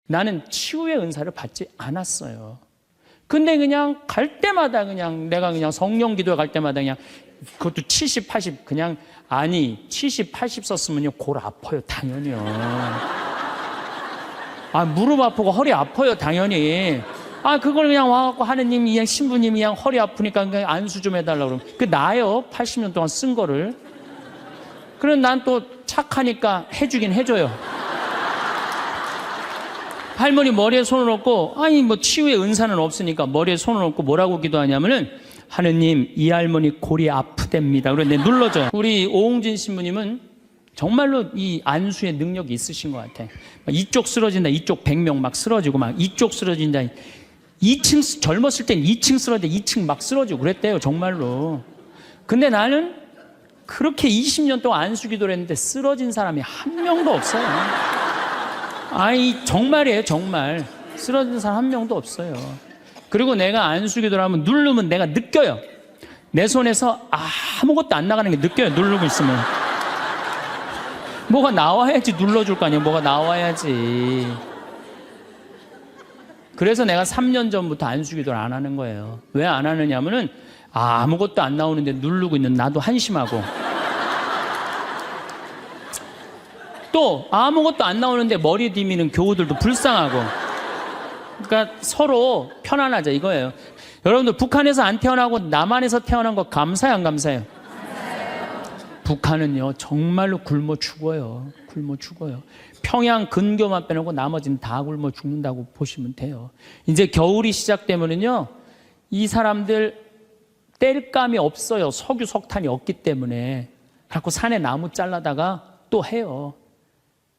나는 치유의 은사를 받지 않았어요. 근데 그냥 갈 때마다 그냥 내가 그냥 성령 기도에 갈 때마다 그냥 그것도 70, 80 그냥 아니 70, 80 썼으면요 골 아파요 당연히요. 아 무릎 아프고 허리 아파요 당연히. 아 그걸 그냥 와갖고 하느님 그냥 신부님이 그냥 허리 아프니까 그냥 안수 좀 해달라고 그러면 그 나요 80년 동안 쓴 거를. 그럼 난 또 착하니까 해주긴 해줘요. 할머니 머리에 손을 얹고 아니 뭐 치유의 은사는 없으니까 머리에 손을 얹고 뭐라고 기도하냐면은 하느님 이 할머니 골이 아프답니다. 그런데 눌러줘요. 우리 오홍진 신부님은 정말로 이 안수의 능력이 있으신 것 같아. 이쪽 쓰러진다 이쪽 100명 막 쓰러지고 막 이쪽 쓰러진다 2층 젊었을 땐 2층 쓰러져 2층 막 쓰러지고 그랬대요 정말로. 근데 나는 그렇게 20년 동안 안수 기도를 했는데 쓰러진 사람이 한 명도 없어요. 아이 정말이에요 정말. 쓰러진 사람 한 명도 없어요. 그리고 내가 안수 기도를 하면 누르면 내가 느껴요. 내 손에서 아무것도 안 나가는 게 느껴요. 누르고 있으면 뭐가 나와야지 눌러줄 거 아니에요. 뭐가 나와야지. 그래서 내가 3년 전부터 안수 기도를 안 하는 거예요. 왜 안 하느냐면은 아무것도 안 나오는데 누르고 있는 나도 한심하고 또 아무것도 안 나오는데 머리 디미는 교우들도 불쌍하고. 그러니까 서로 편안하자 이거예요. 여러분들 북한에서 안 태어나고 남한에서 태어난 거 감사해요 안 감사해요? 북한은요 정말로 굶어 죽어요. 굶어 죽어요. 평양 근교만 빼놓고 나머지는 다 굶어 죽는다고 보시면 돼요. 이제 겨울이 시작되면은요 이 사람들 땔감이 없어요. 석유 석탄이 없기 때문에. 그래서 산에 나무 잘라다가 또 해요.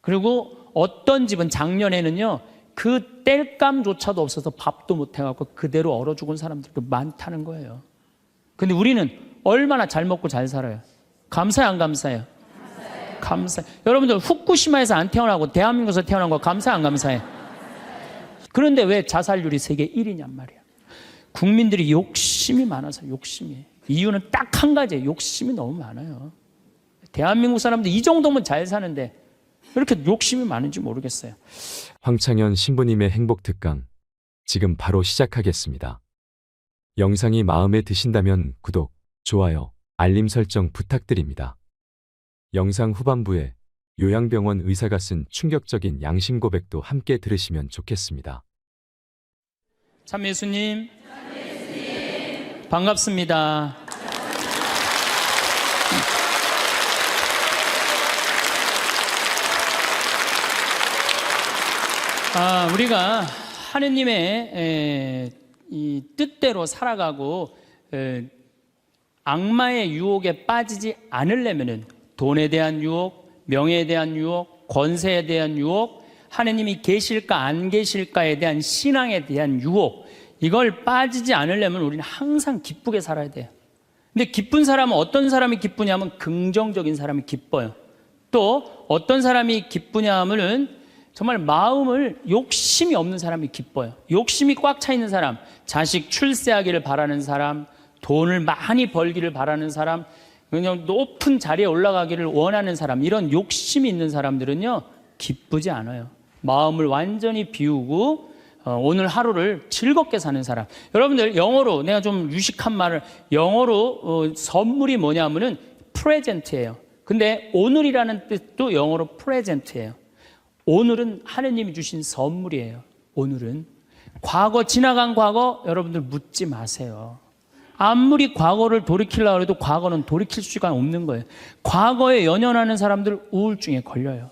그리고 어떤 집은 작년에는요 그 땔감조차도 없어서 밥도 못 해갖고 그대로 얼어 죽은 사람들도 많다는 거예요. 근데 우리는 얼마나 잘 먹고 잘 살아요. 감사해요 안 감사해요? 감사해요. 여러분들 후쿠시마에서 안 태어나고 대한민국에서 태어난 거 감사해 안 감사해? 그런데 왜 자살률이 세계 1위냔 말이야. 국민들이 욕심이 많아서 욕심이. 이유는 딱 한 가지예요. 욕심이 너무 많아요. 대한민국 사람들 이 정도면 잘 사는데 왜 이렇게 욕심이 많은지 모르겠어요. 황창현 신부님의 행복 특강 지금 바로 시작하겠습니다. 영상이 마음에 드신다면 구독, 좋아요, 알림 설정 부탁드립니다. 영상 후반부에 요양병원 의사가 쓴 충격적인 양심 고백도 함께 들으시면 좋겠습니다. 참 예수님, 반갑습니다. 우리가 하느님의 이 뜻대로 살아가고 악마의 유혹에 빠지지 않으려면은 돈에 대한 유혹, 명예에 대한 유혹, 권세에 대한 유혹, 하느님이 계실까 안 계실까에 대한 신앙에 대한 유혹, 이걸 빠지지 않으려면 우리는 항상 기쁘게 살아야 돼요. 근데 기쁜 사람은 어떤 사람이 기쁘냐면 긍정적인 사람이 기뻐요. 또 어떤 사람이 기쁘냐 하면은 정말 마음을 욕심이 없는 사람이 기뻐요. 욕심이 꽉 차 있는 사람, 자식 출세하기를 바라는 사람, 돈을 많이 벌기를 바라는 사람, 그냥 높은 자리에 올라가기를 원하는 사람, 이런 욕심이 있는 사람들은요 기쁘지 않아요. 마음을 완전히 비우고 오늘 하루를 즐겁게 사는 사람. 여러분들 영어로 내가 좀 유식한 말을 영어로 선물이 뭐냐면은 프레젠트예요. 근데 오늘이라는 뜻도 영어로 프레젠트예요. 오늘은 하느님이 주신 선물이에요. 오늘은 과거, 지나간 과거 여러분들 묻지 마세요. 아무리 과거를 돌이키려고 해도 과거는 돌이킬 수가 없는 거예요. 과거에 연연하는 사람들 우울증에 걸려요.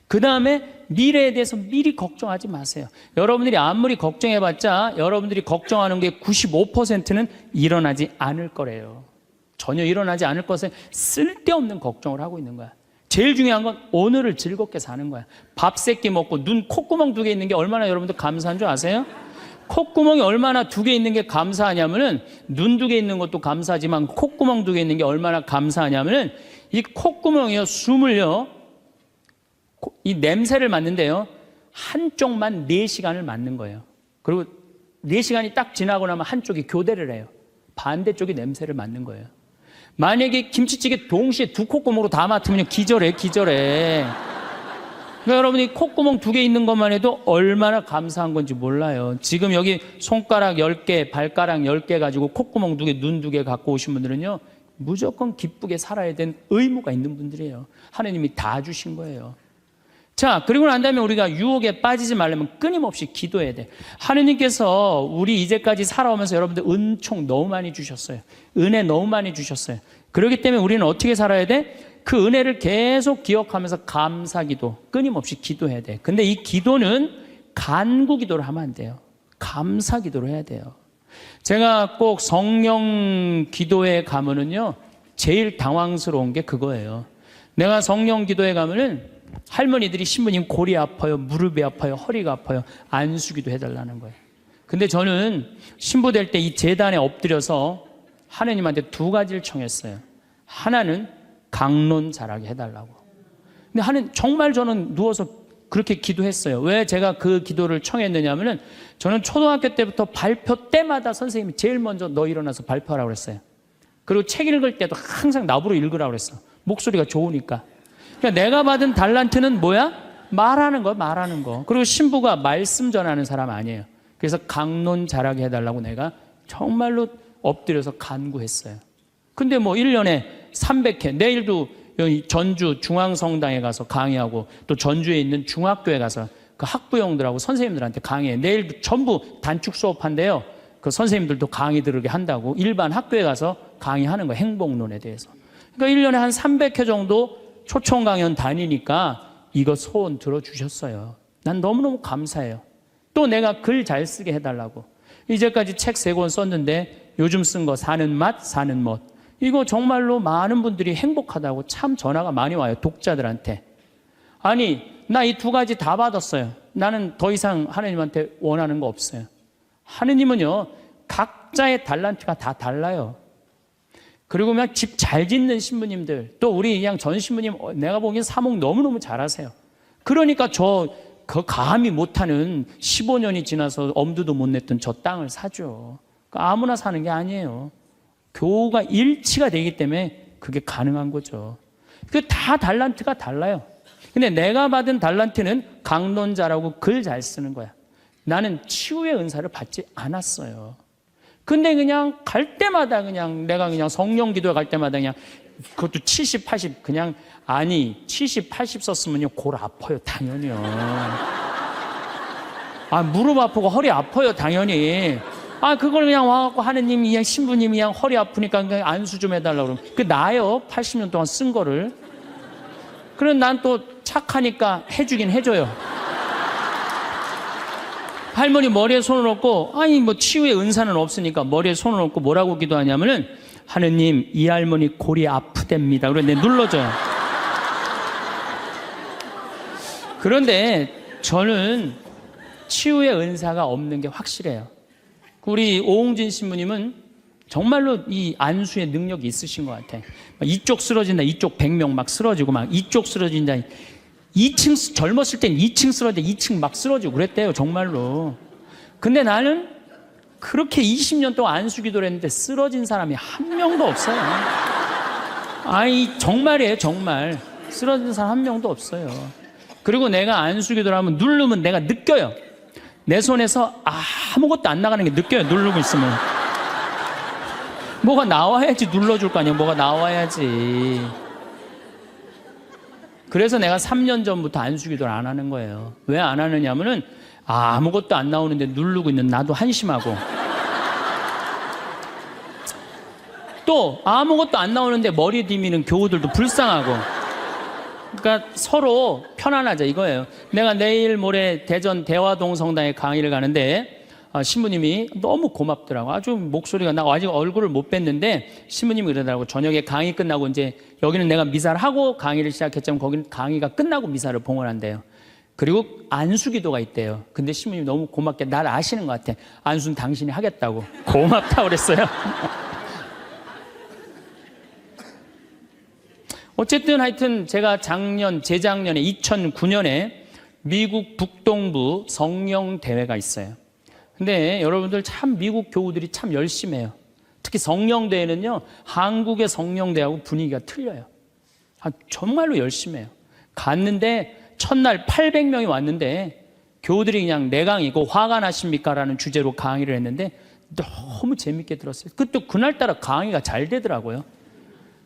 그 다음에 미래에 대해서 미리 걱정하지 마세요. 여러분들이 아무리 걱정해봤자 여러분들이 걱정하는 게 95%는 일어나지 않을 거래요. 전혀 일어나지 않을 것에 쓸데없는 걱정을 하고 있는 거야. 제일 중요한 건 오늘을 즐겁게 사는 거야. 밥 3끼 먹고 눈 콧구멍 2개 있는 게 얼마나 여러분들 감사한 줄 아세요? 콧구멍이 얼마나 2개 있는 게 감사하냐면은 눈 2개 있는 것도 감사하지만 콧구멍 2개 있는 게 얼마나 감사하냐면은 이 콧구멍이요 숨을요 이 냄새를 맡는데요 한쪽만 4시간을 맡는 거예요. 그리고 4시간이 딱 지나고 나면 한쪽이 교대를 해요. 반대쪽이 냄새를 맡는 거예요. 만약에 김치찌개 동시에 2 콧구멍으로 다 맡으면 기절해. 그러니까 여러분이 콧구멍 2개 있는 것만 해도 얼마나 감사한 건지 몰라요. 지금 여기 손가락 10개, 발가락 10개 가지고 콧구멍 2개, 눈 2개 갖고 오신 분들은요, 무조건 기쁘게 살아야 된 의무가 있는 분들이에요. 하나님이 다 주신 거예요. 자, 그리고 난 다음에 우리가 유혹에 빠지지 말려면 끊임없이 기도해야 돼. 하느님께서 우리 이제까지 살아오면서 여러분들 은총 너무 많이 주셨어요. 은혜 너무 많이 주셨어요. 그렇기 때문에 우리는 어떻게 살아야 돼? 그 은혜를 계속 기억하면서 감사기도 끊임없이 기도해야 돼. 근데 이 기도는 간구 기도를 하면 안 돼요. 감사 기도를 해야 돼요. 제가 꼭 성령 기도에 가면은요, 제일 당황스러운 게 그거예요. 내가 성령 기도에 가면은 할머니들이 신부님 골이 아파요, 무릎이 아파요, 허리가 아파요, 안수기도 해달라는 거예요. 근데 저는 신부 될 때 이 제단에 엎드려서 하나님한테 2가지를 청했어요. 하나는 강론 잘하게 해달라고. 근데 정말 저는 누워서 그렇게 기도했어요. 왜 제가 그 기도를 청했느냐면은 저는 초등학교 때부터 발표 때마다 선생님이 제일 먼저 너 일어나서 발표하라고 그랬어요. 그리고 책 읽을 때도 항상 나보러 읽으라고 그랬어. 목소리가 좋으니까. 그러니까 내가 받은 달란트는 뭐야? 말하는 거, 말하는 거. 그리고 신부가 말씀 전하는 사람 아니에요. 그래서 강론 잘하게 해달라고 내가 정말로 엎드려서 간구했어요. 근데 뭐 1년에 300회, 내일도 여기 전주 중앙성당에 가서 강의하고 또 전주에 있는 중학교에 가서 그 학부형들하고 선생님들한테 강의해. 내일도 전부 단축 수업한대요. 그 선생님들도 강의 들으게 한다고 일반 학교에 가서 강의하는 거, 행복론에 대해서. 그러니까 1년에 한 300회 정도 초청 강연 다니니까 이거 소원 들어주셨어요. 난 너무너무 감사해요. 또 내가 글 잘 쓰게 해달라고. 이제까지 책 3권 썼는데 요즘 쓴 거 사는 맛, 사는 멋. 이거 정말로 많은 분들이 행복하다고 참 전화가 많이 와요. 독자들한테. 아니, 나 이 2가지 다 받았어요. 나는 더 이상 하나님한테 원하는 거 없어요. 하느님은요, 각자의 달란트가 다 달라요. 그리고 그냥 집 잘 짓는 신부님들, 또 우리 그냥 전 신부님, 내가 보기엔 사목 너무너무 잘하세요. 그러니까 그 감히 못하는 15년이 지나서 엄두도 못 냈던 저 땅을 사죠. 그러니까 아무나 사는 게 아니에요. 교우가 일치가 되기 때문에 그게 가능한 거죠. 그 다 달란트가 달라요. 근데 내가 받은 달란트는 강론 잘하고 글 잘 쓰는 거야. 나는 치유의 은사를 받지 않았어요. 근데 그냥 갈 때마다 내가 성령 기도에 갈 때마다 그것도 70, 80 아니 70, 80 썼으면요 골 아파요 당연히요. 무릎 아프고 허리 아파요 당연히. 그걸 그냥 와갖고 하느님 신부님이 허리 아프니까 그냥 안수 좀 해달라고 그러면 그 나요 80년 동안 쓴 거를. 그럼 난 또 착하니까 해주긴 해줘요. 할머니 머리에 손을 얹고 뭐 치유의 은사는 없으니까 머리에 손을 얹고 뭐라고 기도하냐면은 하느님 이 할머니 골이 아프답니다. 그래서 내가 눌러줘요. 그런데 저는 치유의 은사가 없는 게 확실해요. 우리 오홍진 신부님은 정말로 이 안수의 능력이 있으신 것 같아. 이쪽 쓰러진다, 이쪽 100명 막 쓰러지고 이쪽 쓰러진다. 2층 젊었을 땐 2층 쓰러져 2층 막 쓰러지고 그랬대요 정말로. 근데 나는 그렇게 20년 동안 안수 기도를 했는데 쓰러진 사람이 한 명도 없어요. 정말이에요 정말. 쓰러진 사람 한 명도 없어요. 그리고 내가 안수 기도를 하면 누르면 내가 느껴요. 내 손에서 아무것도 안 나가는 게 느껴요. 누르고 있으면 뭐가 나와야지 눌러줄 거 아니에요. 뭐가 나와야지. 그래서 내가 3년 전부터 안수기도를 안 하는 거예요. 왜 안 하느냐면은 아무것도 안 나오는데 누르고 있는 나도 한심하고 또 아무것도 안 나오는데 머리 디미는 교우들도 불쌍하고. 그러니까 서로 편안하자 이거예요. 내가 내일 모레 대전 대화동 성당에 강의를 가는데 신부님이 너무 고맙더라고. 아주 목소리가 나 아직 얼굴을 못 뵀는데 신부님이 그러더라고. 저녁에 강의 끝나고 이제 여기는 내가 미사를 하고 강의를 시작했지만 거기는 강의가 끝나고 미사를 봉헌한대요. 그리고 안수기도가 있대요. 근데 신부님이 너무 고맙게 날 아시는 것 같아. 안수는 당신이 하겠다고. 고맙다고 그랬어요. 어쨌든 하여튼 제가 재작년에 2009년에 미국 북동부 성령 대회가 있어요. 근데 여러분들 참 미국 교우들이 참 열심히 해요. 특히 성령대회는요, 한국의 성령대회하고 분위기가 틀려요. 정말로 열심히 해요. 갔는데 첫날 800명이 왔는데 교우들이 그냥 내강이고 화가 나십니까? 라는 주제로 강의를 했는데 너무 재밌게 들었어요. 또 그날따라 강의가 잘 되더라고요.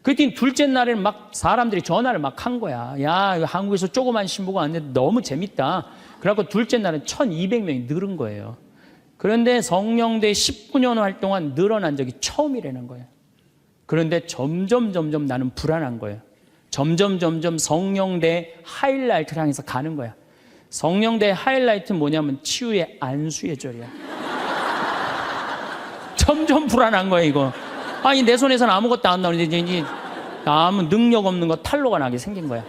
그랬더니 둘째 날에는 막 사람들이 전화를 막 한 거야. 야, 한국에서 조그만 신부가 왔는데 너무 재밌다. 그래갖고 둘째 날은 1200명이 늘은 거예요. 그런데 성령대 19년 활동한 늘어난 적이 처음이라는 거예요. 그런데 점점 나는 불안한 거예요. 점점 성령대 하이라이트를 향해서 가는 거야. 성령대 하이라이트는 뭐냐면 치유의 안수의 절이야. 점점 불안한 거야, 이거. 아니, 내 손에서는 아무것도 안 나오는데 이제 아무 능력 없는 거 탈로가 나게 생긴 거야.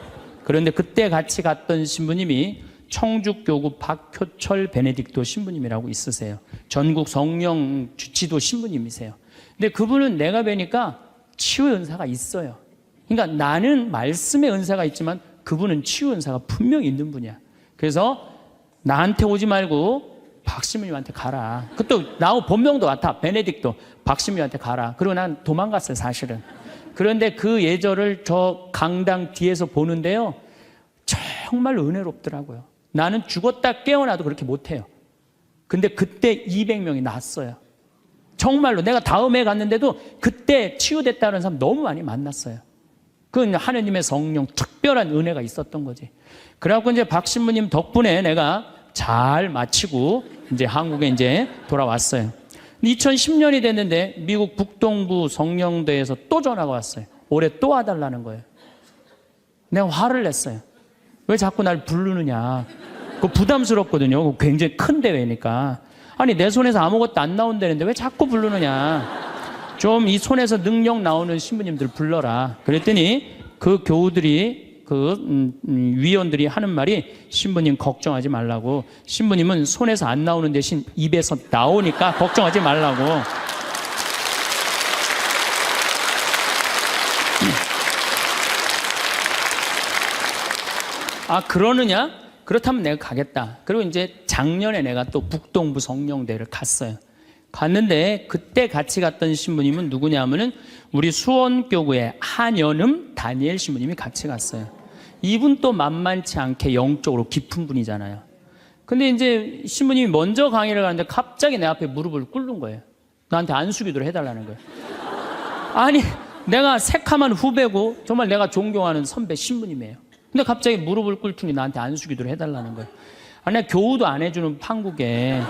그런데 그때 같이 갔던 신부님이 청주교구 박효철 베네딕토 신부님이라고 있으세요. 전국 성령 주치도 신부님이세요. 근데 그분은 내가 뵈니까 치유 은사가 있어요. 그러니까 나는 말씀의 은사가 있지만 그분은 치유 은사가 분명히 있는 분이야. 그래서 나한테 오지 말고 박신부님한테 가라. 그것도 나하고 본명도 같아. 베네딕토. 박신부님한테 가라. 그리고 난 도망갔어요, 사실은. 그런데 그 예절을 저 강당 뒤에서 보는데요, 정말 은혜롭더라고요. 나는 죽었다 깨어나도 그렇게 못해요. 근데 그때 200명이 났어요. 정말로 내가 다음에 갔는데도 그때 치유됐다는 사람 너무 많이 만났어요. 그건 하느님의 성령 특별한 은혜가 있었던 거지. 그래갖고 이제 박 신부님 덕분에 내가 잘 마치고 이제 한국에 이제 돌아왔어요. 2010년이 됐는데 미국 북동부 성령대에서 또 전화가 왔어요. 올해 또 와달라는 거예요. 내가 화를 냈어요. 왜 자꾸 날 부르느냐. 그거 부담스럽거든요. 그거 굉장히 큰 대회니까. 아니, 내 손에서 아무것도 안 나온다는데 왜 자꾸 부르느냐. 좀 이 손에서 능력 나오는 신부님들 불러라. 그랬더니 그 교우들이 위원들이 하는 말이 신부님 걱정하지 말라고. 신부님은 손에서 안 나오는 대신 입에서 나오니까 걱정하지 말라고. 아, 그러느냐? 그렇다면 내가 가겠다. 그리고 이제 작년에 내가 또 북동부 성령대를 갔어요. 갔는데 그때 같이 갔던 신부님은 누구냐면은 우리 수원교구의 한연음 다니엘 신부님이 같이 갔어요. 이분 또 만만치 않게 영적으로 깊은 분이잖아요. 근데 이제 신부님이 먼저 강의를 가는데 갑자기 내 앞에 무릎을 꿇는 거예요. 나한테 안수기도를 해달라는 거예요. 아니, 내가 새카만 후배고 정말 내가 존경하는 선배 신부님이에요. 근데 갑자기 무릎을 꿇더니 나한테 안수기도를 해달라는 거예요. 아니, 내가 교우도 안 해주는 판국에,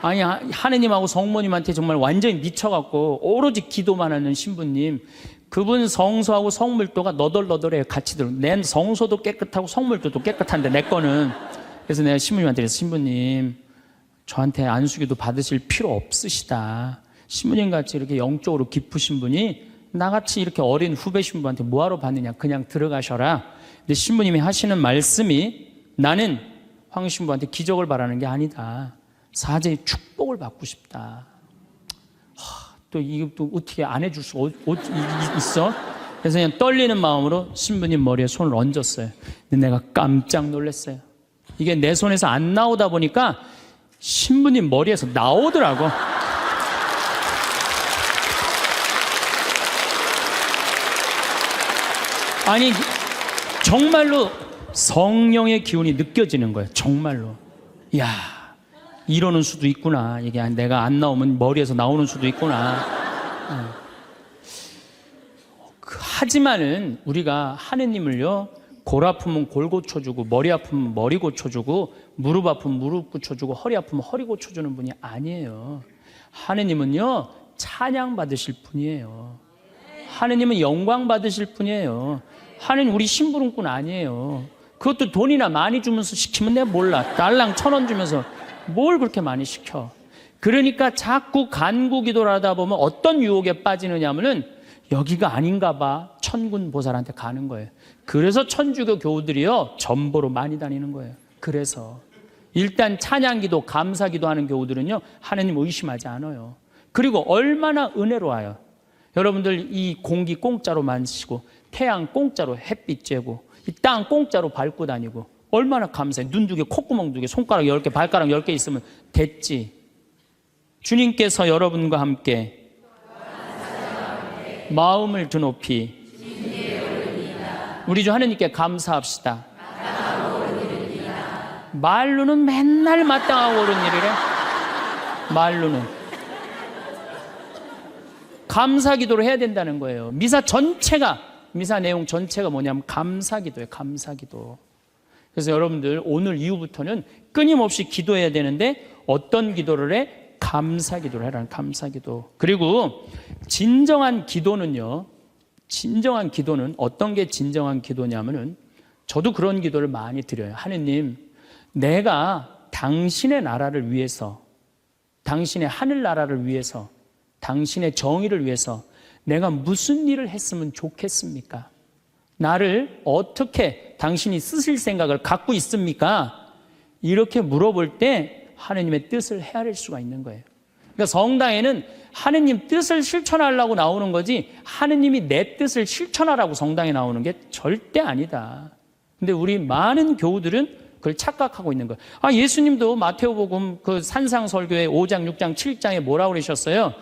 아니, 하느님하고 성모님한테 정말 완전히 미쳐갖고 오로지 기도만 하는 신부님, 그분 성소하고 성물도가 너덜너덜해요. 같이 들어. 내 성소도 깨끗하고 성물도도 깨끗한데 내 거는. 그래서 내가 신부님한테 그래서 신부님, 저한테 안수기도 받으실 필요 없으시다. 신부님 같이 이렇게 영적으로 깊으신 분이 나같이 이렇게 어린 후배 신부한테 뭐하러 받느냐. 그냥 들어가셔라. 근데 신부님이 하시는 말씀이 나는 황 신부한테 기적을 바라는 게 아니다. 사제의 축복을 받고 싶다. 또 이것도 어떻게 안 해줄 수 있어? 그래서 그냥 떨리는 마음으로 신부님 머리에 손을 얹었어요. 근데 내가 깜짝 놀랐어요. 이게 내 손에서 안 나오다 보니까 신부님 머리에서 나오더라고. 아니, 정말로 성령의 기운이 느껴지는 거예요. 정말로. 이야, 이러는 수도 있구나. 이게 내가 안 나오면 머리에서 나오는 수도 있구나. 하지만은 우리가 하느님을요, 골 아프면 골 고쳐주고, 머리 아프면 머리 고쳐주고, 무릎 아프면 무릎 고쳐주고, 허리 아프면 허리 고쳐주는 분이 아니에요. 하느님은요, 찬양 받으실 분이에요. 하느님은 영광 받으실 분이에요. 하느님 우리 심부름꾼 아니에요. 그것도 돈이나 많이 주면서 시키면 내가 몰라. 달랑 1,000원 주면서 뭘 그렇게 많이 시켜. 그러니까 자꾸 간구 기도를 하다 보면 어떤 유혹에 빠지느냐 하면은 여기가 아닌가 봐. 천군 보살한테 가는 거예요. 그래서 천주교 교우들이요, 전보로 많이 다니는 거예요. 그래서 일단 찬양기도 감사기도 하는 교우들은요, 하느님 의심하지 않아요. 그리고 얼마나 은혜로워요. 여러분들 이 공기 공짜로 마시고, 태양 공짜로 햇빛 쬐고, 이 땅 공짜로 밟고 다니고, 얼마나 감사해. 눈 2개, 콧구멍 2개, 손가락 10개, 발가락 10개 있으면 됐지. 주님께서 여러분과 함께 마음을 드높이 우리 주 하느님께 감사합시다. 말로는 맨날 마땅하고 옳은 일이래. 말로는. 감사 기도를 해야 된다는 거예요. 미사 내용 전체가 뭐냐면 감사 기도예요. 감사 기도. 그래서 여러분들 오늘 이후부터는 끊임없이 기도해야 되는데 어떤 기도를 해? 감사 기도를 해라는 감사 기도. 그리고 진정한 기도는 어떤 게 진정한 기도냐면은 저도 그런 기도를 많이 드려요. 하느님, 내가 당신의 나라를 위해서, 당신의 하늘나라를 위해서, 당신의 정의를 위해서 내가 무슨 일을 했으면 좋겠습니까? 나를 어떻게 당신이 쓰실 생각을 갖고 있습니까? 이렇게 물어볼 때 하느님의 뜻을 헤아릴 수가 있는 거예요. 그러니까 성당에는 하느님 뜻을 실천하려고 나오는 거지 하느님이 내 뜻을 실천하라고 성당에 나오는 게 절대 아니다. 근데 우리 많은 교우들은 그걸 착각하고 있는 거예요. 예수님도 마태오복음 그 산상설교의 5장, 6장, 7장에 뭐라고 그러셨어요?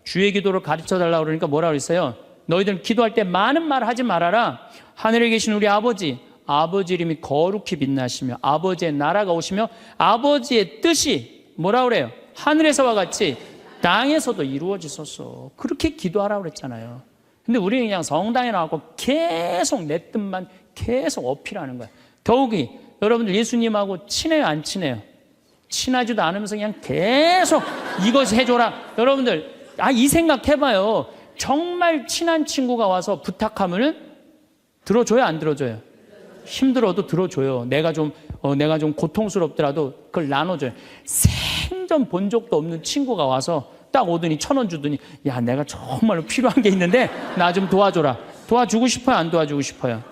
주의 기도를 가르쳐달라고 그러니까 뭐라고 그랬어요? 너희들 기도할 때 많은 말 하지 말아라. 하늘에 계신 우리 아버지 이름이 거룩히 빛나시며 아버지의 나라가 오시며 아버지의 뜻이 뭐라고 그래요? 하늘에서와 같이 땅에서도 이루어지소서. 그렇게 기도하라고 그랬잖아요. 근데 우리는 그냥 성당에 나와서 계속 내 뜻만 계속 어필하는 거야. 더욱이 여러분들 예수님하고 친해요, 안 친해요? 친하지도 않으면서 그냥 계속 이것 해줘라. 여러분들 이 생각 해봐요. 정말 친한 친구가 와서 부탁하면은 들어줘요, 안 들어줘요? 힘들어도 들어줘요. 내가 좀 고통스럽더라도 그걸 나눠줘요. 생전 본 적도 없는 친구가 와서 딱 오더니 1,000원 주더니 야, 내가 정말로 필요한 게 있는데 나 좀 도와줘라. 도와주고 싶어요, 안 도와주고 싶어요?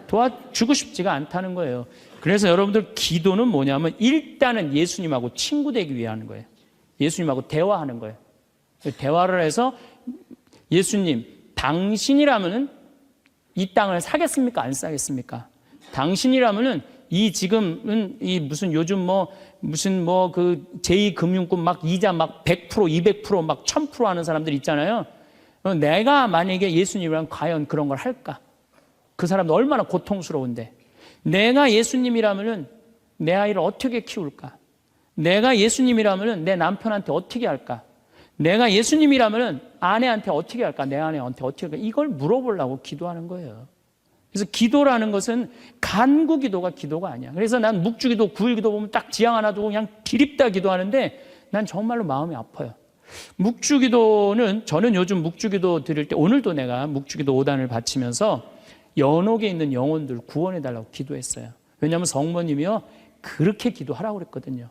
도와주고 싶지가 않다는 거예요. 그래서 여러분들 기도는 뭐냐면 일단은 예수님하고 친구 되기 위해 하는 거예요. 예수님하고 대화하는 거예요. 대화를 해서 예수님, 당신이라면은 이 땅을 사겠습니까? 안 사겠습니까? 당신이라면은 지금은 무슨 요즘 그 제2금융권 막 이자 막 100%, 200%, 막 1000% 하는 사람들 있잖아요. 내가 만약에 예수님이랑 과연 그런 걸 할까? 그 사람도 얼마나 고통스러운데. 내가 예수님이라면은 내 아이를 어떻게 키울까? 내가 예수님이라면은 내 남편한테 어떻게 할까? 내가 예수님이라면은 아내한테 어떻게 할까? 내 아내한테 어떻게 할까? 이걸 물어보려고 기도하는 거예요. 그래서 기도라는 것은 간구 기도가 기도가 아니야. 그래서 난 묵주기도, 구일기도 보면 딱 지향 하나 두고 그냥 기립다 기도하는데 난 정말로 마음이 아파요. 묵주기도는 저는 요즘 묵주기도 드릴 때 오늘도 내가 묵주기도 5단을 바치면서 연옥에 있는 영혼들 구원해달라고 기도했어요. 왜냐하면 성모님이요 그렇게 기도하라고 그랬거든요.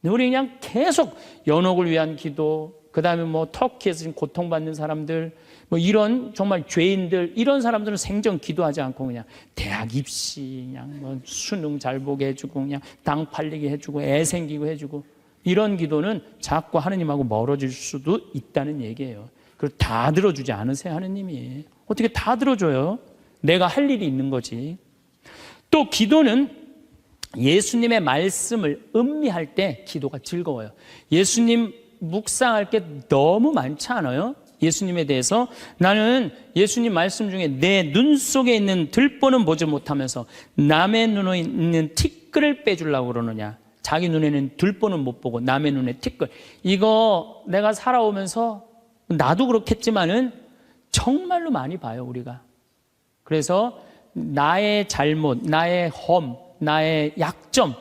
근데 우리 그냥 계속 연옥을 위한 기도, 그 다음에 터키에서 지금 고통받는 사람들, 이런 정말 죄인들, 이런 사람들은 생전 기도하지 않고 그냥 대학 입시, 그냥 수능 잘 보게 해주고, 그냥 당 팔리게 해주고, 애 생기고 해주고, 이런 기도는 자꾸 하느님하고 멀어질 수도 있다는 얘기예요. 그걸 다 들어주지 않으세요, 하느님이. 어떻게 다 들어줘요? 내가 할 일이 있는 거지. 또 기도는 예수님의 말씀을 음미할 때 기도가 즐거워요. 예수님 묵상할 게 너무 많지 않아요? 예수님에 대해서 나는 예수님 말씀 중에 내 눈 속에 있는 들보는 보지 못하면서 남의 눈에 있는 티끌을 빼주려고 그러느냐. 자기 눈에는 들보는 못 보고 남의 눈에 티끌. 이거 내가 살아오면서 나도 그렇겠지만은 정말로 많이 봐요, 우리가. 그래서 나의 잘못, 나의 나의 약점,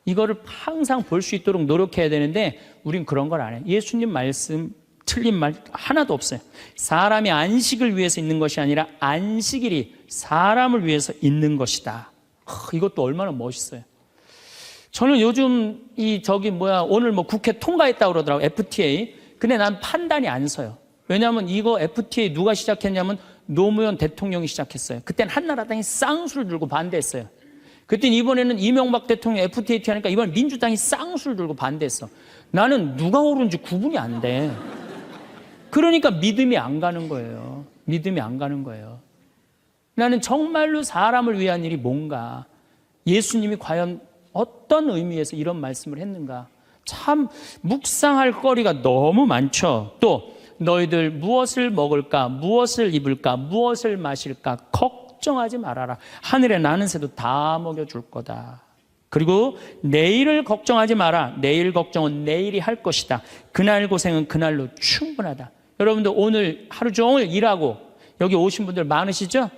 이거를 항상 볼 수 있도록 노력해야 되는데 우린 그런 걸 안 해요. 예수님 말씀 틀린 말 하나도 없어요. 사람이 안식을 위해서 있는 것이 아니라 안식일이 사람을 위해서 있는 것이다. 이것도 얼마나 멋있어요. 저는 요즘 오늘 국회 통과했다고 그러더라고요. FTA. 근데 난 판단이 안 서요. 왜냐하면 이거 FTA 누가 시작했냐면 노무현 대통령이 시작했어요. 그때는 한나라당이 쌍수를 들고 반대했어요. 그때 이번에는 이명박 대통령 FTA 하니까 이번 민주당이 쌍수를 들고 반대했어. 나는 누가 옳은지 구분이 안 돼. 그러니까 믿음이 안 가는 거예요. 믿음이 안 가는 거예요. 나는 정말로 사람을 위한 일이 뭔가, 예수님이 과연 어떤 의미에서 이런 말씀을 했는가, 참 묵상할 거리가 너무 많죠. 또 너희들 무엇을 먹을까, 무엇을 입을까, 무엇을 마실까 걱정하지 말아라. 하늘에 나는 새도 다 먹여줄 거다. 그리고 내일을 걱정하지 마라. 내일 걱정은 내일이 할 것이다. 그날 고생은 그날로 충분하다. 여러분들 오늘 하루 종일 일하고 여기 오신 분들 많으시죠?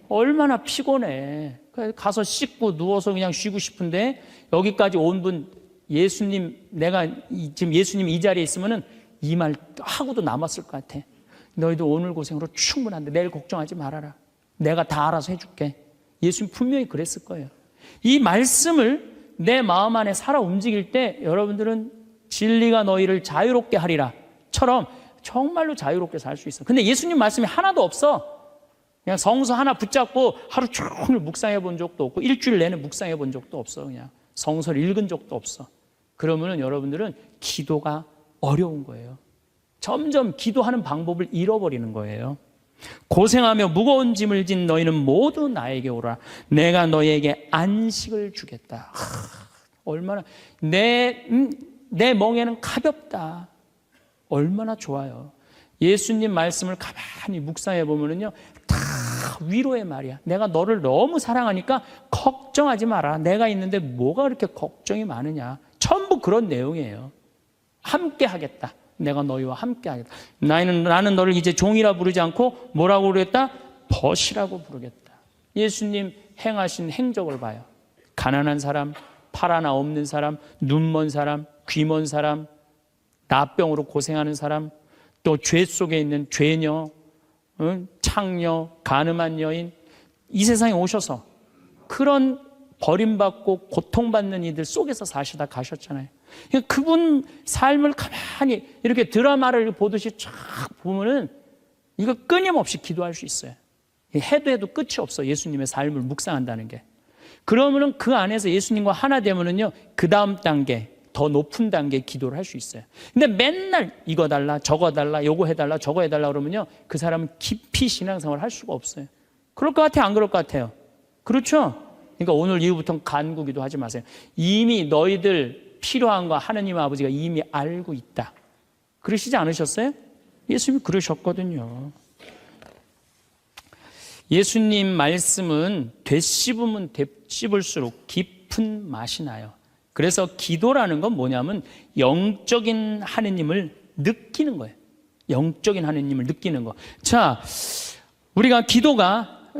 얼마나 피곤해. 가서 씻고 누워서 그냥 쉬고 싶은데 여기까지 온 분 예수님, 내가 지금 예수님 이 자리에 있으면은 이 말 하고도 남았을 것 같아. 너희도 오늘 고생으로 충분한데 내일 걱정하지 말아라. 내가 다 알아서 해줄게. 예수님 분명히 그랬을 거예요. 이 말씀을 내 마음 안에 살아 움직일 때 여러분들은 진리가 너희를 자유롭게 하리라 처럼 정말로 자유롭게 살 수 있어. 근데 예수님 말씀이 하나도 없어. 그냥 성서 하나 붙잡고 하루 종일 묵상해 본 적도 없고 일주일 내내 묵상해 본 적도 없어. 그냥 성서를 읽은 적도 없어. 그러면은 여러분들은 기도가 어려운 거예요. 점점 기도하는 방법을 잃어버리는 거예요. 고생하며 무거운 짐을 진 너희는 모두 나에게 오라. 내가 너희에게 안식을 주겠다. 얼마나 내 멍에는 가볍다. 얼마나 좋아요. 예수님 말씀을 가만히 묵상해 보면은요, 다 위로의 말이야. 내가 너를 너무 사랑하니까 걱정하지 마라. 내가 있는데 뭐가 그렇게 걱정이 많으냐. 전부 그런 내용이에요. 함께 하겠다. 내가 너희와 함께 하겠다. 나는 너를 이제 종이라 부르지 않고 뭐라고 그랬다? 벗이라고 부르겠다. 예수님 행하신 행적을 봐요. 가난한 사람, 팔 하나 없는 사람, 눈 먼 사람, 귀 먼 사람, 나병으로 고생하는 사람, 또 죄 속에 있는 죄녀, 창녀, 가늠한 여인, 이 세상에 오셔서 그런 버림받고 고통받는 이들 속에서 사시다 가셨잖아요. 그러니까 그분 삶을 가만히 이렇게 드라마를 보듯이 쫙 보면은 이거 끊임없이 기도할 수 있어요. 해도 끝이 없어. 예수님의 삶을 묵상한다는 게. 그러면은 그 안에서 예수님과 하나 되면은요, 그 다음 단계, 더 높은 단계의 기도를 할 수 있어요. 근데 맨날 이거 달라, 저거 달라, 요거 해달라, 저거 해달라 그러면요, 그 사람은 깊이 신앙생활을 할 수가 없어요. 그럴 것 같아요? 안 그럴 것 같아요? 그렇죠? 그러니까 오늘 이후부터는 간구기도 하지 마세요. 이미 너희들 필요한 거 하느님 아버지가 이미 알고 있다. 그러시지 않으셨어요? 예수님이 그러셨거든요. 예수님 말씀은 되씹으면 되씹을수록 깊은 맛이 나요. 그래서 기도라는 건 뭐냐면 영적인 하느님을 느끼는 거예요. 영적인 하느님을 느끼는 거. 자, 우리가 기도가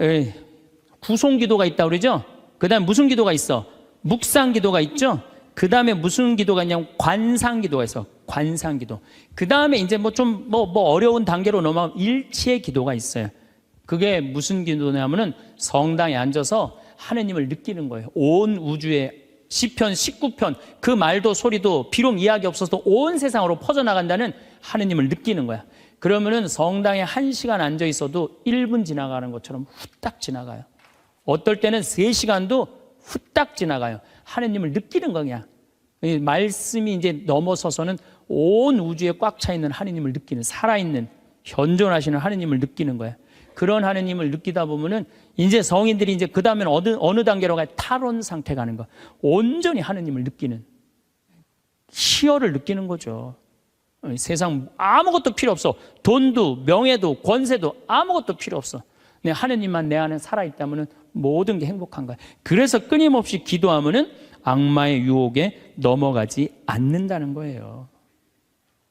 구송 기도가 있다고 그러죠? 그 다음에 무슨 기도가 있어? 묵상 기도가 있죠? 그 다음에 무슨 기도가 있냐면 관상 기도가 있어. 관상 기도. 그 다음에 이제 어려운 단계로 넘어가면 일치의 기도가 있어요. 그게 무슨 기도냐면은 성당에 앉아서 하느님을 느끼는 거예요. 온 우주에 시편 19편 그 말도 소리도 비록 이야기 없어도 온 세상으로 퍼져나간다는 하느님을 느끼는 거야. 그러면은 성당에 1시간 앉아 있어도 1분 지나가는 것처럼 후딱 지나가요. 어떨 때는 3시간도 후딱 지나가요. 하느님을 느끼는 거냐. 이 말씀이 이제 넘어서서는 온 우주에 꽉 차 있는 하느님을 느끼는, 살아있는 현존하시는 하느님을 느끼는 거야. 그런 하느님을 느끼다 보면은 이제 성인들이 이제 그 다음에는 어느 단계로 가요? 탈원 상태 가는 거. 온전히 하느님을 느끼는, 희열을 느끼는 거죠. 세상 아무것도 필요 없어. 돈도 명예도 권세도 아무것도 필요 없어. 내 하느님만 내 안에 살아있다면은 모든 게 행복한 거야. 그래서 끊임없이 기도하면은 악마의 유혹에 넘어가지 않는다는 거예요.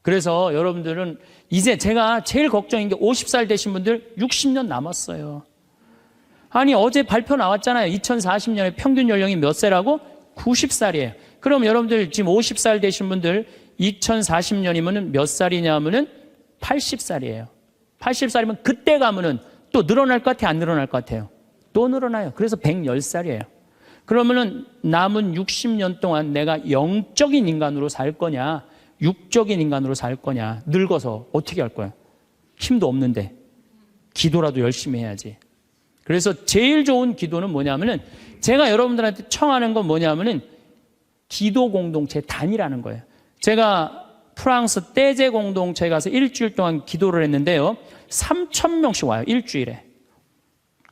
그래서 여러분들은 이제 제가 제일 걱정인 게 50살 되신 분들 60년 남았어요. 아니 어제 발표 나왔잖아요. 2040년에 평균 연령이 몇 세라고? 90살이에요. 그럼 여러분들 지금 50살 되신 분들 2040년이면 몇 살이냐면은 80살이에요. 80살이면 그때 가면은 또 늘어날 것 같아요? 안 늘어날 것 같아요? 또 늘어나요. 그래서 110살이에요. 그러면은 남은 60년 동안 내가 영적인 인간으로 살 거냐, 육적인 인간으로 살 거냐, 늙어서 어떻게 할 거야? 힘도 없는데 기도라도 열심히 해야지. 그래서 제일 좋은 기도는 뭐냐면은 제가 여러분들한테 청하는 건 뭐냐면은 기도 공동체 단위라는 거예요. 제가 프랑스 떼제 공동체에 가서 일주일 동안 기도를 했는데요. 3,000명씩 와요. 일주일에.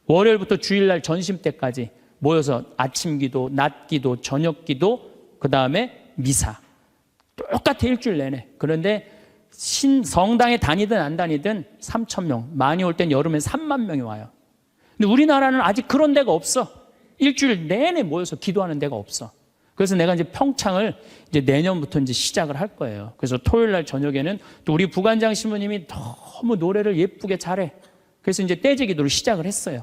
월요일부터 주일날 전심 때까지 모여서 아침 기도, 낮 기도, 저녁 기도, 그 다음에 미사. 똑같아 일주일 내내. 그런데 성당에 다니든 안 다니든 3,000명. 많이 올 땐 여름엔 3만 명이 와요. 근데 우리나라는 아직 그런 데가 없어. 일주일 내내 모여서 기도하는 데가 없어. 그래서 내가 이제 평창을 이제 내년부터 이제 시작을 할 거예요. 그래서 토요일 날 저녁에는 또 우리 부관장 신부님이 너무 노래를 예쁘게 잘해. 그래서 이제 떼제 기도를 시작을 했어요.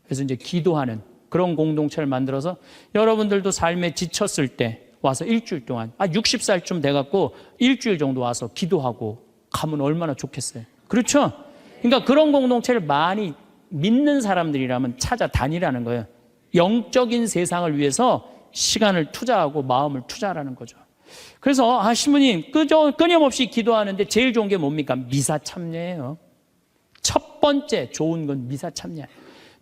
그래서 이제 기도하는 그런 공동체를 만들어서 여러분들도 삶에 지쳤을 때 와서 일주일 동안 60살쯤 돼갖고 일주일 정도 와서 기도하고 가면 얼마나 좋겠어요. 그렇죠? 그러니까 그런 공동체를 많이 믿는 사람들이라면 찾아다니라는 거예요. 영적인 세상을 위해서 시간을 투자하고 마음을 투자하라는 거죠. 그래서 신부님 끊임없이 기도하는데 제일 좋은 게 뭡니까? 미사 참여예요. 첫 번째 좋은 건 미사 참여.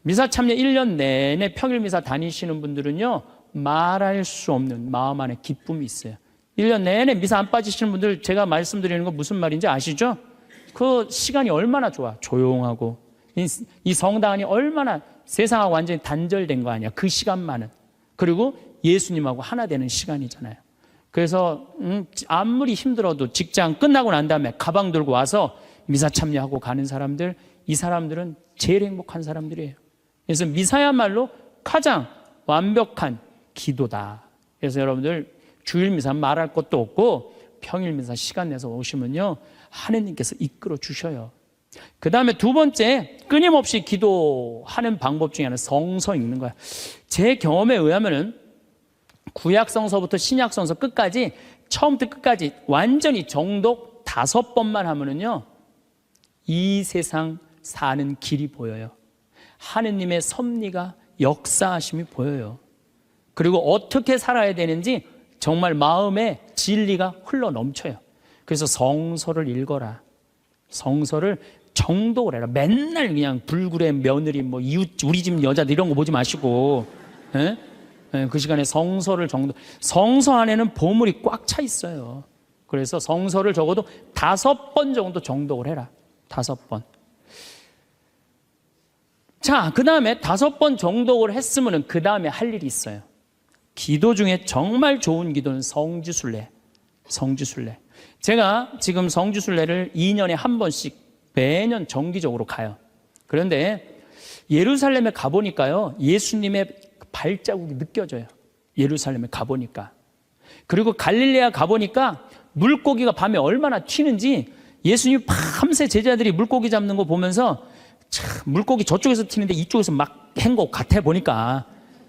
미사 참여 1년 내내 평일 미사 다니시는 분들은요, 말할 수 없는 마음 안에 기쁨이 있어요. 1년 내내 미사 안 빠지시는 분들 제가 말씀드리는 거 무슨 말인지 아시죠? 그 시간이 얼마나 좋아. 조용하고 이 성당 안이 얼마나 세상하고 완전히 단절된 거 아니야. 그 시간만은. 그리고 예수님하고 하나 되는 시간이잖아요. 그래서 아무리 힘들어도 직장 끝나고 난 다음에 가방 들고 와서 미사 참여하고 가는 사람들, 이 사람들은 제일 행복한 사람들이에요. 그래서 미사야말로 가장 완벽한 기도다. 그래서 여러분들 주일 미사 말할 것도 없고 평일 미사 시간 내서 오시면요, 하느님께서 이끌어 주셔요. 그 다음에 두 번째, 끊임없이 기도하는 방법 중에 하나는 성서 읽는 거야. 제 경험에 의하면은 구약성서부터 신약성서 끝까지, 처음부터 끝까지 완전히 정독 5번만 하면은요, 이 세상 사는 길이 보여요. 하느님의 섭리가 역사하심이 보여요. 그리고 어떻게 살아야 되는지 정말 마음에 진리가 흘러 넘쳐요. 그래서 성서를 읽어라. 성서를 정독을 해라. 맨날 그냥 불굴의 며느리, 뭐 이웃, 우리 집 여자들 이런 거 보지 마시고, 예? 예, 그 시간에 성서를 성서 안에는 보물이 꽉 차 있어요. 그래서 성서를 적어도 5번 정도 정독을 해라. 5번. 자, 그 다음에 5번 정독을 했으면 그 다음에 할 일이 있어요. 기도 중에 정말 좋은 기도는 성지순례. 성지순례. 제가 지금 성지순례를 2년에 한 번씩 매년 정기적으로 가요. 그런데 예루살렘에 가보니까요, 예수님의 발자국이 느껴져요. 예루살렘에 가보니까. 그리고 갈릴레아 가보니까 물고기가 밤에 얼마나 튀는지, 예수님이 밤새 제자들이 물고기 잡는 거 보면서 참, 물고기 저쪽에서 튀는데 이쪽에서 막 한 것 같아 보니까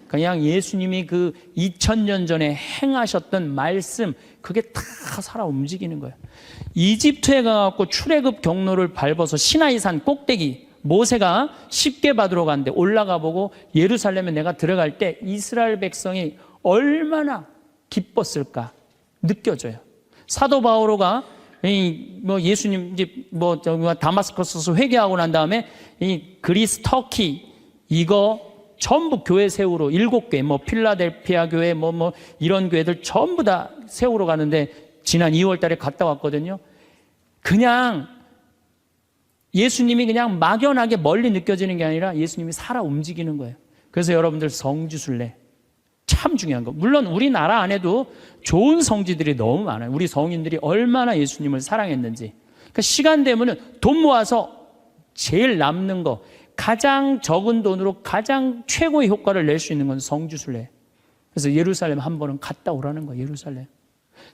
그냥 예수님이 그 2000년 전에 행하셨던 말씀, 그게 다 살아 움직이는 거예요. 이집트에 가갖고 출애굽 경로를 밟아서 시나이산 꼭대기, 모세가 십계 받으러 갔는데 올라가 보고 예루살렘에 내가 들어갈 때 이스라엘 백성이 얼마나 기뻤을까 느껴져요. 사도 바오로가 예수님 이제 다마스커스에서 회개하고 난 다음에 이 그리스, 터키 이거 전부 교회 세우러 7개, 필라델피아 교회, 이런 교회들 전부 다 세우러 가는데 지난 2월 달에 갔다 왔거든요. 그냥 예수님이 그냥 막연하게 멀리 느껴지는 게 아니라 예수님이 살아 움직이는 거예요. 그래서 여러분들 성지순례 참 중요한 거. 물론 우리나라 안에도 좋은 성지들이 너무 많아요. 우리 성인들이 얼마나 예수님을 사랑했는지. 그러니까 시간 되면은 돈 모아서 제일 남는 거, 가장 적은 돈으로 가장 최고의 효과를 낼 수 있는 건 성지순례. 그래서 예루살렘 한 번은 갔다 오라는 거예요. 예루살렘.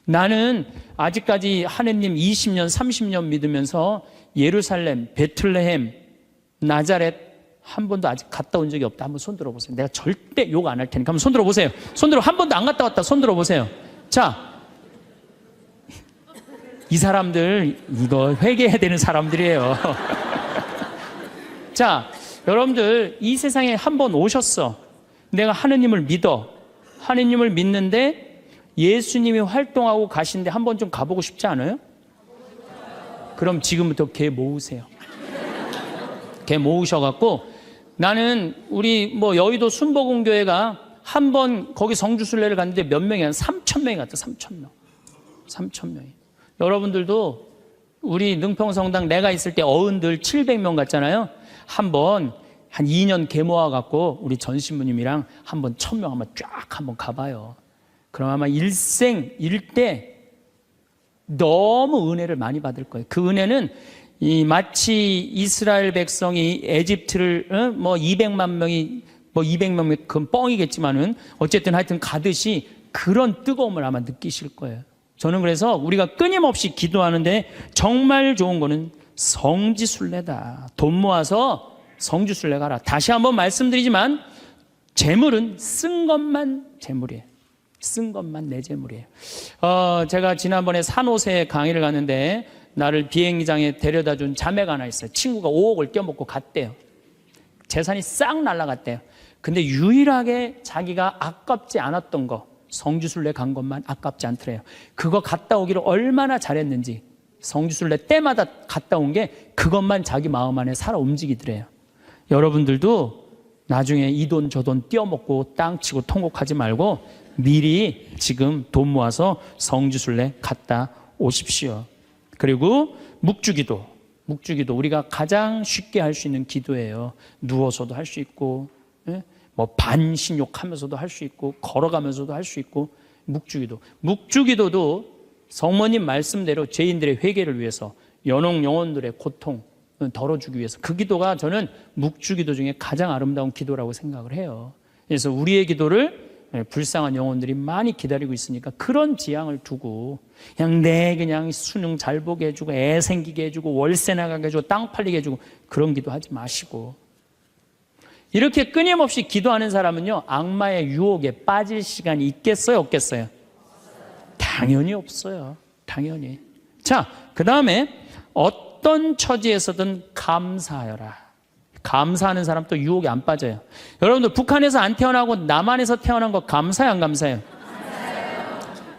나는 아직까지 하느님 20년, 30년 믿으면서 예루살렘, 베틀레헴, 나자렛 한 번도 아직 갔다 온 적이 없다. 한번 손 들어보세요. 내가 절대 욕 안 할 테니까 한번 손 들어보세요. 손 들어. 한 번도 안 갔다 왔다. 손 들어보세요. 자, 이 사람들 이거 회개해야 되는 사람들이에요. 자, 여러분들 이 세상에 한 번 오셨어. 내가 하느님을 믿어. 하느님을 믿는데 예수님이 활동하고 가신데 한 번 좀 가보고 싶지 않아요? 그럼 지금부터 걔 모으세요. 걔 모으셔갖고, 나는 우리 여의도 순복음교회가 한 번 거기 성주순례를 갔는데 몇 명이, 한 3,000명이 갔다. 3,000명. 3,000명이. 여러분들도 우리 능평성당 내가 있을 때 어른들 700명 갔잖아요. 한번 한 2년 개 모아갖고 우리 전 신부님이랑 한번 1,000명 한번 쫙 한번 가봐요. 그럼 아마 일생 일대 너무 은혜를 많이 받을 거예요. 그 은혜는 마치 이스라엘 백성이 에집트를 200만 명이 뭐 200명 그건 뻥이겠지만은 어쨌든 하여튼 가듯이 그런 뜨거움을 아마 느끼실 거예요. 저는 그래서 우리가 끊임없이 기도하는데 정말 좋은 거는 성지순례다. 돈 모아서 성지순례 가라. 다시 한번 말씀드리지만 재물은 쓴 것만 재물이에요. 쓴 것만 내 재물이에요. 제가 지난번에 산호세 강의를 갔는데 나를 비행장에 데려다 준 자매가 하나 있어요. 친구가 5억을 떼어먹고 갔대요. 재산이 싹 날아갔대요. 근데 유일하게 자기가 아깝지 않았던 거, 성지순례 간 것만 아깝지 않더래요. 그거 갔다 오기를 얼마나 잘했는지, 성지순례 때마다 갔다 온 게 그것만 자기 마음 안에 살아 움직이더래요. 여러분들도 나중에 이 돈 저 돈 떼어먹고 땅 치고 통곡하지 말고 미리 지금 돈 모아서 성지순례 갔다 오십시오. 그리고 묵주기도 우리가 가장 쉽게 할 수 있는 기도예요. 누워서도 할 수 있고, 뭐 반신욕하면서도 할 수 있고, 걸어가면서도 할 수 있고. 묵주기도도 성모님 말씀대로 죄인들의 회개를 위해서, 연옥 영혼들의 고통 덜어주기 위해서, 그 기도가 저는 묵주기도 중에 가장 아름다운 기도라고 생각을 해요. 그래서 우리의 기도를 불쌍한 영혼들이 많이 기다리고 있으니까 그런 지향을 두고 그냥 수능 잘 보게 해주고 애 생기게 해주고 월세 나가게 해주고 땅 팔리게 해주고 그런 기도하지 마시고, 이렇게 끊임없이 기도하는 사람은요 악마의 유혹에 빠질 시간이 있겠어요 없겠어요? 당연히 없어요. 당연히. 자, 그 다음에 어떤 처지에서든 감사하여라. 감사하는 사람 또 유혹에 안 빠져요. 여러분들 북한에서 안 태어나고 남한에서 태어난 거 감사해요 안 감사해요?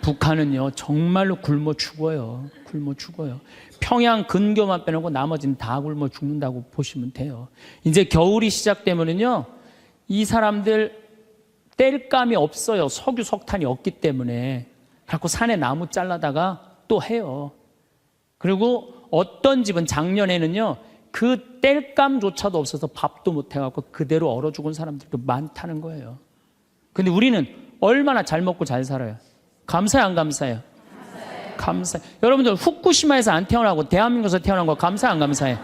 북한은요 정말로 굶어 죽어요. 굶어 죽어요. 평양 근교만 빼놓고 나머지는 다 굶어 죽는다고 보시면 돼요. 이제 겨울이 시작되면은요 이 사람들 뗄감이 없어요. 석유 석탄이 없기 때문에. 그래서 산에 나무 잘라다가 또 해요. 그리고 어떤 집은 작년에는요 그 뗄감조차도 없어서 밥도 못 해갖고 그대로 얼어 죽은 사람들도 많다는 거예요. 근데 우리는 얼마나 잘 먹고 잘 살아요? 감사해요 안 감사해요? 감사해요. 여러분들 후쿠시마에서 안 태어나고 대한민국에서 태어난 거 감사해 안 감사해요?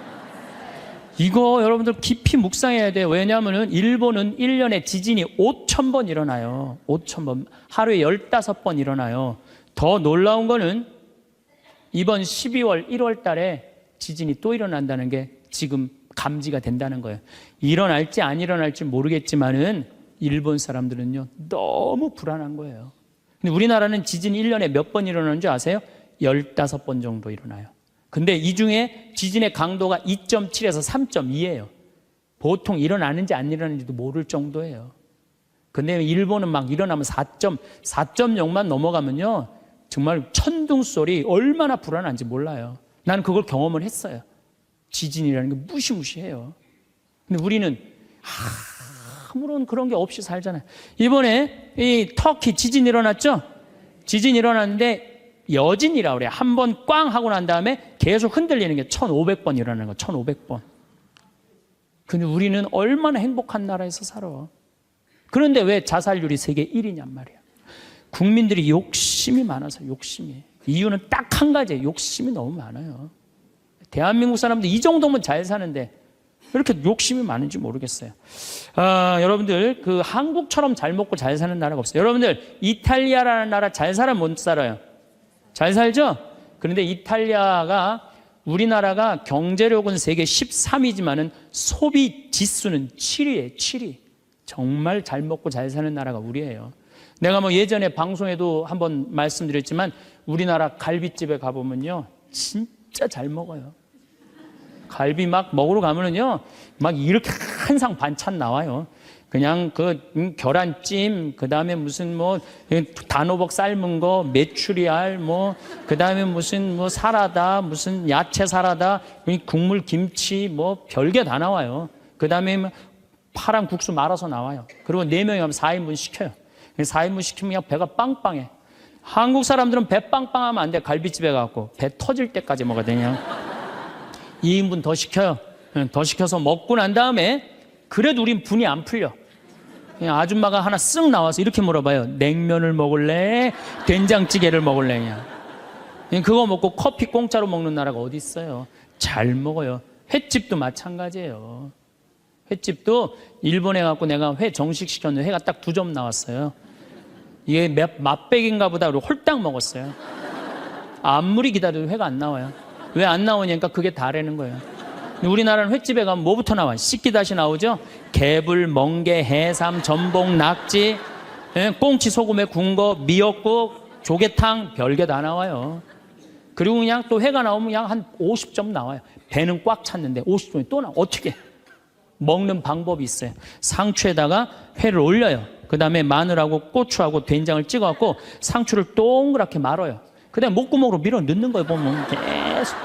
이거 여러분들 깊이 묵상해야 돼요. 왜냐하면 일본은 1년에 지진이 5,000번 일어나요. 5,000번. 하루에 15번 일어나요. 더 놀라운 거는 이번 12월 1월 달에 지진이 또 일어난다는 게 지금 감지가 된다는 거예요. 일어날지 안 일어날지 모르겠지만은 일본 사람들은요 너무 불안한 거예요. 근데 우리나라는 지진이 1년에 몇 번 일어나는 줄 아세요? 15번 정도 일어나요. 근데 이 중에 지진의 강도가 2.7에서 3.2예요. 보통 일어나는지 안 일어나는지도 모를 정도예요. 근데 일본은 막 일어나면 4.0만 넘어가면요 정말 천둥 소리 얼마나 불안한지 몰라요. 나는 그걸 경험을 했어요. 지진이라는 게 무시무시해요. 근데 우리는 아무런 그런 게 없이 살잖아요. 이번에 이 터키 지진 일어났죠? 지진 일어났는데 여진이라고 그래요. 한 번 꽝 하고 난 다음에 계속 흔들리는 게 1,500번 일어나는 거. 1,500번. 근데 우리는 얼마나 행복한 나라에서 살아. 그런데 왜 자살률이 세계 1위냔 말이야. 국민들이 욕심이 많아서. 욕심이. 이유는 딱 한 가지예요. 욕심이 너무 많아요. 대한민국 사람들 이 정도면 잘 사는데 왜 이렇게 욕심이 많은지 모르겠어요. 여러분들 그 한국처럼 잘 먹고 잘 사는 나라가 없어요. 여러분들 이탈리아라는 나라 잘 살아 못 살아요? 잘 살죠? 그런데 이탈리아가 우리나라가 경제력은 세계 13위지만은 소비 지수는 7위예요. 7위. 정말 잘 먹고 잘 사는 나라가 우리예요. 내가 뭐 예전에 방송에도 한번 말씀드렸지만 우리나라 갈비집에 가보면요 진짜 잘 먹어요. 갈비 막 먹으러 가면은요 막 이렇게 한 상 반찬 나와요. 그냥 그 계란찜, 그 다음에 무슨 뭐 단호박 삶은 거, 메추리알, 뭐 그 다음에 무슨 뭐 사라다, 무슨 야채 사라다, 국물 김치, 뭐 별게 다 나와요. 그 다음에 파란 국수 말아서 나와요. 그리고 4명이 가면 4인분 시켜요. 4인분 시키면 그냥 배가 빵빵해. 한국 사람들은 배 빵빵하면 안 돼. 갈비집에 가고 배 터질 때까지 먹어야 되냐. 2인분 더 시켜요. 더 시켜서 먹고 난 다음에 그래도 우린 분이 안 풀려. 그냥 아줌마가 하나 쓱 나와서 이렇게 물어봐요. 냉면을 먹을래? 된장찌개를 먹을래? 그냥 그거 먹고 커피 공짜로 먹는 나라가 어디 있어요. 잘 먹어요. 횟집도 마찬가지예요. 횟집도 일본에 갖고 내가 회 정식 시켰는데 회가 딱 2점 나왔어요. 이게 맛백인가 보다 그러고 홀딱 먹었어요. 아무리 기다려도 회가 안 나와요. 왜 안 나오냐니까 그게 다라는 거예요. 우리나라는 횟집에 가면 뭐부터 나와? 씻기다시 나오죠? 개불, 멍게, 해삼, 전복, 낙지, 꽁치 소금에 구운 거, 미역국, 조개탕, 별게 다 나와요. 그리고 그냥 또 회가 나오면 그냥 한 50점 나와요. 배는 꽉 찼는데 50점이 또 나와. 어떻게? 먹는 방법이 있어요. 상추에다가 회를 올려요. 그 다음에 마늘하고 고추하고 된장을 찍어갖고 상추를 동그랗게 말아요. 그 다음에 목구멍으로 밀어 넣는 거예요. 보면 계속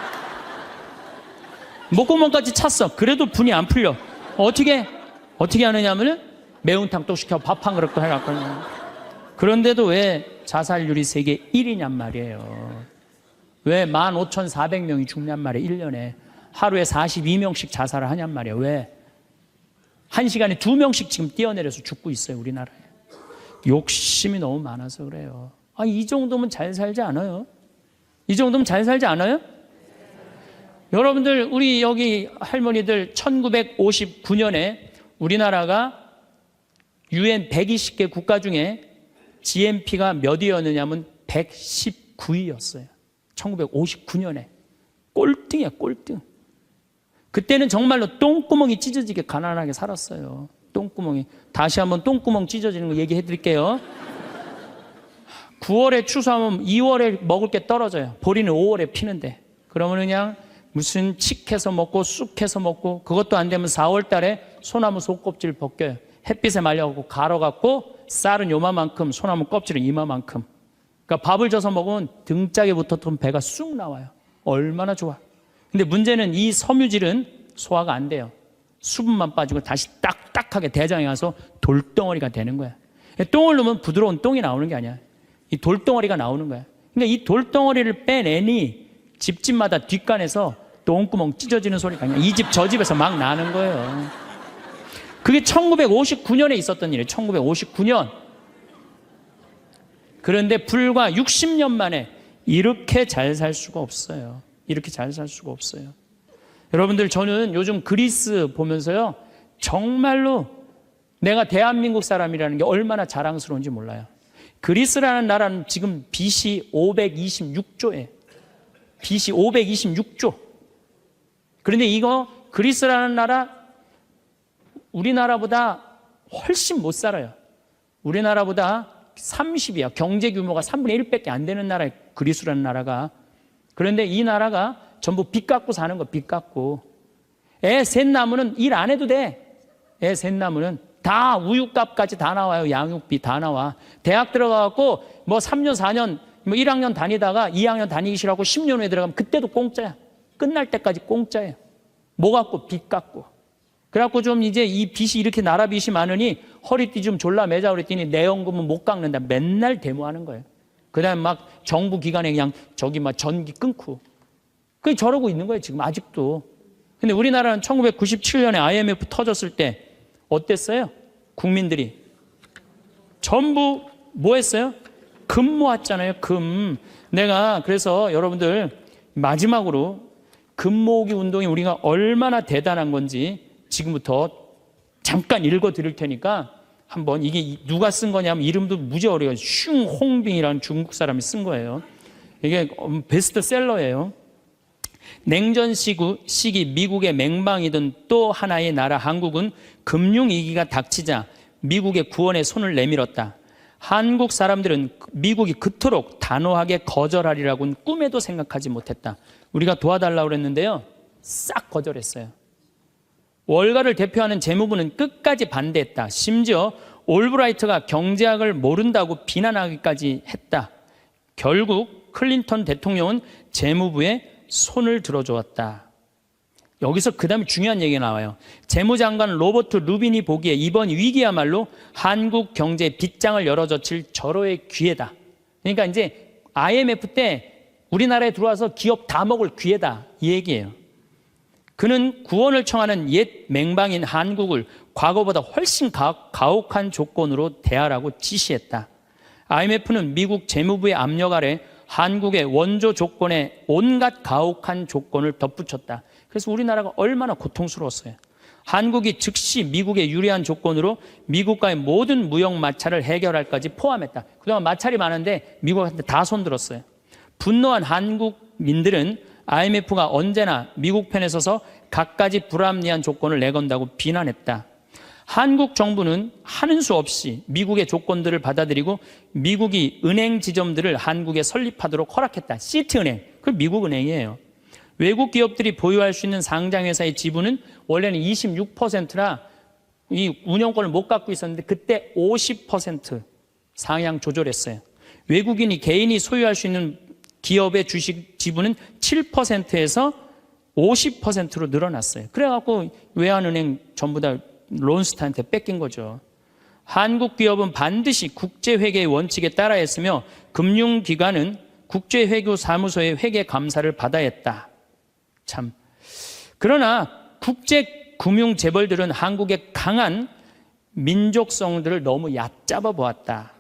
목구멍까지 찼어. 그래도 분이 안 풀려. 어떻게 하느냐면은 매운탕 또 시켜 밥 한 그릇 또 해갖고. 그런데도 왜 자살률이 세계 1위냔 말이에요. 왜 15,400명이 죽냔 말이에요. 1년에 하루에 42명씩 자살을 하냔 말이에요. 왜? 1시간에 2명씩 지금 뛰어내려서 죽고 있어요. 우리나라에. 욕심이 너무 많아서 그래요. 이 정도면 잘 살지 않아요? 이 정도면 잘 살지 않아요? 여러분들, 우리 여기 할머니들 1959년에 우리나라가 UN 120개 국가 중에 GNP가 몇 위였느냐면 119위였어요. 1959년에. 꼴등이야, 꼴등. 그때는 정말로 똥구멍이 찢어지게 가난하게 살았어요. 똥구멍이. 다시 한번 똥구멍 찢어지는 거 얘기해 드릴게요. 9월에 추수하면 2월에 먹을 게 떨어져요. 보리는 5월에 피는데. 그러면 그냥 무슨 칡해서 먹고 쑥해서 먹고, 그것도 안 되면 4월 달에 소나무 속껍질 벗겨요. 햇빛에 말려갖고 갈아갖고 쌀은 요만큼, 소나무 껍질은 이만큼. 그러니까 밥을 져서 먹으면 등짝에 붙었던 배가 쑥 나와요. 얼마나 좋아. 근데 문제는 이 섬유질은 소화가 안 돼요. 수분만 빠지고 다시 딱딱하게 대장에 가서 돌덩어리가 되는 거야. 똥을 넣으면 부드러운 똥이 나오는 게 아니야. 이 돌덩어리가 나오는 거야. 그러니까 이 돌덩어리를 빼내니 집집마다 뒷간에서 똥구멍 찢어지는 소리가 아니야. 이 집 저 집에서 막 나는 거예요. 그게 1959년에 있었던 일이에요. 1959년. 그런데 불과 60년 만에 이렇게 잘 살 수가 없어요. 이렇게 잘 살 수가 없어요. 여러분들, 저는 요즘 그리스 보면서요, 정말로 내가 대한민국 사람이라는 게 얼마나 자랑스러운지 몰라요. 그리스라는 나라는 지금 BC 526조예요. BC 526조. 그런데 이거 그리스라는 나라, 우리나라보다 훨씬 못 살아요. 우리나라보다 30이야. 경제 규모가 3분의 1밖에 안 되는 나라예요. 그리스라는 나라가. 그런데 이 나라가 전부 빚 갖고 사는 거, 빚 갖고. 애 셋 낳으면 일 안 해도 돼. 애 셋 낳으면 다 우유값까지 다 나와요. 양육비 다 나와. 대학 들어가갖고 뭐 3년, 4년, 뭐 1학년 다니다가 2학년 다니기 싫어하고 10년 후에 들어가면 그때도 공짜야. 끝날 때까지 공짜예요. 뭐 갖고? 빚 갖고. 그래갖고 좀 이제 이 빚이 이렇게 나라 빚이 많으니 허리띠 좀 졸라 매자 그랬더니 내 연금은 못 깎는다. 맨날 데모하는 거예요. 그 다음에 막 정부 기관에 그냥 저기 막 전기 끊고. 그게 저러고 있는 거예요. 지금 아직도. 근데 우리나라는 1997년에 IMF 터졌을 때 어땠어요? 국민들이 전부 뭐 했어요? 금 모았잖아요. 금. 내가 그래서 여러분들 마지막으로 금 모으기 운동이 우리가 얼마나 대단한 건지 지금부터 잠깐 읽어 드릴 테니까 한번, 이게 누가 쓴 거냐면 이름도 무지 어려워요. 슝홍빙이라는 중국 사람이 쓴 거예요. 이게 베스트셀러예요. 냉전 시기 미국의 맹방이던 또 하나의 나라 한국은 금융위기가 닥치자 미국의 구원에 손을 내밀었다. 한국 사람들은 미국이 그토록 단호하게 거절하리라고는 꿈에도 생각하지 못했다. 우리가 도와달라고 그랬는데요, 싹 거절했어요. 월가를 대표하는 재무부는 끝까지 반대했다. 심지어 올브라이트가 경제학을 모른다고 비난하기까지 했다. 결국 클린턴 대통령은 재무부에 손을 들어주었다. 여기서 그 다음에 중요한 얘기가 나와요. 재무장관 로버트 루빈이 보기에 이번 위기야말로 한국 경제의 빗장을 열어젖힐 절호의 기회다. 그러니까 이제 IMF 때 우리나라에 들어와서 기업 다 먹을 기회다, 이 얘기예요. 그는 구원을 청하는 옛 맹방인 한국을 과거보다 훨씬 가혹한 조건으로 대하라고 지시했다. IMF는 미국 재무부의 압력 아래 한국의 원조 조건에 온갖 가혹한 조건을 덧붙였다. 그래서 우리나라가 얼마나 고통스러웠어요. 한국이 즉시 미국에 유리한 조건으로 미국과의 모든 무역 마찰을 해결할까지 포함했다. 그동안 마찰이 많은데 미국한테 다 손들었어요. 분노한 한국민들은 IMF가 언제나 미국 편에 서서 갖가지 불합리한 조건을 내건다고 비난했다. 한국 정부는 하는 수 없이 미국의 조건들을 받아들이고 미국이 은행 지점들을 한국에 설립하도록 허락했다. 시티은행, 그 미국 은행이에요. 외국 기업들이 보유할 수 있는 상장회사의 지분은 원래는 26%라 이 운영권을 못 갖고 있었는데 그때 50% 상향 조절했어요. 외국인이 개인이 소유할 수 있는 기업의 주식 지분은 7%에서 50%로 늘어났어요. 그래갖고 외환은행 전부 다 론스타한테 뺏긴 거죠. 한국 기업은 반드시 국제회계의 원칙에 따라 했으며 금융기관은 국제회계사무소의 회계 감사를 받아야 했다. 참. 그러나 국제금융재벌들은 한국의 강한 민족성들을 너무 얕잡아 보았다.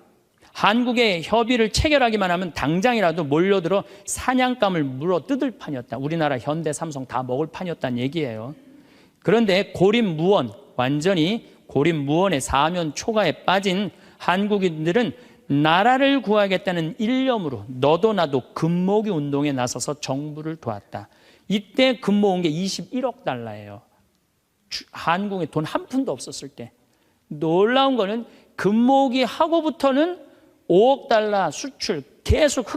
한국의 협의를 체결하기만 하면 당장이라도 몰려들어 사냥감을 물어 뜯을 판이었다. 우리나라 현대, 삼성 다 먹을 판이었다는 얘기예요. 그런데 고립무원, 완전히 고립무원의 사면 초가에 빠진 한국인들은 나라를 구하겠다는 일념으로 너도 나도 금모기 운동에 나서서 정부를 도왔다. 이때 금모은 게 21억 달러예요. 한국에 돈 한 푼도 없었을 때. 놀라운 거는 금모기 하고부터는 5억 달러 수출 계속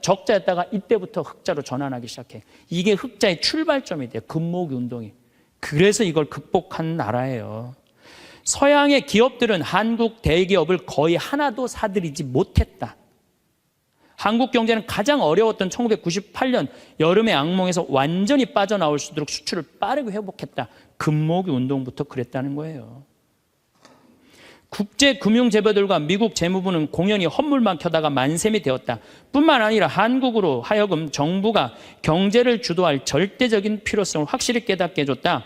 적자였다가 이때부터 흑자로 전환하기 시작해. 이게 흑자의 출발점이 돼요. 금모기 운동이. 그래서 이걸 극복한 나라예요. 서양의 기업들은 한국 대기업을 거의 하나도 사들이지 못했다. 한국 경제는 가장 어려웠던 1998년 여름의 악몽에서 완전히 빠져나올 수 있도록 수출을 빠르게 회복했다. 금모기 운동부터 그랬다는 거예요. 국제금융재벌들과 미국 재무부는 공연히 헛물만 켜다가 만셈이 되었다. 뿐만 아니라 한국으로 하여금 정부가 경제를 주도할 절대적인 필요성을 확실히 깨닫게 해줬다.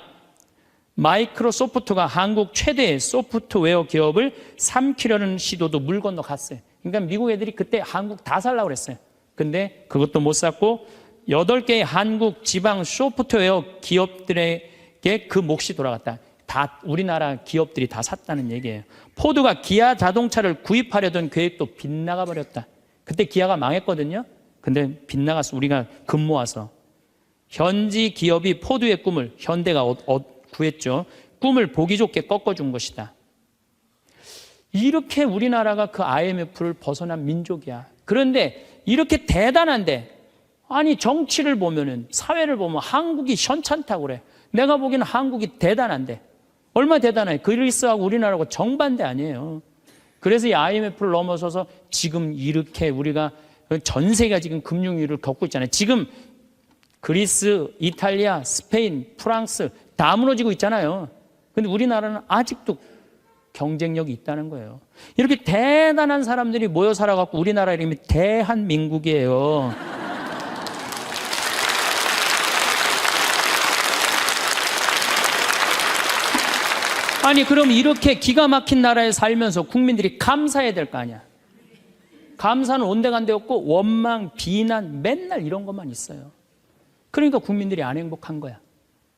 마이크로소프트가 한국 최대의 소프트웨어 기업을 삼키려는 시도도 물 건너 갔어요. 그러니까 미국 애들이 그때 한국 다 살라고 그랬어요. 근데 그것도 못 샀고 8개의 한국 지방 소프트웨어 기업들에게 그 몫이 돌아갔다. 다 우리나라 기업들이 다 샀다는 얘기예요. 포드가 기아 자동차를 구입하려던 계획도 빗나가 버렸다. 그때 기아가 망했거든요. 근데 빗나갔어. 우리가 금 모아서. 현지 기업이 포드의 꿈을 현대가 구했죠. 꿈을 보기 좋게 꺾어준 것이다. 이렇게 우리나라가 그 IMF를 벗어난 민족이야. 그런데 이렇게 대단한데 아니 정치를 보면은 사회를 보면 한국이 현찮다고 그래. 내가 보기에는 한국이 대단한데 얼마나 대단해. 그리스하고 우리나라하고 정반대 아니에요. 그래서 이 IMF를 넘어서서 지금 이렇게 우리가 전 세계가 지금 금융위기를 겪고 있잖아요. 지금 그리스, 이탈리아, 스페인, 프랑스 다 무너지고 있잖아요. 근데 우리나라는 아직도 경쟁력이 있다는 거예요. 이렇게 대단한 사람들이 모여 살아갖고 우리나라 이름이 대한민국이에요. 아니 그럼 이렇게 기가 막힌 나라에 살면서 국민들이 감사해야 될 거 아니야. 감사는 온데간데 없고 원망, 비난 맨날 이런 것만 있어요. 그러니까 국민들이 안 행복한 거야.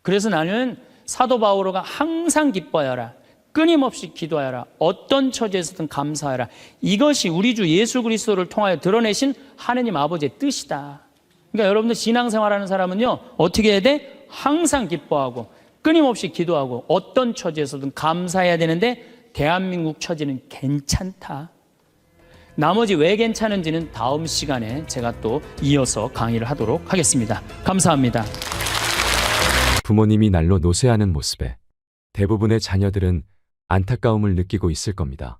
그래서 나는 사도 바오로가 항상 기뻐하여라. 끊임없이 기도하여라. 어떤 처지에서든 감사하라. 이것이 우리 주 예수 그리스도를 통하여 드러내신 하느님 아버지의 뜻이다. 그러니까 여러분들 신앙생활하는 사람은요. 어떻게 해야 돼? 항상 기뻐하고 끊임없이 기도하고 어떤 처지에서든 감사해야 되는데 대한민국 처지는 괜찮다. 나머지 왜 괜찮은지는 다음 시간에 제가 또 이어서 강의를 하도록 하겠습니다. 감사합니다. 부모님이 날로 노쇠하는 모습에 대부분의 자녀들은 안타까움을 느끼고 있을 겁니다.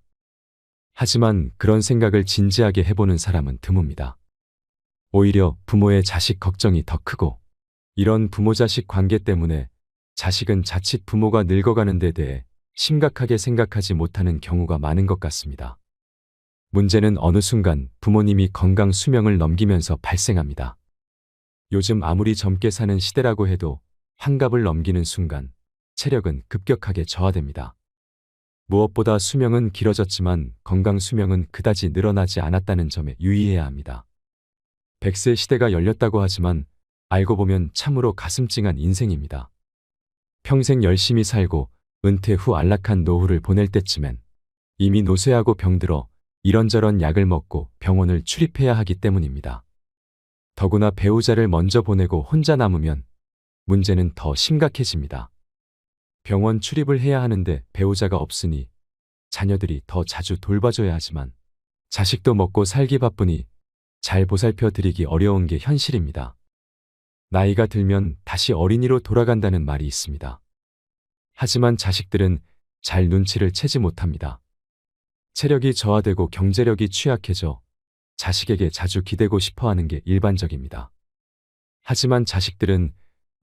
하지만 그런 생각을 진지하게 해보는 사람은 드뭅니다. 오히려 부모의 자식 걱정이 더 크고 이런 부모-자식 관계 때문에 자식은 자칫 부모가 늙어가는 데 대해 심각하게 생각하지 못하는 경우가 많은 것 같습니다. 문제는 어느 순간 부모님이 건강 수명을 넘기면서 발생합니다. 요즘 아무리 젊게 사는 시대라고 해도 환갑을 넘기는 순간 체력은 급격하게 저하됩니다. 무엇보다 수명은 길어졌지만 건강 수명은 그다지 늘어나지 않았다는 점에 유의해야 합니다. 100세 시대가 열렸다고 하지만 알고 보면 참으로 가슴 찡한 인생입니다. 평생 열심히 살고 은퇴 후 안락한 노후를 보낼 때쯤엔 이미 노쇠하고 병들어 이런저런 약을 먹고 병원을 출입해야 하기 때문입니다. 더구나 배우자를 먼저 보내고 혼자 남으면 문제는 더 심각해집니다. 병원 출입을 해야 하는데 배우자가 없으니 자녀들이 더 자주 돌봐줘야 하지만 자식도 먹고 살기 바쁘니 잘 보살펴 드리기 어려운 게 현실입니다. 나이가 들면 다시 어린이로 돌아간다는 말이 있습니다. 하지만 자식들은 잘 눈치를 채지 못합니다. 체력이 저하되고 경제력이 취약해져 자식에게 자주 기대고 싶어 하는 게 일반적입니다. 하지만 자식들은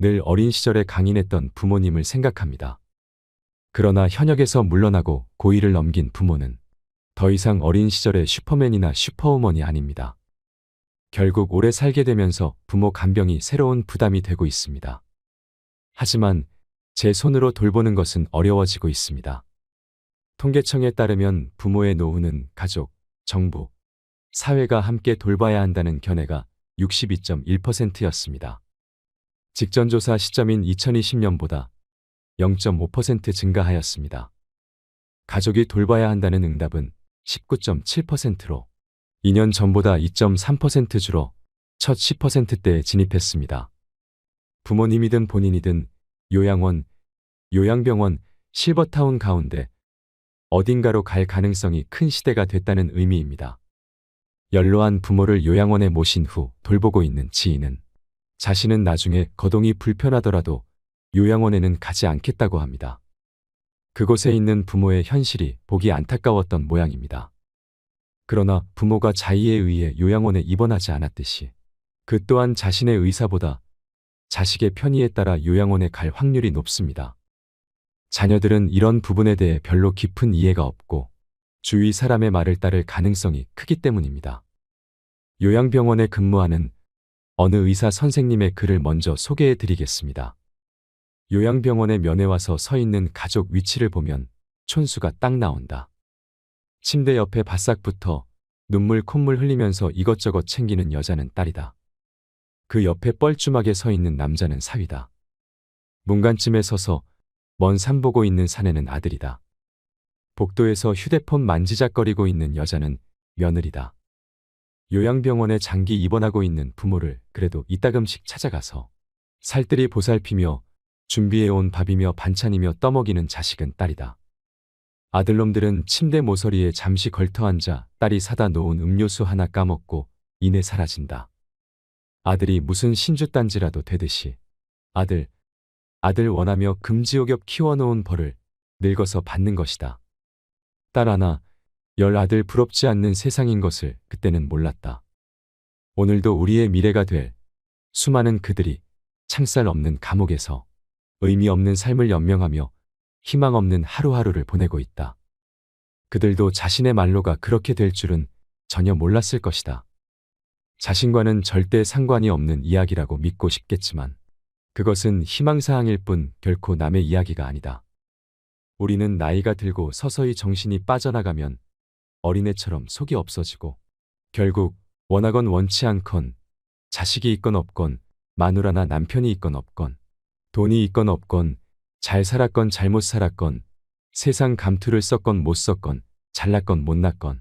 늘 어린 시절에 강인했던 부모님을 생각합니다. 그러나 현역에서 물러나고 고2를 넘긴 부모는 더 이상 어린 시절의 슈퍼맨이나 슈퍼우먼이 아닙니다. 결국 오래 살게 되면서 부모 간병이 새로운 부담이 되고 있습니다. 하지만 제 손으로 돌보는 것은 어려워지고 있습니다. 통계청에 따르면 부모의 노후는 가족, 정부, 사회가 함께 돌봐야 한다는 견해가 62.1%였습니다. 직전조사 시점인 2020년보다 0.5% 증가하였습니다. 가족이 돌봐야 한다는 응답은 19.7%로 2년 전보다 2.3% 줄어 첫 10%대에 진입했습니다. 부모님이든 본인이든 요양원, 요양병원, 실버타운 가운데 어딘가로 갈 가능성이 큰 시대가 됐다는 의미입니다. 연로한 부모를 요양원에 모신 후 돌보고 있는 지인은 자신은 나중에 거동이 불편하더라도 요양원에는 가지 않겠다고 합니다. 그곳에 있는 부모의 현실이 보기 안타까웠던 모양입니다. 그러나 부모가 자의에 의해 요양원에 입원하지 않았듯이 그 또한 자신의 의사보다 자식의 편의에 따라 요양원에 갈 확률이 높습니다. 자녀들은 이런 부분에 대해 별로 깊은 이해가 없고 주위 사람의 말을 따를 가능성이 크기 때문입니다. 요양병원에 근무하는 어느 의사 선생님의 글을 먼저 소개해 드리겠습니다. 요양병원에 면회 와서 서 있는 가족 위치를 보면 촌수가 딱 나온다. 침대 옆에 바싹 붙어 눈물 콧물 흘리면서 이것저것 챙기는 여자는 딸이다. 그 옆에 뻘쭘하게 서 있는 남자는 사위다. 문간쯤에 서서 먼 산 보고 있는 사내는 아들이다. 복도에서 휴대폰 만지작거리고 있는 여자는 며느리다. 요양병원에 장기 입원하고 있는 부모를 그래도 이따금씩 찾아가서 살뜰히 보살피며 준비해온 밥이며 반찬이며 떠먹이는 자식은 딸이다. 아들놈들은 침대 모서리에 잠시 걸터앉아 딸이 사다 놓은 음료수 하나 까먹고 이내 사라진다. 아들이 무슨 신주딴지라도 되듯이 아들 원하며 금지옥엽 키워놓은 벌을 늙어서 받는 것이다. 딸 하나, 10 아들 부럽지 않는 세상인 것을 그때는 몰랐다. 오늘도 우리의 미래가 될 수많은 그들이 창살 없는 감옥에서 의미 없는 삶을 연명하며 희망 없는 하루하루를 보내고 있다. 그들도 자신의 말로가 그렇게 될 줄은 전혀 몰랐을 것이다. 자신과는 절대 상관이 없는 이야기라고 믿고 싶겠지만 그것은 희망사항일 뿐 결코 남의 이야기가 아니다. 우리는 나이가 들고 서서히 정신이 빠져나가면 어린애처럼 속이 없어지고 결국 원하건 원치 않건 자식이 있건 없건 마누라나 남편이 있건 없건 돈이 있건 없건 잘 살았건 잘못 살았건 세상 감투를 썼건 못 썼건 잘났건 못났건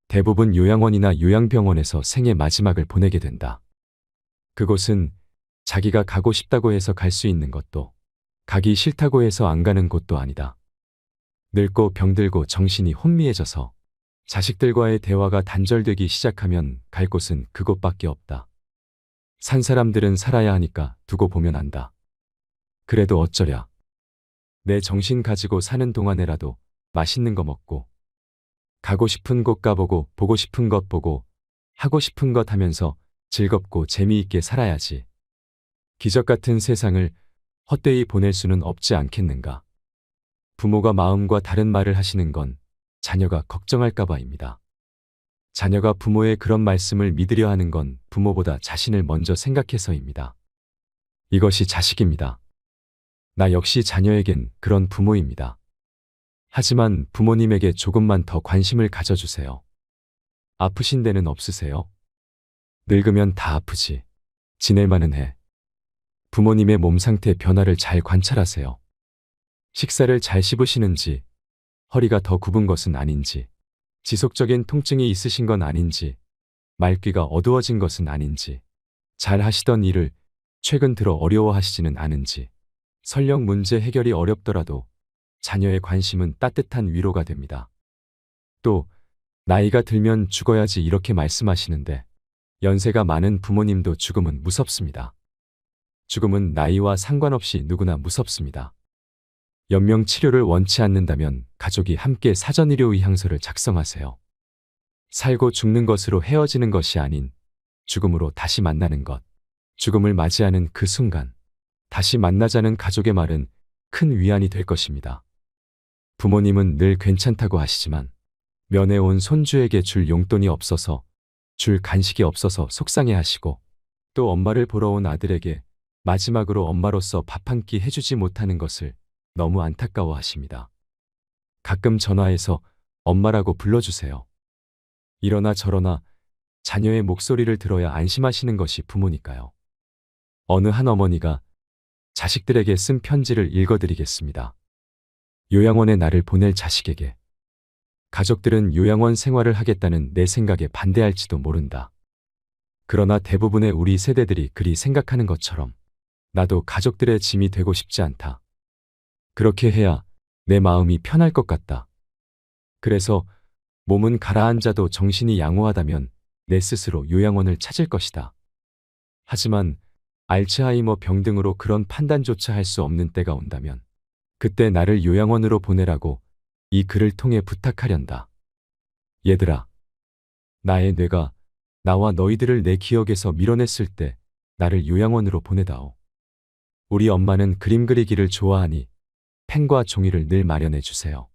대부분 요양원이나 요양병원에서 생의 마지막을 보내게 된다. 그곳은 자기가 가고 싶다고 해서 갈 수 있는 것도 가기 싫다고 해서 안 가는 곳도 아니다. 늙고 병들고 정신이 혼미해져서 자식들과의 대화가 단절되기 시작하면 갈 곳은 그곳밖에 없다. 산 사람들은 살아야 하니까 두고 보면 안다. 그래도 어쩌랴. 내 정신 가지고 사는 동안에라도 맛있는 거 먹고 가고 싶은 곳 가보고 보고 싶은 것 보고 하고 싶은 것 하면서 즐겁고 재미있게 살아야지. 기적 같은 세상을 헛되이 보낼 수는 없지 않겠는가. 부모가 마음과 다른 말을 하시는 건 자녀가 걱정할까 봐입니다. 자녀가 부모의 그런 말씀을 믿으려 하는 건 부모보다 자신을 먼저 생각해서입니다. 이것이 자식입니다. 나 역시 자녀에겐 그런 부모입니다. 하지만 부모님에게 조금만 더 관심을 가져주세요. 아프신 데는 없으세요? 늙으면 다 아프지. 지낼만은 해. 부모님의 몸 상태 변화를 잘 관찰하세요. 식사를 잘 씹으시는지, 허리가 더 굽은 것은 아닌지, 지속적인 통증이 있으신 건 아닌지, 말귀가 어두워진 것은 아닌지, 잘 하시던 일을 최근 들어 어려워하시지는 않은지, 설령 문제 해결이 어렵더라도 자녀의 관심은 따뜻한 위로가 됩니다. 또 나이가 들면 죽어야지 이렇게 말씀하시는데 연세가 많은 부모님도 죽음은 무섭습니다. 죽음은 나이와 상관없이 누구나 무섭습니다. 연명 치료를 원치 않는다면 가족이 함께 사전의료 의향서를 작성하세요. 살고 죽는 것으로 헤어지는 것이 아닌 죽음으로 다시 만나는 것, 죽음을 맞이하는 그 순간, 다시 만나자는 가족의 말은 큰 위안이 될 것입니다. 부모님은 늘 괜찮다고 하시지만 면회 온 손주에게 줄 용돈이 없어서, 줄 간식이 없어서 속상해 하시고, 또 엄마를 보러 온 아들에게 마지막으로 엄마로서 밥 한 끼 해주지 못하는 것을 너무 안타까워 하십니다. 가끔 전화해서 엄마라고 불러주세요. 이러나 저러나 자녀의 목소리를 들어야 안심하시는 것이 부모니까요. 어느 한 어머니가 자식들에게 쓴 편지를 읽어드리겠습니다. 요양원에 나를 보낼 자식에게. 가족들은 요양원 생활을 하겠다는 내 생각에 반대할지도 모른다. 그러나 대부분의 우리 세대들이 그리 생각하는 것처럼 나도 가족들의 짐이 되고 싶지 않다. 그렇게 해야 내 마음이 편할 것 같다. 그래서 몸은 가라앉아도 정신이 양호하다면 내 스스로 요양원을 찾을 것이다. 하지만 알츠하이머 병 등으로 그런 판단조차 할 수 없는 때가 온다면 그때 나를 요양원으로 보내라고 이 글을 통해 부탁하련다. 얘들아, 나의 뇌가 나와 너희들을 내 기억에서 밀어냈을 때 나를 요양원으로 보내다오. 우리 엄마는 그림 그리기를 좋아하니 펜과 종이를 늘 마련해 주세요.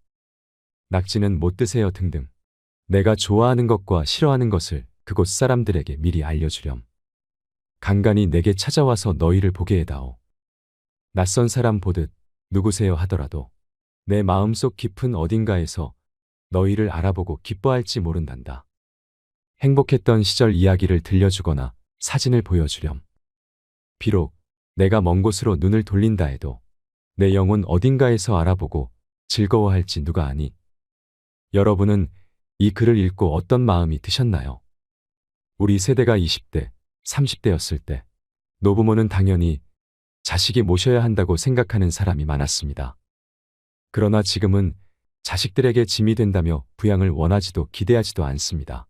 낙지는 못 드세요 등등. 내가 좋아하는 것과 싫어하는 것을 그곳 사람들에게 미리 알려주렴. 간간히 내게 찾아와서 너희를 보게 해다오. 낯선 사람 보듯 누구세요 하더라도 내 마음속 깊은 어딘가에서 너희를 알아보고 기뻐할지 모른단다. 행복했던 시절 이야기를 들려주거나 사진을 보여주렴. 비록 내가 먼 곳으로 눈을 돌린다 해도 내 영혼 어딘가에서 알아보고 즐거워할지 누가 아니. 여러분은 이 글을 읽고 어떤 마음이 드셨나요? 우리 세대가 20대, 30대였을 때 노부모는 당연히 자식이 모셔야 한다고 생각하는 사람이 많았습니다. 그러나 지금은 자식들에게 짐이 된다며 부양을 원하지도 기대하지도 않습니다.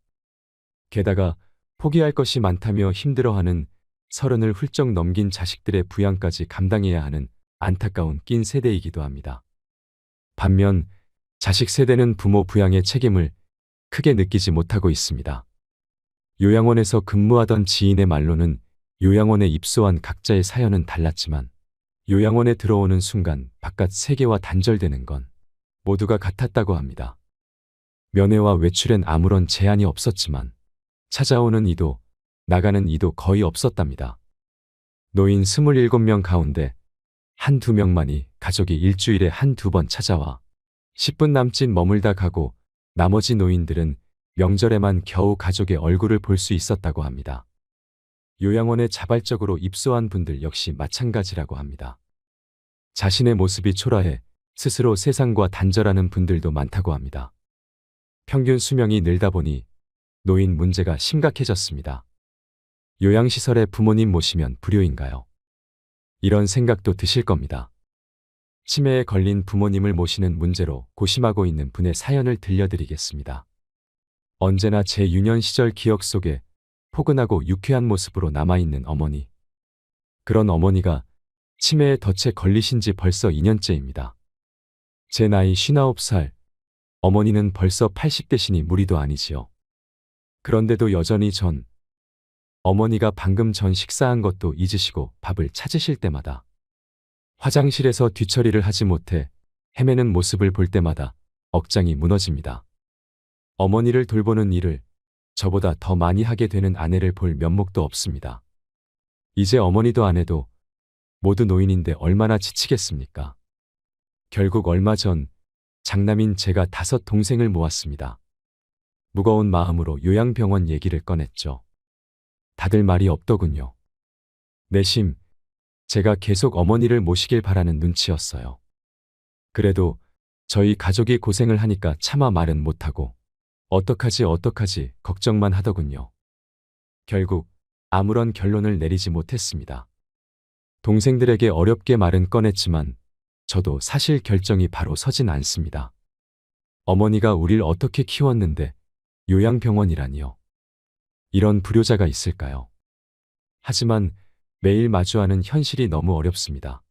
게다가 포기할 것이 많다며 힘들어하는 30을 훌쩍 넘긴 자식들의 부양까지 감당해야 하는 안타까운 낀 세대이기도 합니다. 반면 자식 세대는 부모 부양의 책임을 크게 느끼지 못하고 있습니다. 요양원에서 근무하던 지인의 말로는 요양원에 입소한 각자의 사연은 달랐지만 요양원에 들어오는 순간 바깥 세계와 단절되는 건 모두가 같았다고 합니다. 면회와 외출엔 아무런 제한이 없었지만 찾아오는 이도 나가는 이도 거의 없었답니다. 노인 27명 가운데 한두 명만이 가족이 일주일에 한두 번 찾아와 10분 남짓 머물다 가고 나머지 노인들은 명절에만 겨우 가족의 얼굴을 볼 수 있었다고 합니다. 요양원에 자발적으로 입소한 분들 역시 마찬가지라고 합니다. 자신의 모습이 초라해 스스로 세상과 단절하는 분들도 많다고 합니다. 평균 수명이 늘다 보니 노인 문제가 심각해졌습니다. 요양시설에 부모님 모시면 불효인가요? 이런 생각도 드실 겁니다. 치매에 걸린 부모님을 모시는 문제로 고심하고 있는 분의 사연을 들려드리겠습니다. 언제나 제 유년 시절 기억 속에 포근하고 유쾌한 모습으로 남아있는 어머니. 그런 어머니가 치매에 덫에 걸리신 지 벌써 2년째입니다. 제 나이 59살, 어머니는 벌써 80대시니 무리도 아니지요. 그런데도 여전히 어머니가 방금 전 식사한 것도 잊으시고 밥을 찾으실 때마다 화장실에서 뒤처리를 하지 못해 헤매는 모습을 볼 때마다 억장이 무너집니다. 어머니를 돌보는 일을 저보다 더 많이 하게 되는 아내를 볼 면목도 없습니다. 이제 어머니도 아내도 모두 노인인데 얼마나 지치겠습니까? 결국 얼마 전 장남인 제가 5 동생을 모았습니다. 무거운 마음으로 요양병원 얘기를 꺼냈죠. 다들 말이 없더군요. 내심 제가 계속 어머니를 모시길 바라는 눈치였어요. 그래도 저희 가족이 고생을 하니까 차마 말은 못하고 어떡하지 걱정만 하더군요. 결국 아무런 결론을 내리지 못했습니다. 동생들에게 어렵게 말은 꺼냈지만 저도 사실 결정이 바로 서진 않습니다. 어머니가 우릴 어떻게 키웠는데 요양병원이라니요. 이런 불효자가 있을까요? 하지만 매일 마주하는 현실이 너무 어렵습니다.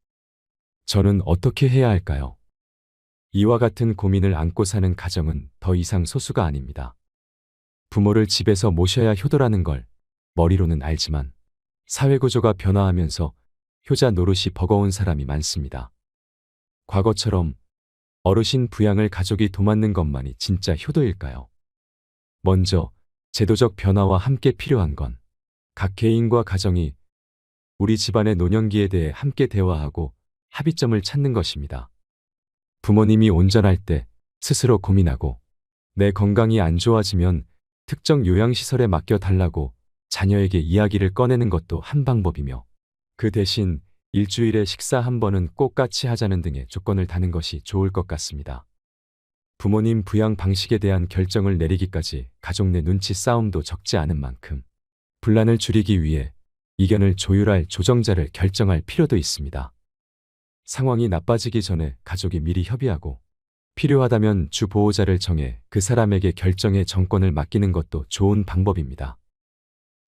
저는 어떻게 해야 할까요? 이와 같은 고민을 안고 사는 가정은 더 이상 소수가 아닙니다. 부모를 집에서 모셔야 효도라는 걸 머리로는 알지만 사회구조가 변화하면서 효자 노릇이 버거운 사람이 많습니다. 과거처럼 어르신 부양을 가족이 도맡는 것만이 진짜 효도일까요? 먼저 제도적 변화와 함께 필요한 건 각 개인과 가정이 우리 집안의 노년기에 대해 함께 대화하고 합의점을 찾는 것입니다. 부모님이 온전할 때 스스로 고민하고 내 건강이 안 좋아지면 특정 요양시설에 맡겨달라고 자녀에게 이야기를 꺼내는 것도 한 방법이며 그 대신 일주일에 식사 한 번은 꼭 같이 하자는 등의 조건을 다는 것이 좋을 것 같습니다. 부모님 부양 방식에 대한 결정을 내리기까지 가족 내 눈치 싸움도 적지 않은 만큼 분란을 줄이기 위해 이견을 조율할 조정자를 결정할 필요도 있습니다. 상황이 나빠지기 전에 가족이 미리 협의하고 필요하다면 주 보호자를 정해 그 사람에게 결정의 정권을 맡기는 것도 좋은 방법입니다.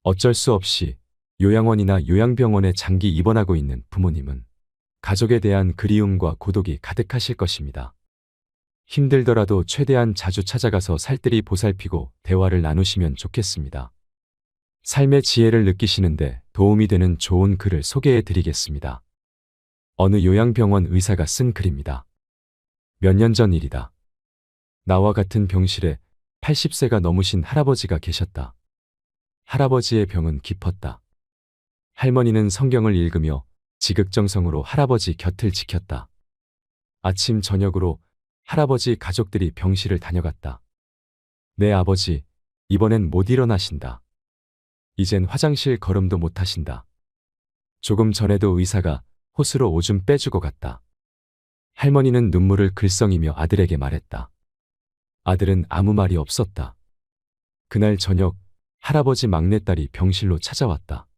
어쩔 수 없이 요양원이나 요양병원에 장기 입원하고 있는 부모님은 가족에 대한 그리움과 고독이 가득하실 것입니다. 힘들더라도 최대한 자주 찾아가서 살뜰히 보살피고 대화를 나누시면 좋겠습니다. 삶의 지혜를 느끼시는데 도움이 되는 좋은 글을 소개해 드리겠습니다. 어느 요양병원 의사가 쓴 글입니다. 몇 년 전 일이다. 나와 같은 병실에 80세가 넘으신 할아버지가 계셨다. 할아버지의 병은 깊었다. 할머니는 성경을 읽으며 지극정성으로 할아버지 곁을 지켰다. 아침 저녁으로 할아버지 가족들이 병실을 다녀갔다. 내 아버지, 이번엔 못 일어나신다. 이젠 화장실 걸음도 못 하신다. 조금 전에도 의사가 호스로 오줌 빼주고 갔다. 할머니는 눈물을 글썽이며 아들에게 말했다. 아들은 아무 말이 없었다. 그날 저녁 할아버지 막내딸이 병실로 찾아왔다.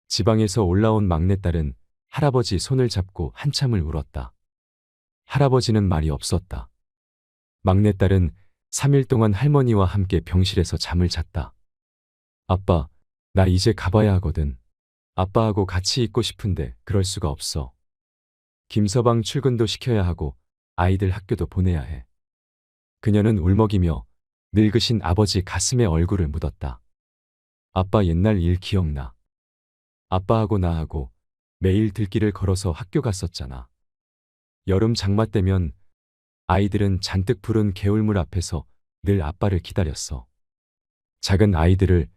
지방에서 올라온 막내딸은 할아버지 손을 잡고 한참을 울었다. 할아버지는 말이 없었다. 막내딸은 3일 동안 할머니와 함께 병실에서 잠을 잤다. 아빠, 나 이제 가봐야 하거든. 아빠하고 같이 있고 싶은데 그럴 수가 없어. 김서방 출근도 시켜야 하고 아이들 학교도 보내야 해. 그녀는 울먹이며 늙으신 아버지 가슴에 얼굴을 묻었다. 아빠 옛날 일 기억나. 아빠하고 나하고 매일 들길을 걸어서 학교 갔었잖아. 여름 장마 때면 아이들은 잔뜩 푸른 개울물 앞에서 늘 아빠를 기다렸어. 작은 아이들을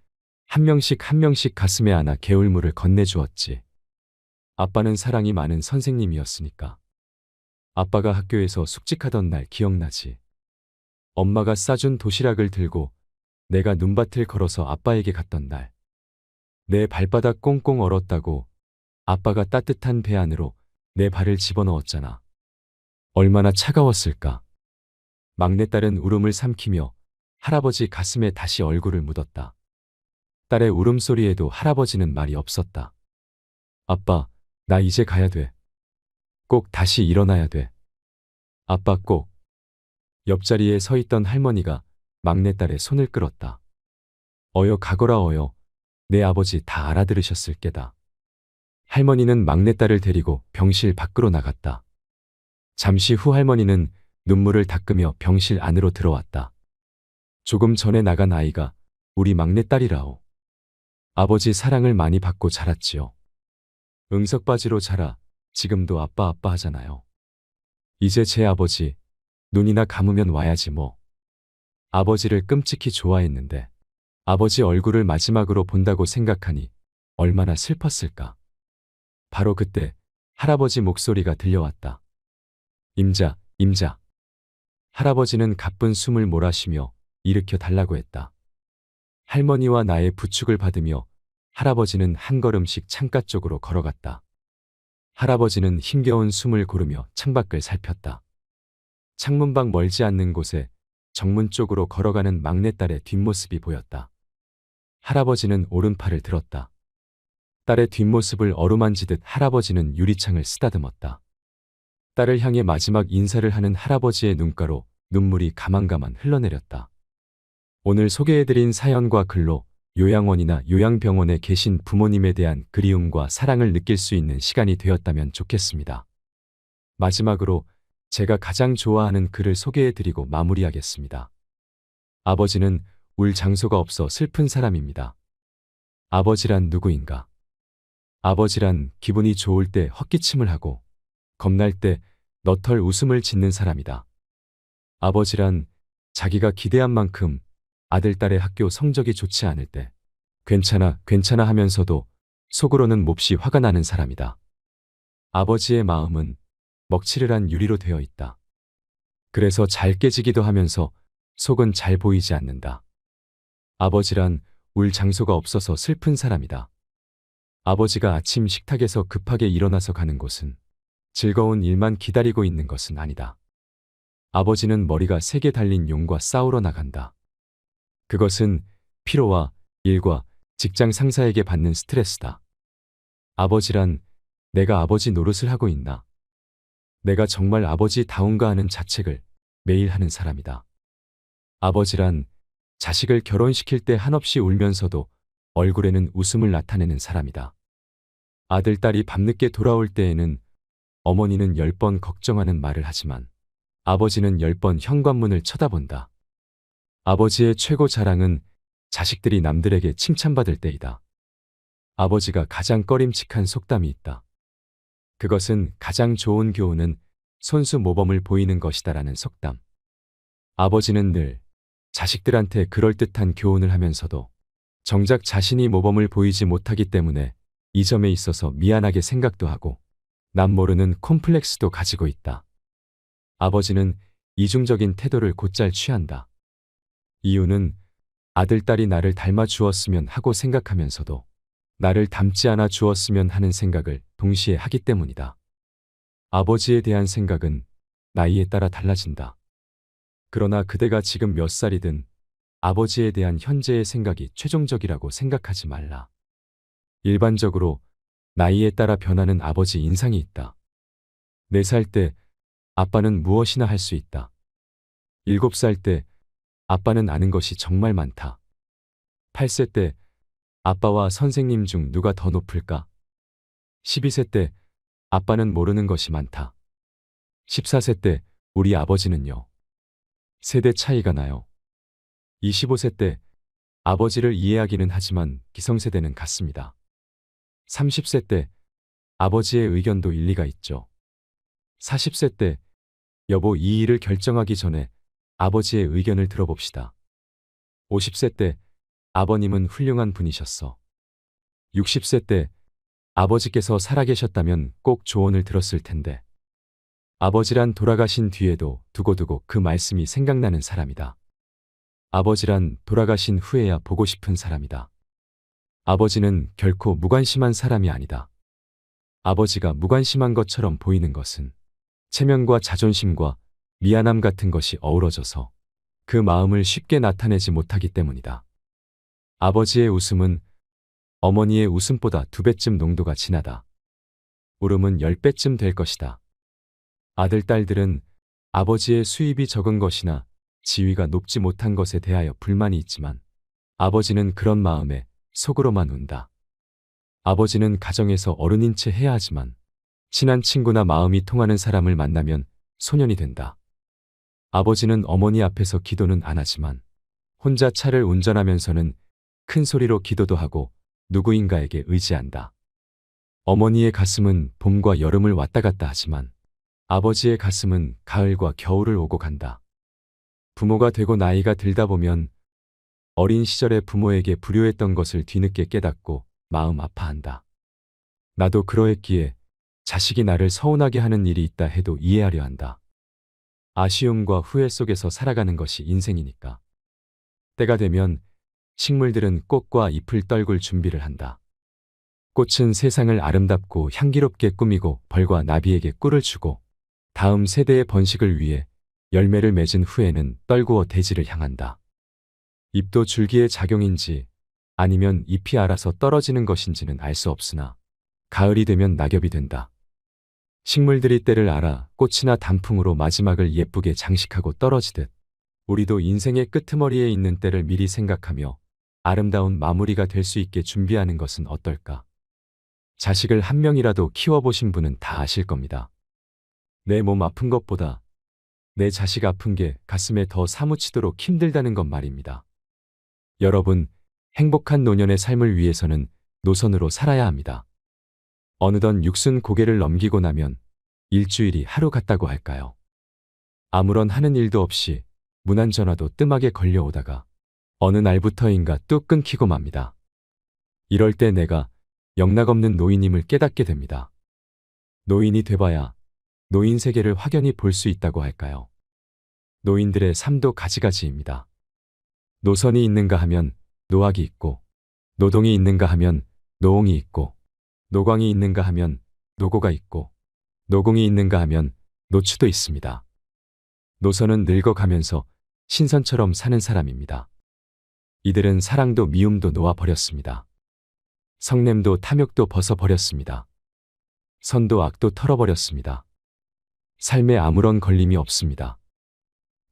한 명씩 가슴에 안아 개울물을 건네주었지. 아빠는 사랑이 많은 선생님이었으니까. 아빠가 학교에서 숙직하던 날 기억나지. 엄마가 싸준 도시락을 들고 내가 눈밭을 걸어서 아빠에게 갔던 날. 내 발바닥 꽁꽁 얼었다고 아빠가 따뜻한 배 안으로 내 발을 집어넣었잖아. 얼마나 차가웠을까. 막내딸은 울음을 삼키며 할아버지 가슴에 다시 얼굴을 묻었다. 딸의 울음소리에도 할아버지는 말이 없었다. 아빠, 나 이제 가야 돼. 꼭 다시 일어나야 돼. 아빠 꼭. 옆자리에 서 있던 할머니가 막내딸의 손을 끌었다. 어여 가거라 어여. 내 아버지 다 알아들으셨을 게다. 할머니는 막내딸을 데리고 병실 밖으로 나갔다. 잠시 후 할머니는 눈물을 닦으며 병실 안으로 들어왔다. 조금 전에 나간 아이가 우리 막내딸이라오. 아버지 사랑을 많이 받고 자랐지요. 응석바지로 자라 지금도 아빠 하잖아요. 이제 제 아버지 눈이나 감으면 와야지 뭐. 아버지를 끔찍히 좋아했는데 아버지 얼굴을 마지막으로 본다고 생각하니 얼마나 슬펐을까. 바로 그때 할아버지 목소리가 들려왔다. 임자, 임자. 할아버지는 가쁜 숨을 몰아쉬며 일으켜 달라고 했다. 할머니와 나의 부축을 받으며 할아버지는 한 걸음씩 창가 쪽으로 걸어갔다. 할아버지는 힘겨운 숨을 고르며 창밖을 살폈다. 창문 밖 멀지 않는 곳에 정문 쪽으로 걸어가는 막내딸의 뒷모습이 보였다. 할아버지는 오른팔을 들었다. 딸의 뒷모습을 어루만지듯 할아버지는 유리창을 쓰다듬었다. 딸을 향해 마지막 인사를 하는 할아버지의 눈가로 눈물이 가만가만 흘러내렸다. 오늘 소개해드린 사연과 글로 요양원이나 요양병원에 계신 부모님에 대한 그리움과 사랑을 느낄 수 있는 시간이 되었다면 좋겠습니다. 마지막으로 제가 가장 좋아하는 글을 소개해드리고 마무리하겠습니다. 아버지는 울 장소가 없어 슬픈 사람입니다. 아버지란 누구인가? 아버지란 기분이 좋을 때 헛기침을 하고 겁날 때 너털 웃음을 짓는 사람이다. 아버지란 자기가 기대한 만큼 아들, 딸의 학교 성적이 좋지 않을 때 괜찮아, 괜찮아 하면서도 속으로는 몹시 화가 나는 사람이다. 아버지의 마음은 먹칠을 유리로 되어 있다. 그래서 잘 깨지기도 하면서 속은 잘 보이지 않는다. 아버지란 울 장소가 없어서 슬픈 사람이다. 아버지가 아침 식탁에서 급하게 일어나서 가는 곳은 즐거운 일만 기다리고 있는 것은 아니다. 아버지는 머리가 세게 달린 용과 싸우러 나간다. 그것은 피로와 일과 직장 상사에게 받는 스트레스다. 아버지란 내가 아버지 노릇을 하고 있나? 내가 정말 아버지다운가 하는 자책을 매일 하는 사람이다. 아버지란 자식을 결혼시킬 때 한없이 울면서도 얼굴에는 웃음을 나타내는 사람이다. 아들, 딸이 밤늦게 돌아올 때에는 어머니는 10번 걱정하는 말을 하지만 아버지는 10번 현관문을 쳐다본다. 아버지의 최고 자랑은 자식들이 남들에게 칭찬받을 때이다. 아버지가 가장 꺼림칙한 속담이 있다. 그것은 가장 좋은 교훈은 손수 모범을 보이는 것이다라는 속담. 아버지는 늘 자식들한테 그럴듯한 교훈을 하면서도 정작 자신이 모범을 보이지 못하기 때문에 이 점에 있어서 미안하게 생각도 하고 남 모르는 콤플렉스도 가지고 있다. 아버지는 이중적인 태도를 곧잘 취한다. 이유는 아들, 딸이 나를 닮아 주었으면 하고 생각하면서도 나를 닮지 않아 주었으면 하는 생각을 동시에 하기 때문이다. 아버지에 대한 생각은 나이에 따라 달라진다. 그러나 그대가 지금 몇 살이든 아버지에 대한 현재의 생각이 최종적이라고 생각하지 말라. 일반적으로 나이에 따라 변하는 아버지 인상이 있다. 4살 때 아빠는 무엇이나 할 수 있다. 7살 때 아빠는 아는 것이 정말 많다. 8세 때 아빠와 선생님 중 누가 더 높을까? 12세 때 아빠는 모르는 것이 많다. 14세 때 우리 아버지는요. 세대 차이가 나요. 25세 때 아버지를 이해하기는 하지만 기성세대는 같습니다. 30세 때 아버지의 의견도 일리가 있죠. 40세 때 여보 이 일을 결정하기 전에 아버지의 의견을 들어봅시다. 50세 때 아버님은 훌륭한 분이셨어. 60세 때 아버지께서 살아계셨다면 꼭 조언을 들었을 텐데. 아버지란 돌아가신 뒤에도 두고두고 그 말씀이 생각나는 사람이다. 아버지란 돌아가신 후에야 보고 싶은 사람이다. 아버지는 결코 무관심한 사람이 아니다. 아버지가 무관심한 것처럼 보이는 것은 체면과 자존심과 미안함 같은 것이 어우러져서 그 마음을 쉽게 나타내지 못하기 때문이다. 아버지의 웃음은 어머니의 웃음보다 2배쯤 농도가 진하다. 울음은 10배쯤 될 것이다. 아들, 딸들은 아버지의 수입이 적은 것이나 지위가 높지 못한 것에 대하여 불만이 있지만 아버지는 그런 마음에 속으로만 운다. 아버지는 가정에서 어른인 채 해야 하지만 친한 친구나 마음이 통하는 사람을 만나면 소년이 된다. 아버지는 어머니 앞에서 기도는 안 하지만 혼자 차를 운전하면서는 큰 소리로 기도도 하고 누구인가에게 의지한다. 어머니의 가슴은 봄과 여름을 왔다 갔다 하지만 아버지의 가슴은 가을과 겨울을 오고 간다. 부모가 되고 나이가 들다 보면 어린 시절에 부모에게 불효했던 것을 뒤늦게 깨닫고 마음 아파한다. 나도 그러했기에 자식이 나를 서운하게 하는 일이 있다 해도 이해하려 한다. 아쉬움과 후회 속에서 살아가는 것이 인생이니까. 때가 되면 식물들은 꽃과 잎을 떨굴 준비를 한다. 꽃은 세상을 아름답고 향기롭게 꾸미고 벌과 나비에게 꿀을 주고 다음 세대의 번식을 위해 열매를 맺은 후에는 떨구어 대지를 향한다. 잎도 줄기의 작용인지 아니면 잎이 알아서 떨어지는 것인지는 알 수 없으나 가을이 되면 낙엽이 된다. 식물들이 때를 알아 꽃이나 단풍으로 마지막을 예쁘게 장식하고 떨어지듯 우리도 인생의 끄트머리에 있는 때를 미리 생각하며 아름다운 마무리가 될 수 있게 준비하는 것은 어떨까? 자식을 한 명이라도 키워보신 분은 다 아실 겁니다. 내 몸 아픈 것보다 내 자식 아픈 게 가슴에 더 사무치도록 힘들다는 것 말입니다. 여러분, 행복한 노년의 삶을 위해서는 노선으로 살아야 합니다. 어느덧 60 고개를 넘기고 나면 일주일이 하루 같다고 할까요? 아무런 하는 일도 없이 무난전화도 뜸하게 걸려오다가 어느 날부터인가 뚝 끊기고 맙니다. 이럴 때 내가 영락없는 노인임을 깨닫게 됩니다. 노인이 돼봐야 노인 세계를 확연히 볼 수 있다고 할까요? 노인들의 삶도 가지가지입니다. 노선이 있는가 하면 노학이 있고, 노동이 있는가 하면 노옹이 있고, 노광이 있는가 하면 노고가 있고, 노공이 있는가 하면 노추도 있습니다. 노선은 늙어가면서 신선처럼 사는 사람입니다. 이들은 사랑도 미움도 놓아버렸습니다. 성냄도 탐욕도 벗어버렸습니다. 선도 악도 털어버렸습니다. 삶에 아무런 걸림이 없습니다.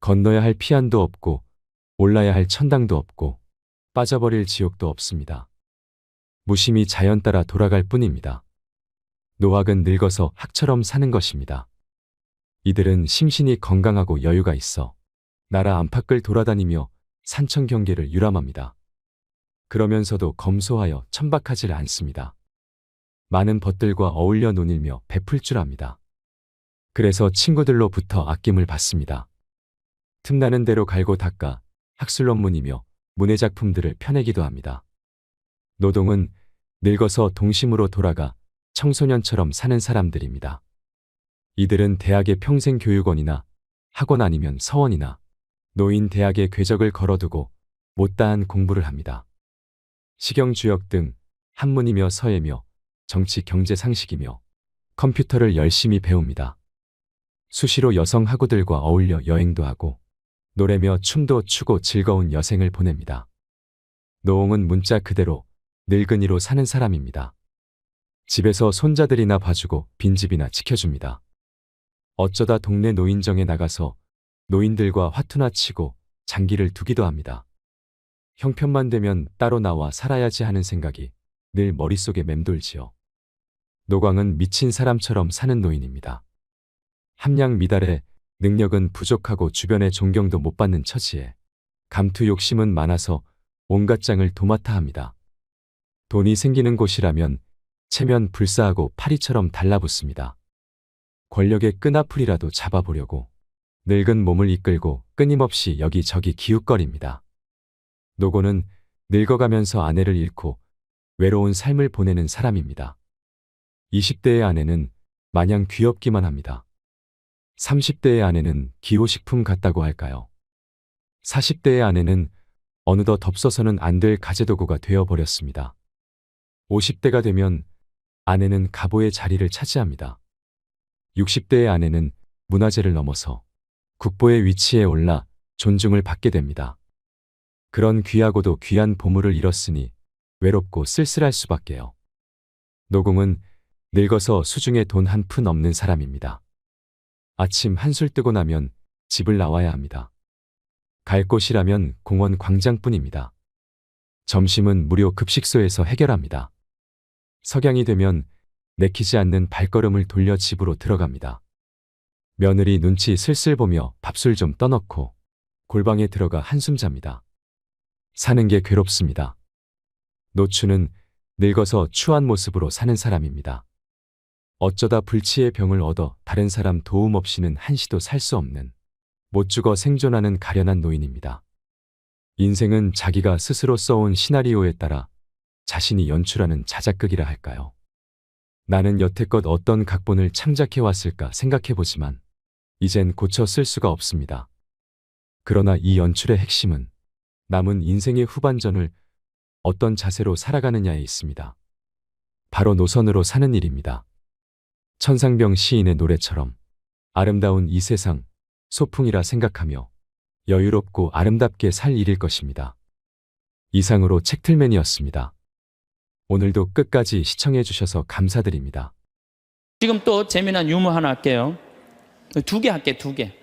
건너야 할 피안도 없고 올라야 할 천당도 없고 빠져버릴 지옥도 없습니다. 무심히 자연 따라 돌아갈 뿐입니다. 노학은 늙어서 학처럼 사는 것입니다. 이들은 심신이 건강하고 여유가 있어 나라 안팎을 돌아다니며 산천 경계를 유람합니다. 그러면서도 검소하여 천박하지 않습니다. 많은 벗들과 어울려 논일며 베풀 줄 압니다. 그래서 친구들로부터 아낌을 받습니다. 틈나는 대로 갈고 닦아 학술 논문이며 문해작품들을 펴내기도 합니다. 노동은 늙어서 동심으로 돌아가 청소년처럼 사는 사람들입니다. 이들은 대학의 평생교육원이나 학원 아니면 서원이나 노인 대학의 궤적을 걸어두고 못다한 공부를 합니다. 식영주역 등 한문이며 서예며 정치 경제 상식이며 컴퓨터를 열심히 배웁니다. 수시로 여성 학우들과 어울려 여행도 하고 노래며 춤도 추고 즐거운 여생을 보냅니다. 노옹은 문자 그대로 늙은이로 사는 사람입니다. 집에서 손자들이나 봐주고 빈집이나 지켜줍니다. 어쩌다 동네 노인정에 나가서 노인들과 화투나 치고 장기를 두기도 합니다. 형편만 되면 따로 나와 살아야지 하는 생각이 늘 머릿속에 맴돌지요. 노광은 미친 사람처럼 사는 노인입니다. 함량 미달에 능력은 부족하고 주변의 존경도 못 받는 처지에 감투 욕심은 많아서 온갖 장을 도맡아 합니다. 돈이 생기는 곳이라면 체면 불사하고 파리처럼 달라붙습니다. 권력의 끈앞풀이라도 잡아보려고 늙은 몸을 이끌고 끊임없이 여기저기 기웃거립니다. 노고는 늙어가면서 아내를 잃고 외로운 삶을 보내는 사람입니다. 20대의 아내는 마냥 귀엽기만 합니다. 30대의 아내는 기호식품 같다고 할까요? 40대의 아내는 어느덧 덥서서는 안 될 가재도구가 되어버렸습니다. 50대가 되면 아내는 가보의 자리를 차지합니다. 60대의 아내는 문화재를 넘어서 국보의 위치에 올라 존중을 받게 됩니다. 그런 귀하고도 귀한 보물을 잃었으니 외롭고 쓸쓸할 수밖에요. 노공은 늙어서 수중에 돈 한 푼 없는 사람입니다. 아침 한술 뜨고 나면 집을 나와야 합니다. 갈 곳이라면 공원 광장뿐입니다. 점심은 무료 급식소에서 해결합니다. 석양이 되면 내키지 않는 발걸음을 돌려 집으로 들어갑니다. 며느리 눈치 슬슬 보며 밥술 좀 떠넣고 골방에 들어가 한숨 잡니다. 사는 게 괴롭습니다. 노추는 늙어서 추한 모습으로 사는 사람입니다. 어쩌다 불치의 병을 얻어 다른 사람 도움 없이는 한시도 살 수 없는 못 죽어 생존하는 가련한 노인입니다. 인생은 자기가 스스로 써온 시나리오에 따라 자신이 연출하는 자작극이라 할까요? 나는 여태껏 어떤 각본을 창작해왔을까 생각해보지만 이젠 고쳐 쓸 수가 없습니다. 그러나 이 연출의 핵심은 남은 인생의 후반전을 어떤 자세로 살아가느냐에 있습니다. 바로 노선으로 사는 일입니다. 천상병 시인의 노래처럼 아름다운 이 세상 소풍이라 생각하며 여유롭고 아름답게 살 일일 것입니다. 이상으로 책틀맨이었습니다. 오늘도 끝까지 시청해 주셔서 감사드립니다. 지금 또 재미난 유머 하나 할게요. 두 개 할게요, 두 개.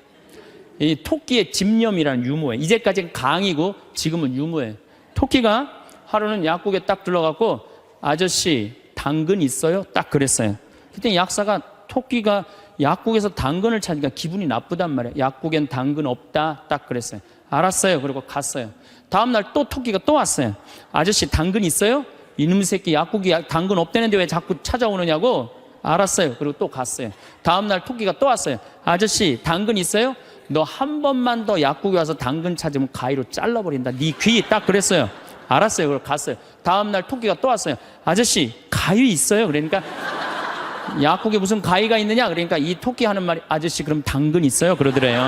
이 토끼의 집념이라는 유머예요. 이제까지는 강의고 지금은 유머예요. 토끼가 하루는 약국에 딱 들러가고 아저씨 당근 있어요? 딱 그랬어요. 그때 약사가 토끼가 약국에서 당근을 찾으니까 기분이 나쁘단 말이에요. 약국엔 당근 없다 딱 그랬어요. 알았어요. 그리고 갔어요. 다음날 또 토끼가 또 왔어요. 아저씨 당근 있어요? 이놈 새끼 약국에 당근 없다는데 왜 자꾸 찾아오느냐고. 알았어요. 그리고 또 갔어요. 다음날 토끼가 또 왔어요. 아저씨 당근 있어요? 너 한 번만 더 약국에 와서 당근 찾으면 가위로 잘라버린다. 네 귀 딱 그랬어요. 알았어요. 그리고 갔어요. 다음날 토끼가 또 왔어요. 아저씨 가위 있어요? 그러니까 약국에 무슨 가위가 있느냐? 그러니까 이 토끼 하는 말이 아저씨 그럼 당근 있어요? 그러더래요.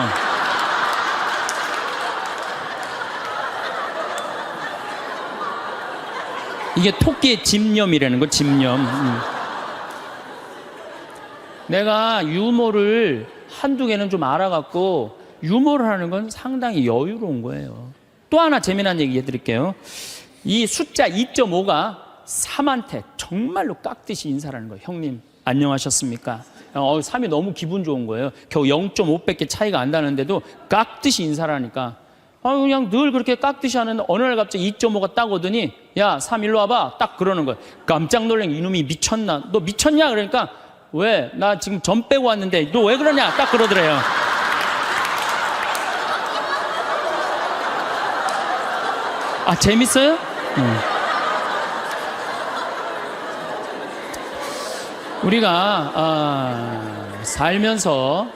이게 토끼의 집념이라는 거, 집념. 내가 유머를 한두 개는 좀 알아갖고 유머를 하는 건 상당히 여유로운 거예요. 또 하나 재미난 얘기 해드릴게요. 이 숫자 2.5가 3한테 정말로 깍듯이 인사를 하는 거예요. 형님 안녕하셨습니까? 3이 너무 기분 좋은 거예요. 겨우 0.5밖에 차이가 안 나는데도 깍듯이 인사를 하니까 그냥 늘 그렇게 깍듯이 하는데 어느 날 갑자기 2.5가 딱 오더니 야 3 일로 와봐 딱 그러는 거예요. 깜짝 놀란 이놈이 미쳤나? 너 미쳤냐? 그러니까 왜? 나 지금 점 빼고 왔는데 너 왜 그러냐? 딱 그러더래요. 아 재밌어요? 우리가 살면서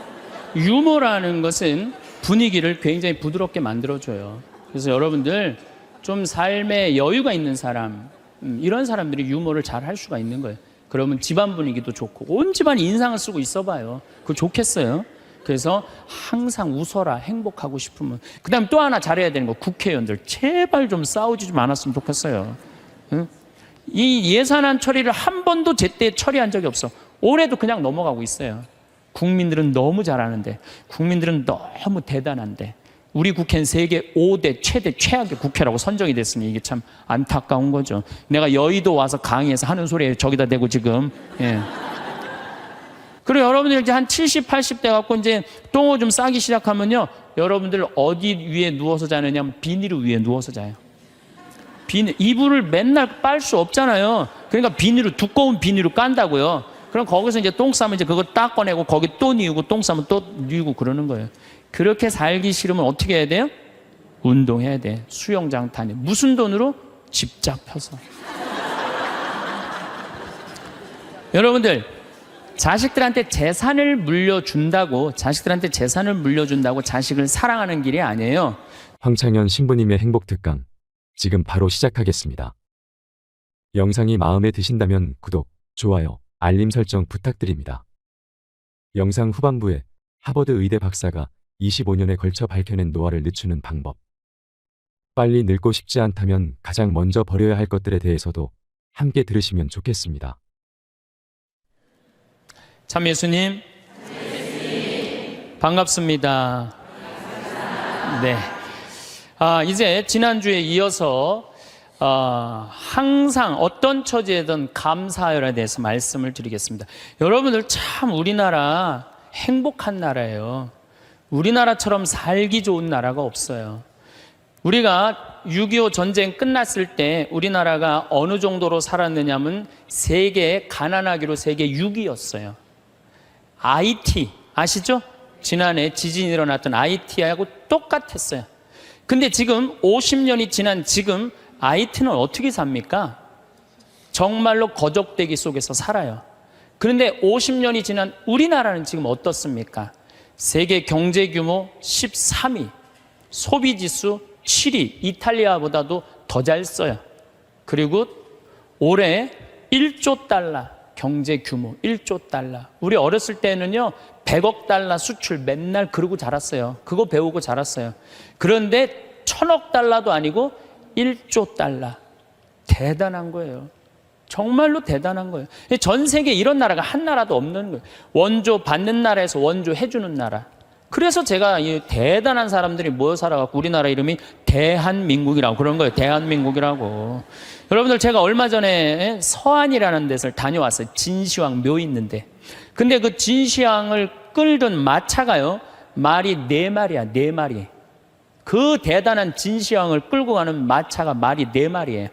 유머라는 것은 분위기를 굉장히 부드럽게 만들어줘요. 그래서 여러분들 좀 삶에 여유가 있는 사람, 이런 사람들이 유머를 잘 할 수가 있는 거예요. 그러면 집안 분위기도 좋고 온 집안이 인상을 쓰고 있어봐요. 그거 좋겠어요. 그래서 항상 웃어라. 행복하고 싶으면. 그 다음에 또 하나 잘해야 되는 거, 국회의원들 제발 좀 싸우지 좀 않았으면 좋겠어요. 응? 이 예산안 처리를 한 번도 제때 처리한 적이 없어. 올해도 그냥 넘어가고 있어요. 국민들은 너무 잘하는데, 국민들은 너무 대단한데, 우리 국회는 세계 5대 최대 최악의 국회라고 선정이 됐으니 이게 참 안타까운 거죠. 내가 여의도 와서 강의해서 하는 소리에 저기다 대고 지금. 예. 그리고 여러분들 이제 한 70, 80대 갖고 이제 똥을 좀 싸기 시작하면요, 여러분들 어디 위에 누워서 자느냐면 비닐 위에 누워서 자요. 이불을 맨날 빨 수 없잖아요. 그러니까 두꺼운 비닐로 깐다고요. 그럼 거기서 이제 똥 싸면 이제 그거 딱 꺼내고 거기 또 뉘우고 똥 싸면 또 뉘우고 그러는 거예요. 그렇게 살기 싫으면 어떻게 해야 돼요? 운동해야 돼. 수영장 다녀. 무슨 돈으로? 집 잡혀서. 여러분들 자식들한테 재산을 물려준다고 자식을 사랑하는 길이 아니에요. 황창현 신부님의 행복특강 지금 바로 시작하겠습니다. 영상이 마음에 드신다면 구독, 좋아요, 알림 설정 부탁드립니다. 영상 후반부에 하버드 의대 박사가 25년에 걸쳐 밝혀낸 노화를 늦추는 방법. 빨리 늙고 싶지 않다면 가장 먼저 버려야 할 것들에 대해서도 함께 들으시면 좋겠습니다. 참 예수님, 반갑습니다. 네. 이제 지난주에 이어서 항상 어떤 처지에든 감사하여에 대해서 말씀을 드리겠습니다. 여러분들 참 우리나라 행복한 나라예요. 우리나라처럼 살기 좋은 나라가 없어요. 우리가 6.25 전쟁 끝났을 때 우리나라가 어느 정도로 살았느냐면 세계 가난하기로 세계 6위였어요. IT 아시죠? 지난해 지진이 일어났던 IT하고 똑같았어요. 근데 지금 50년이 지난 지금 IT는 어떻게 삽니까? 정말로 거적대기 속에서 살아요. 그런데 50년이 지난 우리나라는 지금 어떻습니까? 세계 경제 규모 13위, 소비지수 7위, 이탈리아보다도 더 잘 써요. 그리고 올해 1조 달러 경제 규모 1조 달러. 우리 어렸을 때는요 100억 달러 수출 맨날 그러고 자랐어요. 그거 배우고 자랐어요. 그런데 1000억 달러도 아니고 1조 달러. 대단한 거예요. 정말로 대단한 거예요. 전 세계에 이런 나라가 한 나라도 없는 거예요. 원조 받는 나라에서 원조 해주는 나라. 그래서 제가 이 대단한 사람들이 모여 살아갖고 우리나라 이름이 대한민국이라고 그런 거예요. 대한민국이라고. 여러분들 제가 얼마 전에 서안이라는 데를 다녀왔어요. 진시황 묘 있는데. 근데 그 진시황을 끌던 마차가요. 말이 4마리야, 4마리. 그 대단한 진시황을 끌고 가는 마차가 말이 4마리예요.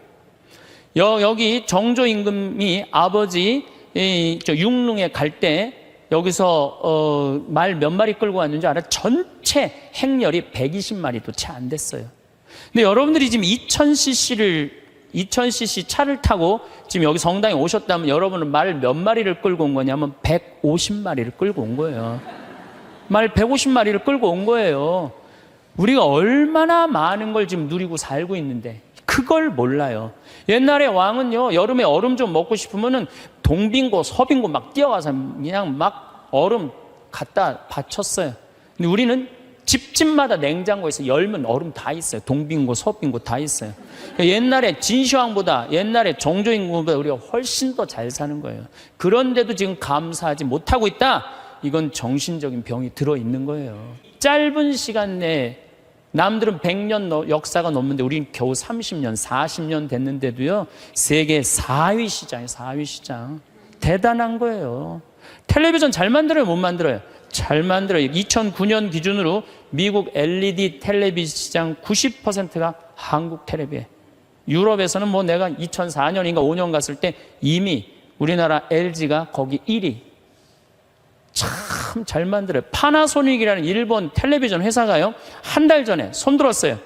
여기 정조 임금이 아버지 육릉에 갈 때 여기서 말 몇 마리 끌고 왔는지 알아요? 전체 행렬이 120마리도 채 안 됐어요. 근데 여러분들이 지금 2000cc 차를 타고 지금 여기 성당에 오셨다면 여러분은 말 몇 마리를 끌고 온 거냐면 150마리를 끌고 온 거예요. 말 150마리를 끌고 온 거예요. 우리가 얼마나 많은 걸 지금 누리고 살고 있는데 그걸 몰라요. 옛날에 왕은요, 여름에 얼음 좀 먹고 싶으면은 동빙고 서빙고 막 뛰어가서 그냥 막 얼음 갖다 바쳤어요. 근데 우리는 집집마다 냉장고에서 열면 얼음 다 있어요. 동빙고 서빙고 다 있어요. 옛날에 진시황보다, 옛날에 정조임금보다 우리가 훨씬 더 잘 사는 거예요. 그런데도 지금 감사하지 못하고 있다? 이건 정신적인 병이 들어있는 거예요. 짧은 시간 내에 남들은 100년 역사가 넘는데 우리는 겨우 30년, 40년 됐는데도요. 세계 4위 시장이에요. 4위 시장. 대단한 거예요. 텔레비전 잘 만들어요? 못 만들어요? 잘 만들어요. 2009년 기준으로 미국 LED 텔레비전 시장 90%가 한국 텔레비예요. 유럽에서는 뭐 내가 2004년인가 5년 갔을 때 이미 우리나라 LG가 거기 1위. 참 잘 만들어요. 파나소닉이라는 일본 텔레비전 회사가요. 한 달 전에 손들었어요.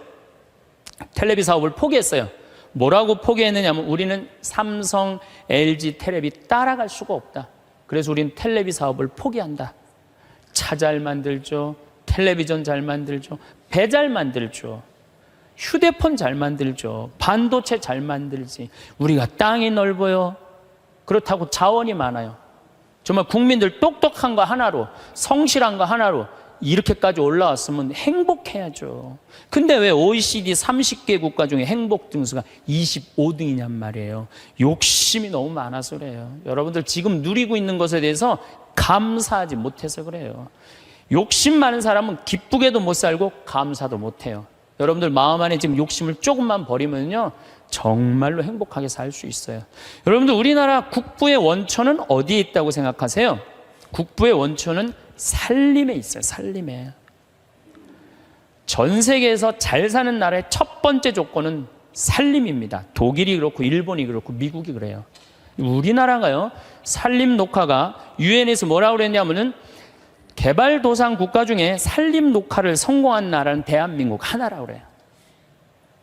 텔레비 사업을 포기했어요. 뭐라고 포기했느냐면 우리는 삼성, LG 텔레비 따라갈 수가 없다. 그래서 우리는 텔레비 사업을 포기한다. 차 잘 만들죠. 텔레비전 잘 만들죠. 배 잘 만들죠. 휴대폰 잘 만들죠. 반도체 잘 만들지. 우리가 땅이 넓어요. 그렇다고 자원이 많아요. 정말 국민들 똑똑한 거 하나로, 성실한 거 하나로 이렇게까지 올라왔으면 행복해야죠. 근데 왜 OECD 30개 국가 중에 행복 등수가 25등이냔 말이에요. 욕심이 너무 많아서 그래요. 여러분들 지금 누리고 있는 것에 대해서 감사하지 못해서 그래요. 욕심 많은 사람은 기쁘게도 못 살고 감사도 못 해요. 여러분들 마음 안에 지금 욕심을 조금만 버리면요, 정말로 행복하게 살 수 있어요. 여러분들 우리나라 국부의 원천은 어디에 있다고 생각하세요? 국부의 원천은 살림에 있어요. 살림에. 전 세계에서 잘 사는 나라의 첫 번째 조건은 살림입니다. 독일이 그렇고 일본이 그렇고 미국이 그래요. 우리나라가요, 살림 녹화가 유엔에서 뭐라고 그랬냐면은 개발도상 국가 중에 살림 녹화를 성공한 나라는 대한민국 하나라고 그래요.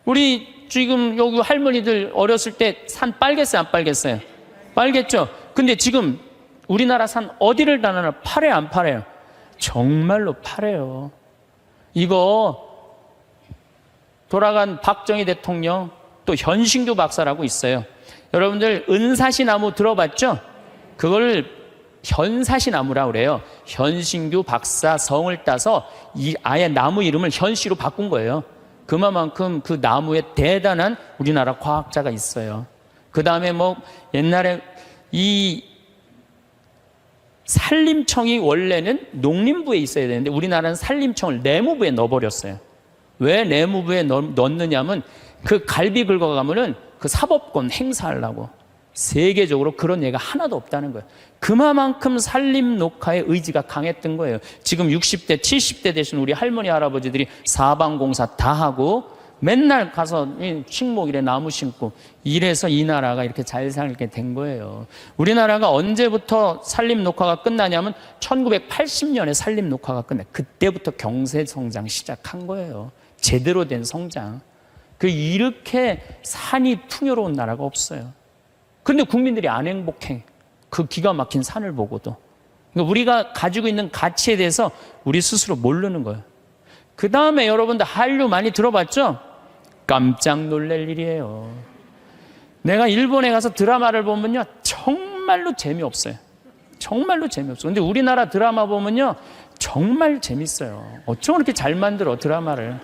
우리 지금 여기 할머니들 어렸을 때 산 빨겠어요, 안 빨겠어요? 빨겠죠? 근데 지금 우리나라 산 어디를 다나나 팔아요, 안 팔아요? 정말로 팔아요. 이거 돌아간 박정희 대통령 또 현신규 박사라고 있어요. 여러분들 은사시나무 들어봤죠? 그걸 현사시나무라고 그래요. 현신규 박사 성을 따서 아예 나무 이름을 현씨로 바꾼 거예요. 그만큼 그 나무에 대단한 우리나라 과학자가 있어요. 그 다음에 뭐 옛날에 이 산림청이 원래는 농림부에 있어야 되는데 우리나라는 산림청을 내무부에 넣어버렸어요. 왜 내무부에 넣느냐면 그 갈비 긁어가면은 그 사법권 행사하려고. 세계적으로 그런 예가 하나도 없다는 거예요. 그만큼 산림 녹화의 의지가 강했던 거예요. 지금 60대, 70대 되신 우리 할머니, 할아버지들이 사방공사 다 하고 맨날 가서 식목일에 나무 심고 이래서 이 나라가 이렇게 잘 살게 된 거예요. 우리나라가 언제부터 산림 녹화가 끝나냐면 1980년에 산림 녹화가 끝나. 그때부터 경제 성장 시작한 거예요. 제대로 된 성장. 이렇게 산이 풍요로운 나라가 없어요. 근데 국민들이 안 행복해. 그 기가 막힌 산을 보고도. 그러니까 우리가 가지고 있는 가치에 대해서 우리 스스로 모르는 거예요. 그 다음에 여러분들 한류 많이 들어봤죠? 깜짝 놀랄 일이에요. 내가 일본에 가서 드라마를 보면요, 정말로 재미없어요. 정말로 재미없어요. 근데 우리나라 드라마 보면요, 정말 재밌어요. 어쩜 그렇게 잘 만들어, 드라마를.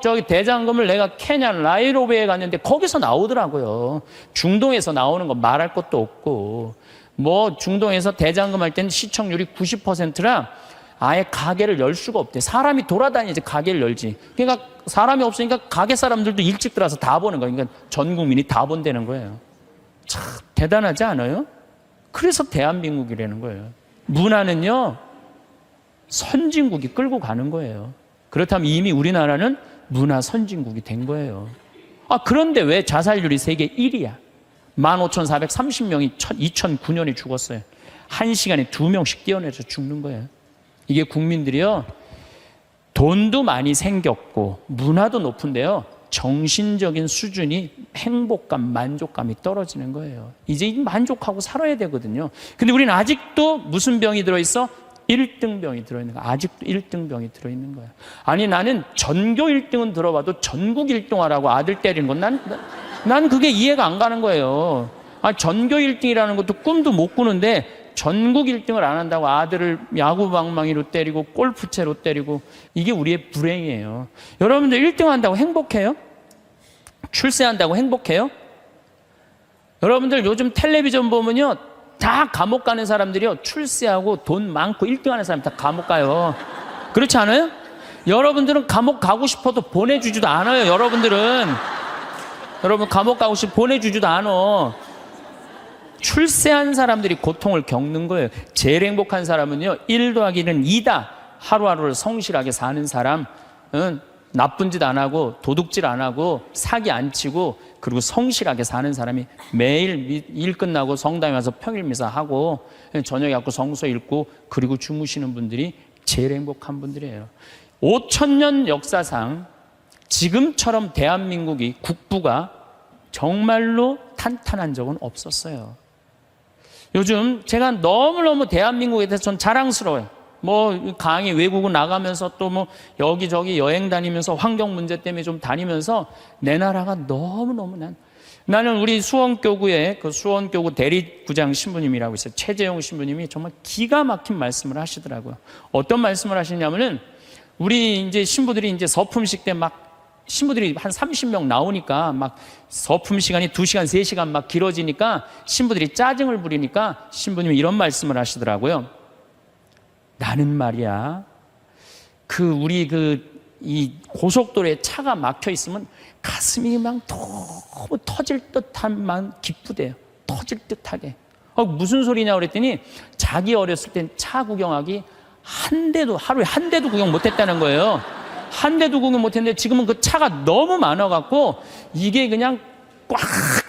저기 대장금을 내가 케냐 나이로비에 갔는데 거기서 나오더라고요. 중동에서 나오는 거 말할 것도 없고, 중동에서 대장금 할 때는 시청률이 90%라 아예 가게를 열 수가 없대. 사람이 돌아다니지 가게를 열지. 그러니까 사람이 없으니까 가게 사람들도 일찍 들어와서 다 보는 거예요. 그러니까 전 국민이 다 본다는 거예요. 참 대단하지 않아요? 그래서 대한민국이라는 거예요. 문화는요, 선진국이 끌고 가는 거예요. 그렇다면 이미 우리나라는 문화 선진국이 된 거예요. 그런데 왜 자살률이 세계 1위야? 15,430명이 2009년에 죽었어요. 1시간에 2명씩 뛰어내서 죽는 거예요. 이게 국민들이요, 돈도 많이 생겼고 문화도 높은데요, 정신적인 수준이 행복감, 만족감이 떨어지는 거예요. 이제 만족하고 살아야 되거든요. 근데 우리는 아직도 무슨 병이 들어있어? 1등병이 들어있는 거야. 아직도 1등병이 들어있는 거야. 아니, 나는 전교 1등은 들어봐도 전국 1등하라고 아들 때리는 건 난 그게 이해가 안 가는 거예요. 전교 1등이라는 것도 꿈도 못 꾸는데 전국 1등을 안 한다고 아들을 야구방망이로 때리고 골프채로 때리고, 이게 우리의 불행이에요. 여러분들 1등 한다고 행복해요? 출세한다고 행복해요? 여러분들 요즘 텔레비전 보면요, 다 감옥 가는 사람들이요, 출세하고 돈 많고 1등 하는 사람 다 감옥 가요. 그렇지 않아요? 여러분들은 감옥 가고 싶어도 보내주지도 않아요. 여러분 감옥 가고 싶어 보내주지도 않아. 출세한 사람들이 고통을 겪는 거예요. 제일 행복한 사람은요, 1 더하기 1은 2다. 하루하루를 성실하게 사는 사람, 나쁜 짓 안 하고 도둑질 안 하고 사기 안 치고 그리고 성실하게 사는 사람이 매일 일 끝나고 성당에 와서 평일 미사하고 저녁에 갖고 성서 읽고 그리고 주무시는 분들이 제일 행복한 분들이에요. 5,000년 역사상 지금처럼 대한민국이 국부가 정말로 탄탄한 적은 없었어요. 요즘 제가 너무너무 대한민국에 대해서 전 자랑스러워요. 강의 외국을 나가면서 또 여기저기 여행 다니면서 환경 문제 때문에 좀 다니면서 내 나라가 너무너무 나는 우리 수원교구의 그 수원교구 대리구장 신부님이라고 있어요. 최재용 신부님이 정말 기가 막힌 말씀을 하시더라고요. 어떤 말씀을 하시냐면은 우리 이제 신부들이 이제 서품식 때 신부들이 한 30명 나오니까 서품 시간이 2시간, 3시간 막 길어지니까 신부들이 짜증을 부리니까 신부님이 이런 말씀을 하시더라고요. 나는 말이야, 이 고속도로에 차가 막혀 있으면 가슴이 막 너무 터질 듯한 기쁘대요. 터질 듯하게. 무슨 소리냐 그랬더니 자기 어렸을 땐 차 구경하기 하루에 한 대도 구경 못 했다는 거예요. 한 대도 구경 못 했는데 지금은 그 차가 너무 많아갖고 이게 그냥 꽉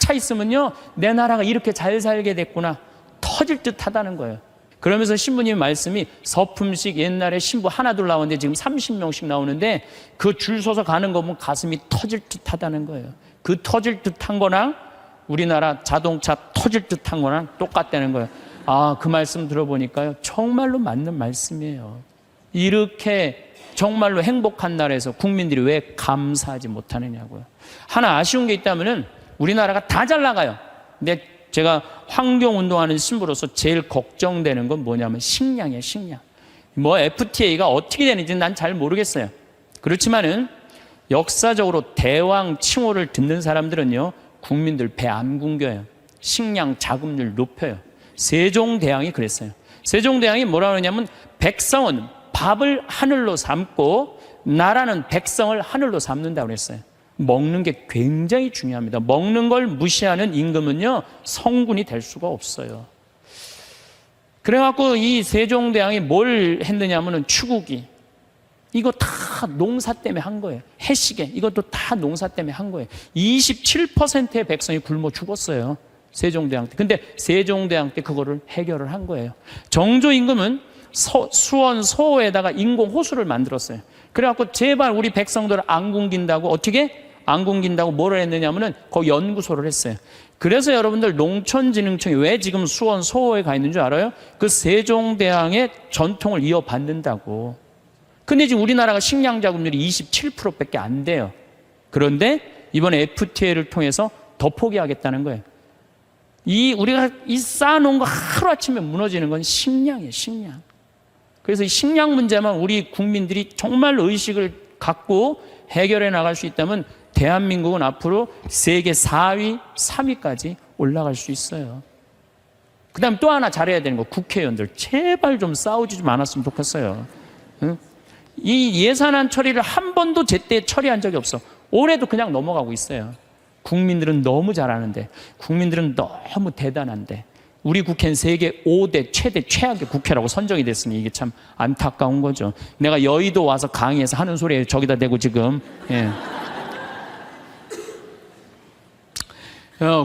차 있으면요, 내 나라가 이렇게 잘 살게 됐구나. 터질 듯 하다는 거예요. 그러면서 신부님 말씀이 서품식 옛날에 신부 하나 둘 나오는데 지금 30명씩 나오는데 그 줄 서서 가는 거 보면 가슴이 터질 듯 하다는 거예요. 그 터질 듯한 거랑 우리나라 자동차 터질 듯한 거랑 똑같다는 거예요. 그 말씀 들어보니까요, 정말로 맞는 말씀이에요. 이렇게 정말로 행복한 나라에서 국민들이 왜 감사하지 못하느냐고요. 하나 아쉬운 게 있다면은 우리나라가 다 잘 나가요. 근데 제가 환경운동하는 신부로서 제일 걱정되는 건 뭐냐면 식량이에요, 식량. FTA가 어떻게 되는지 난 잘 모르겠어요. 그렇지만은 역사적으로 대왕 칭호를 듣는 사람들은요, 국민들 배 안 굶겨요. 식량 자급률 높여요. 세종대왕이 그랬어요. 세종대왕이 뭐라 그러냐면 백성은 밥을 하늘로 삼고 나라는 백성을 하늘로 삼는다고 그랬어요. 먹는 게 굉장히 중요합니다. 먹는 걸 무시하는 임금은요, 성군이 될 수가 없어요. 그래갖고 이 세종대왕이 뭘 했느냐면은 추구기, 이거 다 농사 때문에 한 거예요. 해시계, 이것도 다 농사 때문에 한 거예요. 27%의 백성이 굶어 죽었어요, 세종대왕 때. 근데 세종대왕 때 그거를 해결을 한 거예요. 정조 임금은 수원 소호에다가 인공 호수를 만들었어요. 그래갖고 제발 우리 백성들을 안 굶긴다고, 어떻게 안 굶긴다고 뭐를 했느냐면은 거기 연구소를 했어요. 그래서 여러분들 농촌진흥청이 왜 지금 수원 소호에 가 있는 줄 알아요? 그 세종대왕의 전통을 이어받는다고. 근데 지금 우리나라가 식량 자급률이 27%밖에 안 돼요. 그런데 이번에 FTA를 통해서 더 포기하겠다는 거예요. 우리가 쌓아놓은 거 하루아침에 무너지는 건 식량이에요, 식량. 그래서 이 식량 문제만 우리 국민들이 정말 의식을 갖고 해결해 나갈 수 있다면 대한민국은 앞으로 세계 4위, 3위까지 올라갈 수 있어요. 그 다음 또 하나 잘해야 되는 거, 국회의원들 제발 좀 싸우지 좀 않았으면 좋겠어요. 응? 이 예산안 처리를 한 번도 제때 처리한 적이 없어. 올해도 그냥 넘어가고 있어요. 국민들은 너무 잘하는데, 국민들은 너무 대단한데, 우리 국회는 세계 5대 최대 최악의 국회라고 선정이 됐으니 이게 참 안타까운 거죠. 내가 여의도 와서 강의해서 하는 소리에 저기다 대고 지금. 예.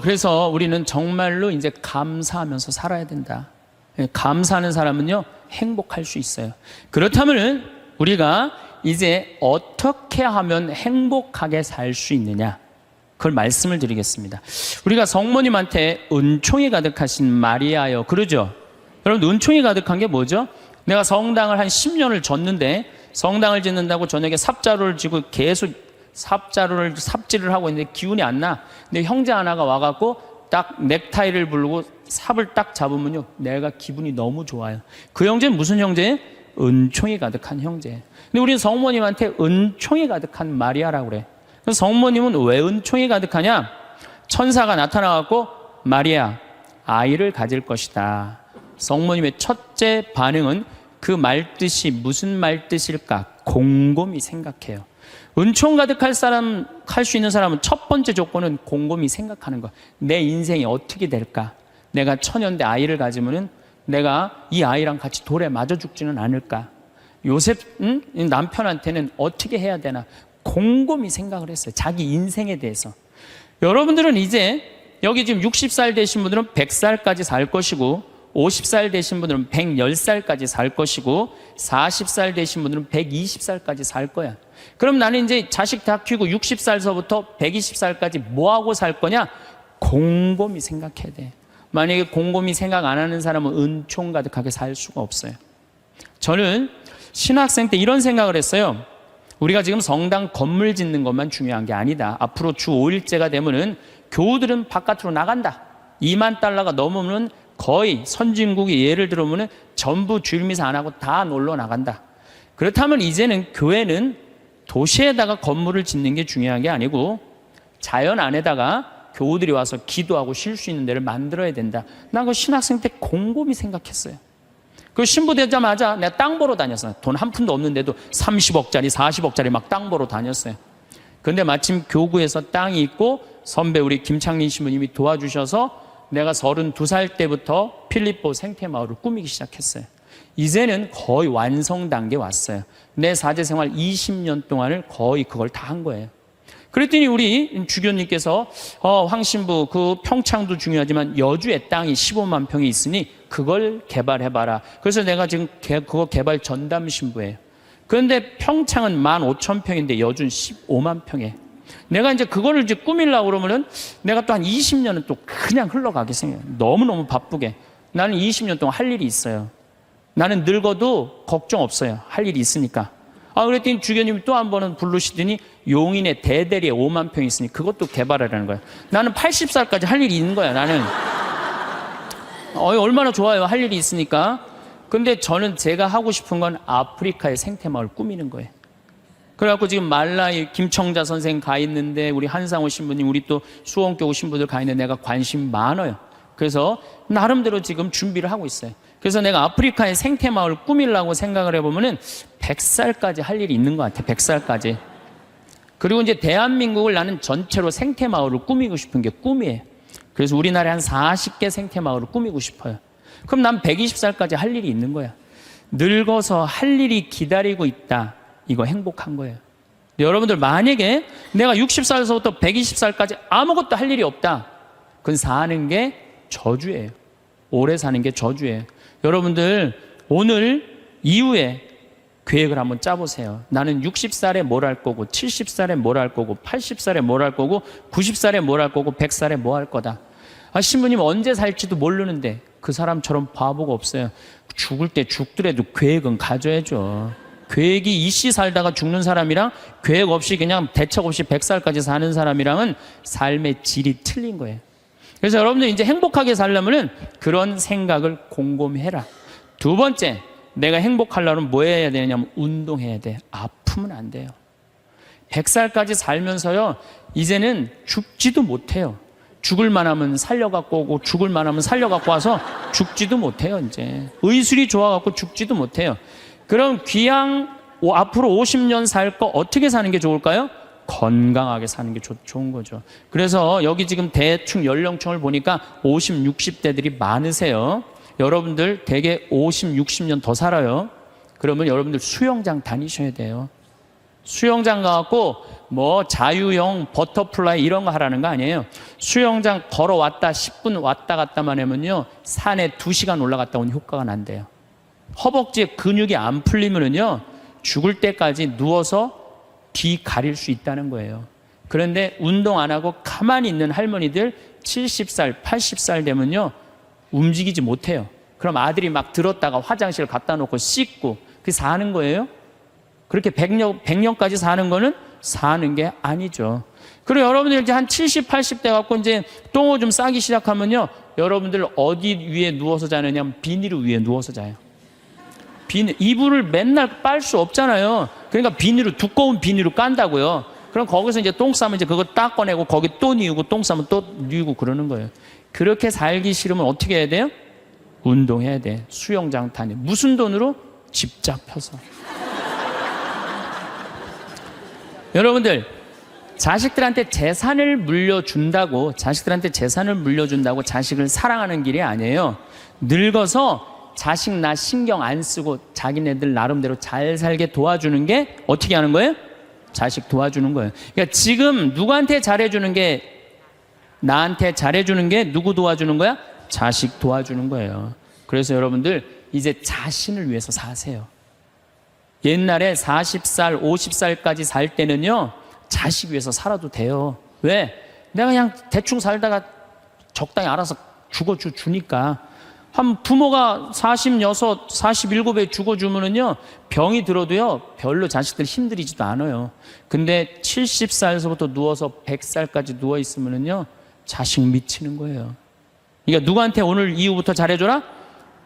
그래서 우리는 정말로 이제 감사하면서 살아야 된다. 예, 감사하는 사람은요, 행복할 수 있어요. 그렇다면 우리가 이제 어떻게 하면 행복하게 살 수 있느냐? 그걸 말씀을 드리겠습니다. 우리가 성모님한테 은총이 가득하신 마리아여, 그러죠? 여러분, 은총이 가득한 게 뭐죠? 내가 성당을 한 10년을 졌는데, 성당을 짓는다고 저녁에 삽자루를 쥐고 계속 삽질을 하고 있는데 기운이 안 나. 근데 형제 하나가 와갖고 딱 넥타이를 부르고 삽을 딱 잡으면요, 내가 기분이 너무 좋아요. 그 형제는 무슨 형제예요? 은총이 가득한 형제. 근데 우리는 성모님한테 은총이 가득한 마리아라고 그래. 그래서 성모님은 왜 은총이 가득하냐? 천사가 나타나갖고 마리아, 아이를 가질 것이다. 성모님의 첫째 반응은 그 말뜻이 무슨 말뜻일까? 곰곰이 생각해요. 은총 가득할 사람, 할 수 있는 사람은 첫 번째 조건은 곰곰이 생각하는 거야. 내 인생이 어떻게 될까? 내가 천연대 아이를 가지면은 내가 이 아이랑 같이 돌에 맞아 죽지는 않을까? 요셉 남편한테는 어떻게 해야 되나? 곰곰이 생각을 했어요. 자기 인생에 대해서. 여러분들은 이제 여기 지금 60살 되신 분들은 100살까지 살 것이고, 50살 되신 분들은 110살까지 살 것이고, 40살 되신 분들은 120살까지 살 거야. 그럼 나는 이제 자식 다 키우고 60살서부터 120살까지 뭐하고 살 거냐? 곰곰이 생각해야 돼. 만약에 곰곰이 생각 안 하는 사람은 은총 가득하게 살 수가 없어요. 저는 신학생 때 이런 생각을 했어요. 우리가 지금 성당 건물 짓는 것만 중요한 게 아니다. 앞으로 주 5일제가 되면은 교우들은 바깥으로 나간다. 2만 달러가 넘으면 거의 선진국이 예를 들어보면 전부 주일미사 안 하고 다 놀러 나간다. 그렇다면 이제는 교회는 도시에다가 건물을 짓는 게 중요한 게 아니고 자연 안에다가 교우들이 와서 기도하고 쉴 수 있는 데를 만들어야 된다. 난 그 신학생 때 곰곰이 생각했어요. 그 신부 되자마자 내가 땅 보러 다녔어요. 돈 한 푼도 없는데도 30억짜리, 40억짜리 막 땅 보러 다녔어요. 근데 마침 교구에서 땅이 있고 선배 우리 김창린 신부님이 도와주셔서 내가 32살 때부터 필리포 생태마을을 꾸미기 시작했어요. 이제는 거의 완성 단계에 왔어요. 내 사제생활 20년 동안을 거의 그걸 다 한 거예요. 그랬더니 우리 주교님께서 황 신부 그 평창도 중요하지만 여주에 땅이 15만 평이 있으니 그걸 개발해봐라. 그래서 내가 지금 그거 개발 전담 신부예요. 그런데 평창은 15,000평인데 여주는 15만 평에. 내가 이제 그거를 이제 꾸밀려고 그러면은 내가 또 한 20년은 또 그냥 흘러가게 생겨요. 너무너무 바쁘게. 나는 20년 동안 할 일이 있어요. 나는 늙어도 걱정 없어요. 할 일이 있으니까. 그랬더니 주교님이 또 한 번은 부르시더니 용인에 대대리에 5만 평이 있으니 그것도 개발하라는 거예요. 나는 80살까지 할 일이 있는 거야, 나는. 얼마나 좋아요, 할 일이 있으니까. 근데 저는 제가 하고 싶은 건 아프리카의 생태마을 꾸미는 거예요. 그래갖고 지금 말라이 김청자 선생 가 있는데 우리 한상호 신부님, 우리 또 수원교구 신부들 가 있는데 내가 관심 많아요. 그래서 나름대로 지금 준비를 하고 있어요. 그래서 내가 아프리카의 생태마을 꾸미려고 생각을 해보면은 100살까지 할 일이 있는 것 같아. 100살까지. 그리고 이제 대한민국을 나는 전체로 생태마을을 꾸미고 싶은 게 꿈이에요. 그래서 우리나라에 한 40개 생태마을을 꾸미고 싶어요. 그럼 난 120살까지 할 일이 있는 거야. 늙어서 할 일이 기다리고 있다. 이거 행복한 거예요. 여러분들 만약에 내가 60살에서부터 120살까지 아무것도 할 일이 없다. 그건 사는 게 저주예요. 오래 사는 게 저주예요. 여러분들 오늘 이후에 계획을 한번 짜보세요. 나는 60살에 뭘 할 거고 70살에 뭘 할 거고 80살에 뭘 할 거고 90살에 뭘 할 거고 100살에 뭐 할 거다. 신부님 언제 살지도 모르는데 그 사람처럼 바보가 없어요. 죽을 때 죽더라도 계획은 가져야죠. 계획이 이씨 살다가 죽는 사람이랑 계획 없이 그냥 대책 없이 100살까지 사는 사람이랑은 삶의 질이 틀린 거예요. 그래서 여러분들 이제 행복하게 살려면은 그런 생각을 곰곰이 해라. 두 번째, 내가 행복하려면 뭐 해야 되냐면 운동해야 돼. 아프면 안 돼요. 100살까지 살면서요, 이제는 죽지도 못해요. 죽을 만하면 살려갖고 오고 죽을 만하면 살려갖고 와서 죽지도 못해요. 이제 의술이 좋아갖고 죽지도 못해요. 그럼 귀양 앞으로 50년 살 거 어떻게 사는 게 좋을까요? 건강하게 사는 게 좋은 거죠. 그래서 여기 지금 대충 연령층을 보니까 50, 60대들이 많으세요. 여러분들 대개 50, 60년 더 살아요. 그러면 여러분들 수영장 다니셔야 돼요. 수영장 가갖고 뭐 자유형 버터플라이 이런 거 하라는 거 아니에요. 수영장 걸어왔다 10분 왔다 갔다만 하면요, 산에 2시간 올라갔다 온 효과가 난대요. 허벅지에 근육이 안 풀리면은요, 죽을 때까지 누워서 뒤 가릴 수 있다는 거예요. 그런데 운동 안 하고 가만히 있는 할머니들 70살, 80살 되면요, 움직이지 못해요. 그럼 아들이 막 들었다가 화장실 갖다 놓고 씻고 그게 사는 거예요? 그렇게 100년까지 사는 거는 사는 게 아니죠. 그리고 여러분들 이제 한 70, 80대 갖고 이제 똥을 좀 싸기 시작하면요, 여러분들 어디 위에 누워서 자느냐, 비닐 위에 누워서 자요. 이불을 맨날 빨 수 없잖아요. 그러니까 두꺼운 비닐로 깐다고요. 그럼 거기서 이제 똥 싸면 이제 그거 딱 꺼내고 거기 또 뉘우고 똥 싸면 또 뉘우고 그러는 거예요. 그렇게 살기 싫으면 어떻게 해야 돼요? 운동해야 돼. 수영장 다니. 무슨 돈으로? 집 잡혀서. 여러분들, 자식들한테 재산을 물려준다고 자식을 사랑하는 길이 아니에요. 늙어서 자식 나 신경 안 쓰고 자기네들 나름대로 잘 살게 도와주는 게 어떻게 하는 거예요? 자식 도와주는 거예요. 그러니까 지금 누구한테 잘해주는 게, 나한테 잘해주는 게 누구 도와주는 거야? 자식 도와주는 거예요. 그래서 여러분들 이제 자신을 위해서 사세요. 옛날에 40살, 50살까지 살 때는요, 자식 위해서 살아도 돼요. 왜? 내가 그냥 대충 살다가 적당히 알아서 죽어주니까. 한 부모가 46, 47에 죽어주면은요, 병이 들어도요, 별로 자식들 힘들이지도 않아요. 근데 70살에서부터 누워서 100살까지 누워있으면은요, 자식 미치는 거예요. 그러니까 누구한테 오늘 이후부터 잘해줘라?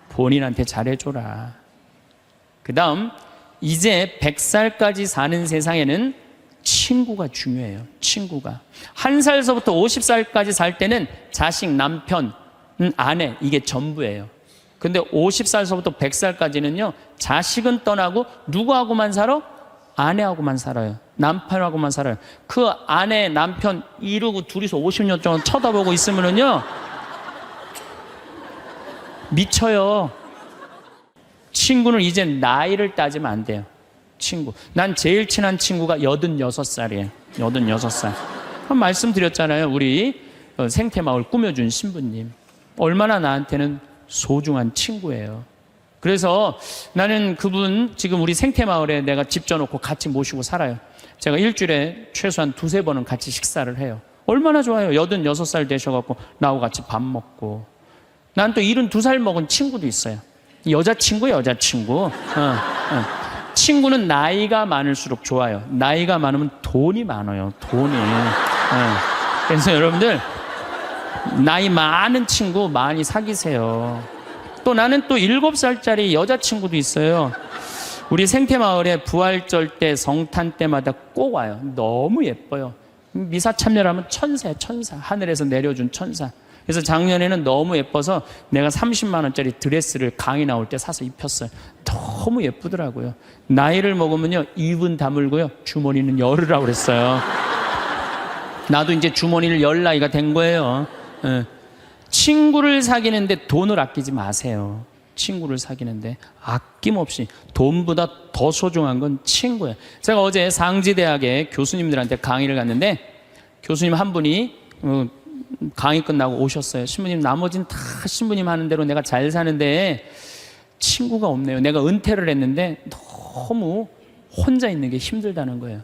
본인한테 잘해줘라. 그 다음, 이제 100살까지 사는 세상에는 친구가 중요해요. 친구가. 1살서부터 50살까지 살 때는 자식, 남편, 아내, 이게 전부예요. 근데 50살서부터 100살까지는요, 자식은 떠나고 누구하고만 살아? 아내하고만 살아요. 남편하고만 살아요. 그 아내, 남편 이러고 둘이서 50년 동안 쳐다보고 있으면은요, 미쳐요. 친구는 이제 나이를 따지면 안 돼요. 친구. 난 제일 친한 친구가 86살이에요. 86살. 말씀드렸잖아요. 우리 생태마을 꾸며준 신부님. 얼마나 나한테는 소중한 친구예요. 그래서 나는 그분 지금 우리 생태마을에 내가 집 져놓고 같이 모시고 살아요. 제가 일주일에 최소한 2-3번은 같이 식사를 해요. 얼마나 좋아요. 86살 되셔갖고 나하고 같이 밥 먹고. 난 또 72살 먹은 친구도 있어요. 여자친구. 친구는 나이가 많을수록 좋아요. 나이가 많으면 돈이 많아요. 돈이. 그래서 여러분들, 나이 많은 친구 많이 사귀세요. 또 나는 또 7살짜리 여자친구도 있어요. 우리 생태마을에 부활절 때, 성탄 때마다 꼭 와요. 너무 예뻐요. 미사 참여하면 천사야, 천사. 하늘에서 내려준 천사. 그래서 작년에는 너무 예뻐서 내가 30만 원짜리 드레스를 강의 나올 때 사서 입혔어요. 너무 예쁘더라고요. 나이를 먹으면요, 입은 다물고요, 주머니는 열으라고 그랬어요. 나도 이제 주머니를 열 나이가 된 거예요. 친구를 사귀는데 돈을 아끼지 마세요. 친구를 사귀는데 아낌없이. 돈보다 더 소중한 건 친구예요. 제가 어제 상지대학에 교수님들한테 강의를 갔는데 교수님 한 분이 강의 끝나고 오셨어요. 신부님, 나머지는 다 신부님 하는 대로 내가 잘 사는데 친구가 없네요. 내가 은퇴를 했는데 너무 혼자 있는 게 힘들다는 거예요.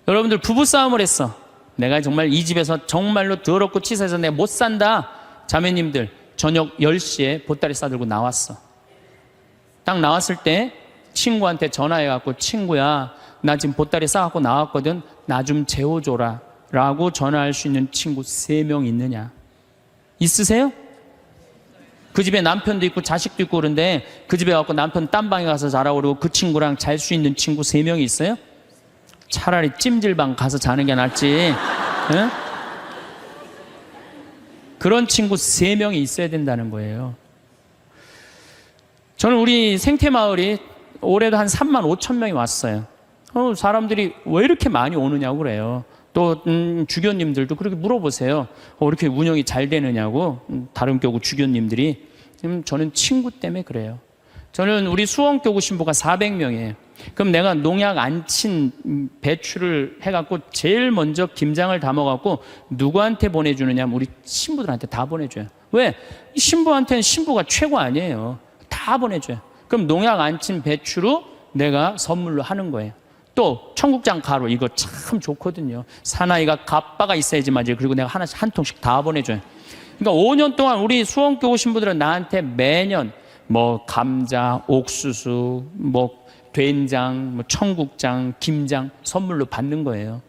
여러분들, 부부싸움을 했어. 내가 정말 이 집에서 정말로 더럽고 치사해서 내가 못 산다. 자매님들, 저녁 10시에 보따리 싸들고 나왔어. 딱 나왔을 때 친구한테 전화해갖고, 친구야, 나 지금 보따리 싸갖고 나왔거든. 나 좀 재워줘라 라고 전화할 수 있는 친구 3명 있느냐? 있으세요? 그 집에 남편도 있고 자식도 있고 그런데 그 집에 가서 남편 딴방에 가서 자라고 그러고 그 친구랑 잘 수 있는 친구 3명이 있어요? 차라리 찜질방 가서 자는 게 낫지. 응? 그런 친구 3명이 있어야 된다는 거예요. 저는 우리 생태마을이 올해도 한 3만 5천 명이 왔어요. 사람들이 왜 이렇게 많이 오느냐고 그래요. 또 주교님들도 그렇게 물어보세요. 이렇게 운영이 잘 되느냐고, 다른 교구 주교님들이. 저는 친구 때문에 그래요. 저는 우리 수원교구 신부가 400명이에요. 그럼 내가 농약 안 친 배추를 해갖고 제일 먼저 김장을 담아갖고 누구한테 보내주느냐? 우리 신부들한테 다 보내줘요. 왜? 신부한테는 신부가 최고 아니에요. 다 보내줘요. 그럼 농약 안 친 배추로 내가 선물로 하는 거예요. 또 청국장 가루, 이거 참 좋거든요. 사나이가 갑바가 있어야지 맞아요. 그리고 내가 하나씩 한 통씩 다 보내줘요. 그러니까 5년 동안 우리 수원교구 신부들은 나한테 매년 뭐 감자, 옥수수, 뭐 된장, 뭐 청국장, 김장 선물로 받는 거예요.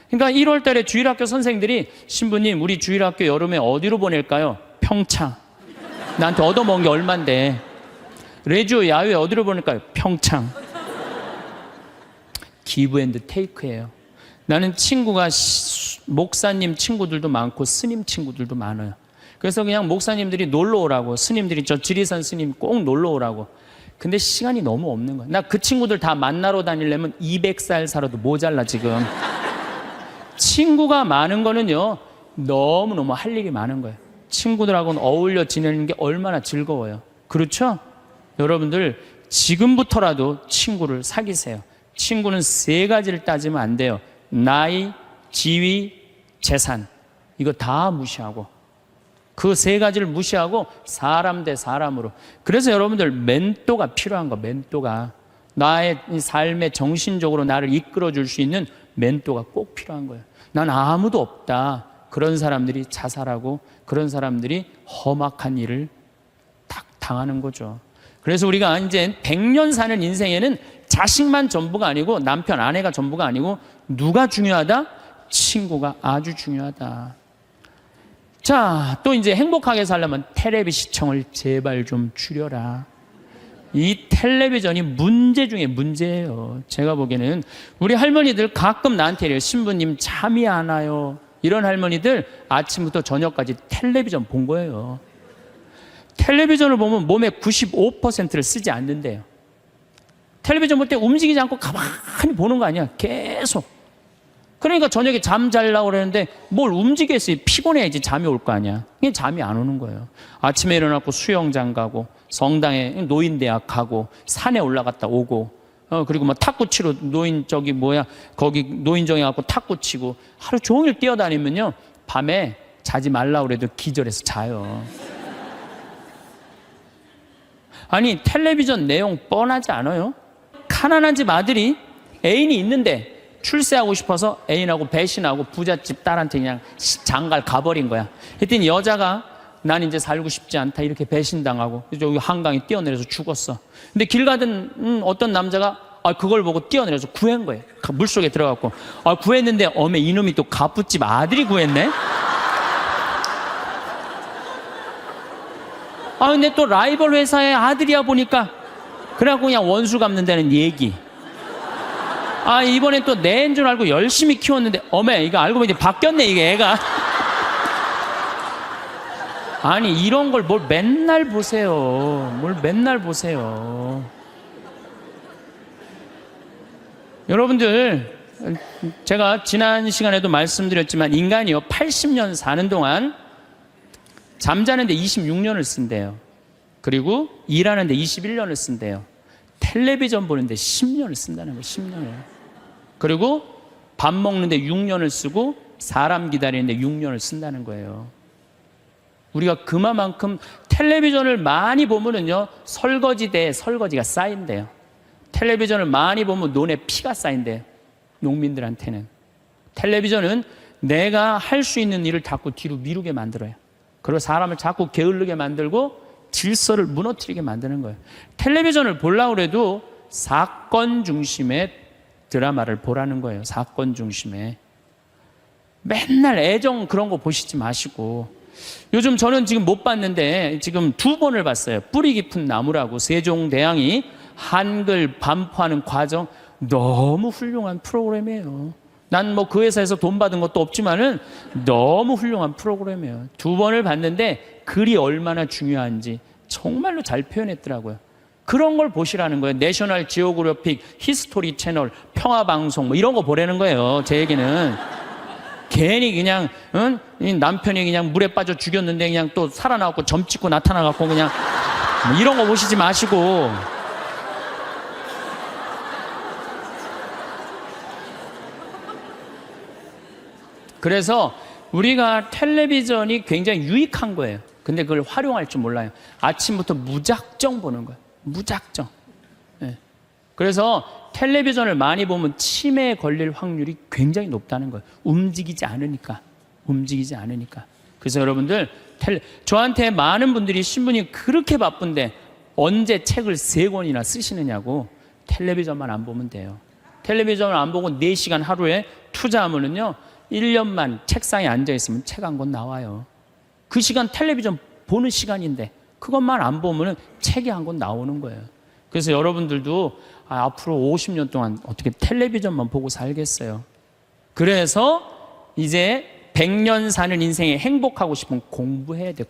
그러니까 1월 달에 주일학교 선생님들이 신부님 우리 주일학교 여름에 어디로 보낼까요? 평창. 나한테 얻어먹은 게 얼만데. 레주 야외 어디로 보낼까요? 평창. 기브 앤드 테이크예요. 나는 친구가 목사님 친구들도 많고 스님 친구들도 많아요. 그래서 그냥 목사님들이 놀러 오라고, 스님들이 저 지리산 스님 꼭 놀러 오라고. 근데 시간이 너무 없는 거야. 나 그 친구들 다 만나러 다니려면 200살 살아도 모자라 지금. 친구가 많은 거는요, 너무너무 할 일이 많은 거예요. 친구들하고는 어울려 지내는 게 얼마나 즐거워요. 그렇죠? 여러분들 지금부터라도 친구를 사귀세요. 친구는 3가지를 따지면 안 돼요. 나이, 지위, 재산. 이거 다 무시하고, 그 3가지를 무시하고 사람 대 사람으로. 그래서 여러분들 멘토가 필요한 거. 멘토가 나의 삶에 정신적으로 나를 이끌어 줄 수 있는 멘토가 꼭 필요한 거예요. 난 아무도 없다. 그런 사람들이 자살하고 그런 사람들이 험악한 일을 딱 당하는 거죠. 그래서 우리가 이제 100년 사는 인생에는 자식만 전부가 아니고 남편, 아내가 전부가 아니고 누가 중요하다? 친구가 아주 중요하다. 자, 또 이제 행복하게 살려면 텔레비 시청을 제발 좀 줄여라. 이 텔레비전이 문제 중에 문제예요. 제가 보기에는 우리 할머니들 가끔 나한테 이래요. 신부님 잠이 안 와요. 이런 할머니들 아침부터 저녁까지 텔레비전 본 거예요. 텔레비전을 보면 몸의 95%를 쓰지 않는데요. 텔레비전 볼 때 움직이지 않고 가만히 보는 거 아니야. 계속. 그러니까 저녁에 잠 자려고 그러는데 뭘 움직였어요. 피곤해야지 잠이 올 거 아니야. 이게 잠이 안 오는 거예요. 아침에 일어나고 수영장 가고, 성당에 노인대학 가고, 산에 올라갔다 오고, 그리고 뭐 탁구 치러 거기 노인정에 가고 탁구 치고, 하루 종일 뛰어다니면요, 밤에 자지 말라고 그래도 기절해서 자요. 아니, 텔레비전 내용 뻔하지 않아요? 가난한 집 아들이 애인이 있는데 출세하고 싶어서 애인하고 배신하고 부잣집 딸한테 그냥 장갈 가버린 거야. 그랬더니 여자가 난 이제 살고 싶지 않다 이렇게 배신당하고 여기 한강에 뛰어내려서 죽었어. 근데 길 가던 어떤 남자가 그걸 보고 뛰어내려서 구한 거예요. 물속에 들어갔고. 구했는데 어메 이놈이 또 갑부집 아들이 구했네. 근데 또 라이벌 회사의 아들이야 보니까 그래갖고 그냥 원수 갚는다는 얘기. 이번엔 또 내 애인 줄 알고 열심히 키웠는데 어메 이거 알고 보니 바뀌었네 이게 애가. 아니 이런 걸 뭘 맨날 보세요. 뭘 맨날 보세요. 여러분들 제가 지난 시간에도 말씀드렸지만 인간이요 80년 사는 동안 잠자는데 26년을 쓴대요. 그리고 일하는데 21년을 쓴대요. 텔레비전 보는데 10년을 쓴다는 거예요. 10년을. 그리고 밥 먹는데 6년을 쓰고 사람 기다리는데 6년을 쓴다는 거예요. 우리가 그만큼 텔레비전을 많이 보면은요 설거지대에 설거지가 쌓인대요. 텔레비전을 많이 보면 눈에 피가 쌓인대요. 농민들한테는. 텔레비전은 내가 할 수 있는 일을 자꾸 뒤로 미루게 만들어요. 그리고 사람을 자꾸 게을르게 만들고 질서를 무너뜨리게 만드는 거예요. 텔레비전을 보려고 해도 사건 중심의 드라마를 보라는 거예요. 사건 중심의. 맨날 애정 그런 거 보시지 마시고. 요즘 저는 지금 못 봤는데 지금 2번을 봤어요. 뿌리 깊은 나무라고 세종대왕이 한글 반포하는 과정. 너무 훌륭한 프로그램이에요. 난 뭐 그 회사에서 돈 받은 것도 없지만은 너무 훌륭한 프로그램이에요. 2번을 봤는데 글이 얼마나 중요한지 정말로 잘 표현했더라고요. 그런 걸 보시라는 거예요. 내셔널 지오그래픽, 히스토리 채널, 평화방송 뭐 이런 거 보라는 거예요. 제 얘기는. 괜히 그냥 이 남편이 그냥 물에 빠져 죽였는데 그냥 또 살아나갖고 점 찍고 나타나갖고 그냥 뭐 이런 거 보시지 마시고. 그래서 우리가 텔레비전이 굉장히 유익한 거예요. 근데 그걸 활용할 줄 몰라요. 아침부터 무작정 보는 거예요. 무작정. 네. 그래서 텔레비전을 많이 보면 치매에 걸릴 확률이 굉장히 높다는 거예요. 움직이지 않으니까. 그래서 여러분들 저한테 많은 분들이 신부님 그렇게 바쁜데 언제 책을 3권이나 쓰시느냐고. 텔레비전만 안 보면 돼요. 텔레비전을 안 보고 4시간 하루에 투자하면은요 1년만 책상에 앉아있으면 책 한 권 나와요. 그 시간 텔레비전 보는 시간인데 그것만 안 보면 책이 한 권 나오는 거예요. 그래서 여러분들도 앞으로 50년 동안 어떻게 텔레비전만 보고 살겠어요. 그래서 이제 100년 사는 인생에 행복하고 싶으면 공부해야 돼.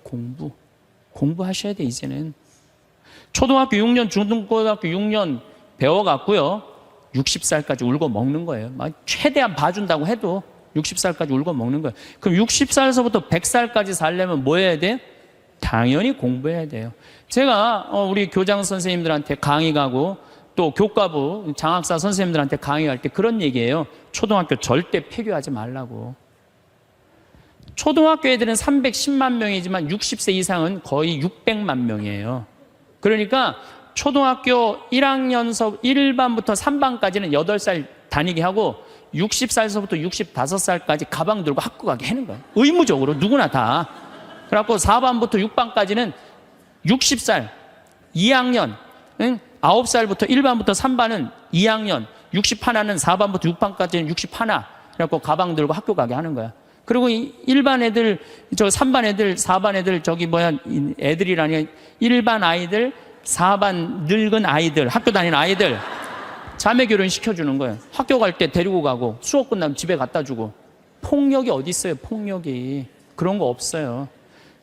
공부하셔야 돼. 이제는 초등학교 6년 중등고등학교 6년 배워갖고요 60살까지 울고 먹는 거예요. 최대한 봐준다고 해도 60살까지 울고 먹는 거예요. 그럼 60살에서부터 100살까지 살려면 뭐 해야 돼? 당연히 공부해야 돼요. 제가 우리 교장 선생님들한테 강의 가고 또 교과부 장학사 선생님들한테 강의할 때 그런 얘기예요. 초등학교 절대 폐교하지 말라고. 초등학교 애들은 310만 명이지만 60세 이상은 거의 600만 명이에요. 그러니까 초등학교 1학년서 1반부터 3반까지는 8살 다니게 하고 60살서부터 65살까지 가방 들고 학교 가게 하는 거예요. 의무적으로 누구나 다. 그래갖고 4반부터 6반까지는 60살 2학년 9살부터 1반부터 3반은 2학년 61는 4반부터 6반까지는 61 그래갖고 가방 들고 학교 가게 하는 거야. 그리고 1반 애들 3반 애들 4반 애들 애들이라니 1반 아이들 4반 늙은 아이들 학교 다니는 아이들 자매 결혼 시켜주는 거예요. 학교 갈 때 데리고 가고 수업 끝나면 집에 갖다 주고. 폭력이 어디 있어요? 폭력이. 그런 거 없어요.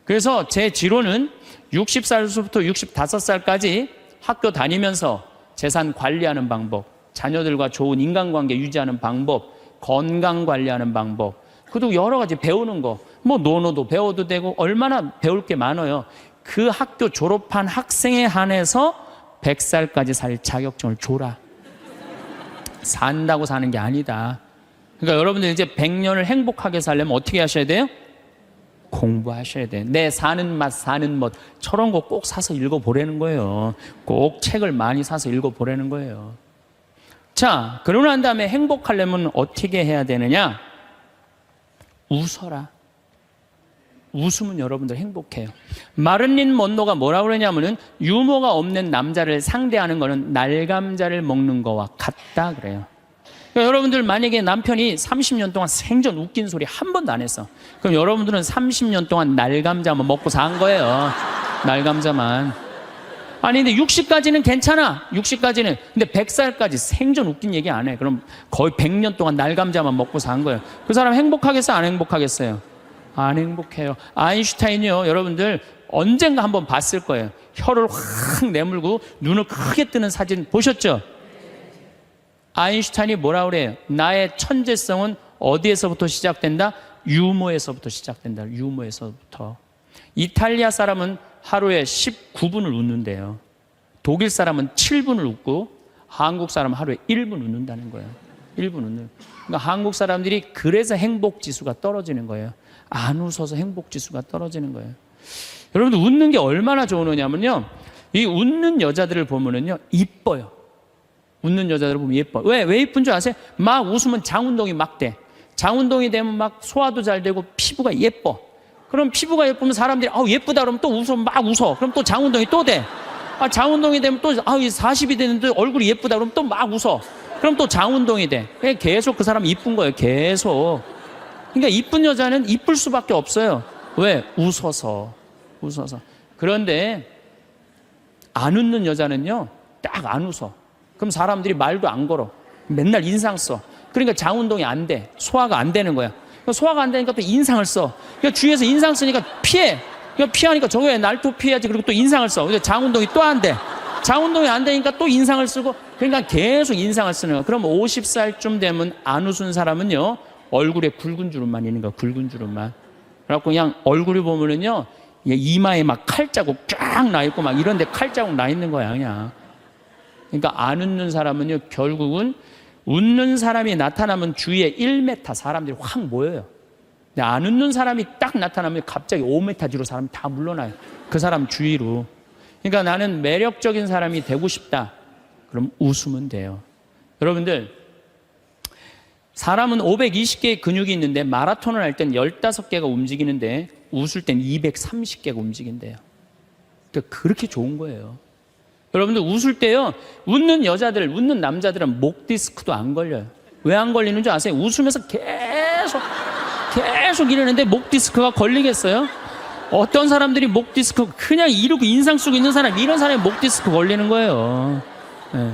그래서 제 지론은 60살부터 65살까지 학교 다니면서 재산 관리하는 방법, 자녀들과 좋은 인간관계 유지하는 방법, 건강 관리하는 방법, 그리고 여러 가지 배우는 거, 뭐 논어도 배워도 되고 얼마나 배울 게 많아요. 그 학교 졸업한 학생에 한해서 100살까지 살 자격증을 줘라. 산다고 사는 게 아니다. 그러니까 여러분들 이제 100년을 행복하게 살려면 어떻게 하셔야 돼요? 공부하셔야 돼요. 내 사는 맛, 사는 멋 저런 거 꼭 사서 읽어보라는 거예요. 꼭 책을 많이 사서 읽어보라는 거예요. 자, 그러고 난 다음에 행복하려면 어떻게 해야 되느냐? 웃어라. 웃으면 여러분들 행복해요. 마를린 먼로가 뭐라고 그러냐면은 유머가 없는 남자를 상대하는 거는 날감자를 먹는 거와 같다 그래요. 그러니까 여러분들 만약에 남편이 30년 동안 생전 웃긴 소리 한 번도 안 했어. 그럼 여러분들은 30년 동안 날감자만 먹고 산 거예요. 날감자만. 아니 근데 60까지는 괜찮아. 60까지는. 근데 100살까지 생전 웃긴 얘기 안 해. 그럼 거의 100년 동안 날감자만 먹고 산 거예요. 그 사람 행복하겠어요? 안 행복하겠어요? 안 행복해요. 아인슈타인이요. 여러분들 언젠가 한번 봤을 거예요. 혀를 확 내물고 눈을 크게 뜨는 사진 보셨죠? 아인슈타인이 뭐라 그래요? 나의 천재성은 어디에서부터 시작된다? 유머에서부터 시작된다. 유머에서부터. 이탈리아 사람은 하루에 19분을 웃는데요. 독일 사람은 7분을 웃고 한국 사람은 하루에 1분 웃는다는 거예요. 1분 웃는. 그러니까 한국 사람들이 그래서 행복지수가 떨어지는 거예요. 안 웃어서 행복지수가 떨어지는 거예요. 여러분들 웃는 게 얼마나 좋으냐면요. 이 웃는 여자들을 보면은요, 이뻐요. 웃는 여자들을 보면 예뻐. 왜 이쁜 줄 아세요? 막 웃으면 장운동이 막 돼. 장운동이 되면 막 소화도 잘 되고 피부가 예뻐. 그럼 피부가 예쁘면 사람들이 예쁘다 그러면 또 웃으면 막 웃어. 그럼 또 장운동이 또 돼. 장운동이 되면 또 40이 됐는데 얼굴이 예쁘다 그러면 또 막 웃어. 그럼 또 장운동이 돼. 계속 그 사람이 이쁜 거예요. 계속. 그러니까 이쁜 여자는 이쁠 수밖에 없어요. 왜? 웃어서. 그런데 안 웃는 여자는요, 딱 안 웃어. 그럼 사람들이 말도 안 걸어. 맨날 인상 써. 그러니까 장운동이 안 돼. 소화가 안 되는 거야. 소화가 안 되니까 또 인상을 써. 그러니까 주위에서 인상 쓰니까 피해. 그러니까 피하니까 저거에 날 또 피해야지. 그리고 또 인상을 써. 근데 장운동이 또 안 돼. 자운동이 안 되니까 또 인상을 쓰고, 그러니까 계속 인상을 쓰는 거야. 그럼 50살쯤 되면 안 웃은 사람은요, 얼굴에 굵은 주름만 있는 거야. 굵은 주름만. 그래갖고 그냥 얼굴이 보면은요, 이마에 막 칼자국 쫙 나 있고 막 이런데 칼자국 나 있는 거야, 그냥. 그러니까 안 웃는 사람은요, 결국은 웃는 사람이 나타나면 주위에 1m 사람들이 확 모여요. 근데 안 웃는 사람이 딱 나타나면 갑자기 5m 뒤로 사람이 다 물러나요. 그 사람 주위로. 그러니까 나는 매력적인 사람이 되고 싶다. 그럼 웃으면 돼요. 여러분들, 사람은 520개의 근육이 있는데 마라톤을 할 땐 15개가 움직이는데 웃을 땐 230개가 움직인대요. 그러니까 그렇게 좋은 거예요. 여러분들 웃을 때요, 웃는 여자들, 웃는 남자들은 목 디스크도 안 걸려요. 왜 안 걸리는 줄 아세요? 웃으면서 계속 이러는데 목 디스크가 걸리겠어요? 어떤 사람들이 목 디스크 그냥 이러고 인상 쓰고 있는 사람, 이런 사람이 목 디스크 걸리는 거예요. 네.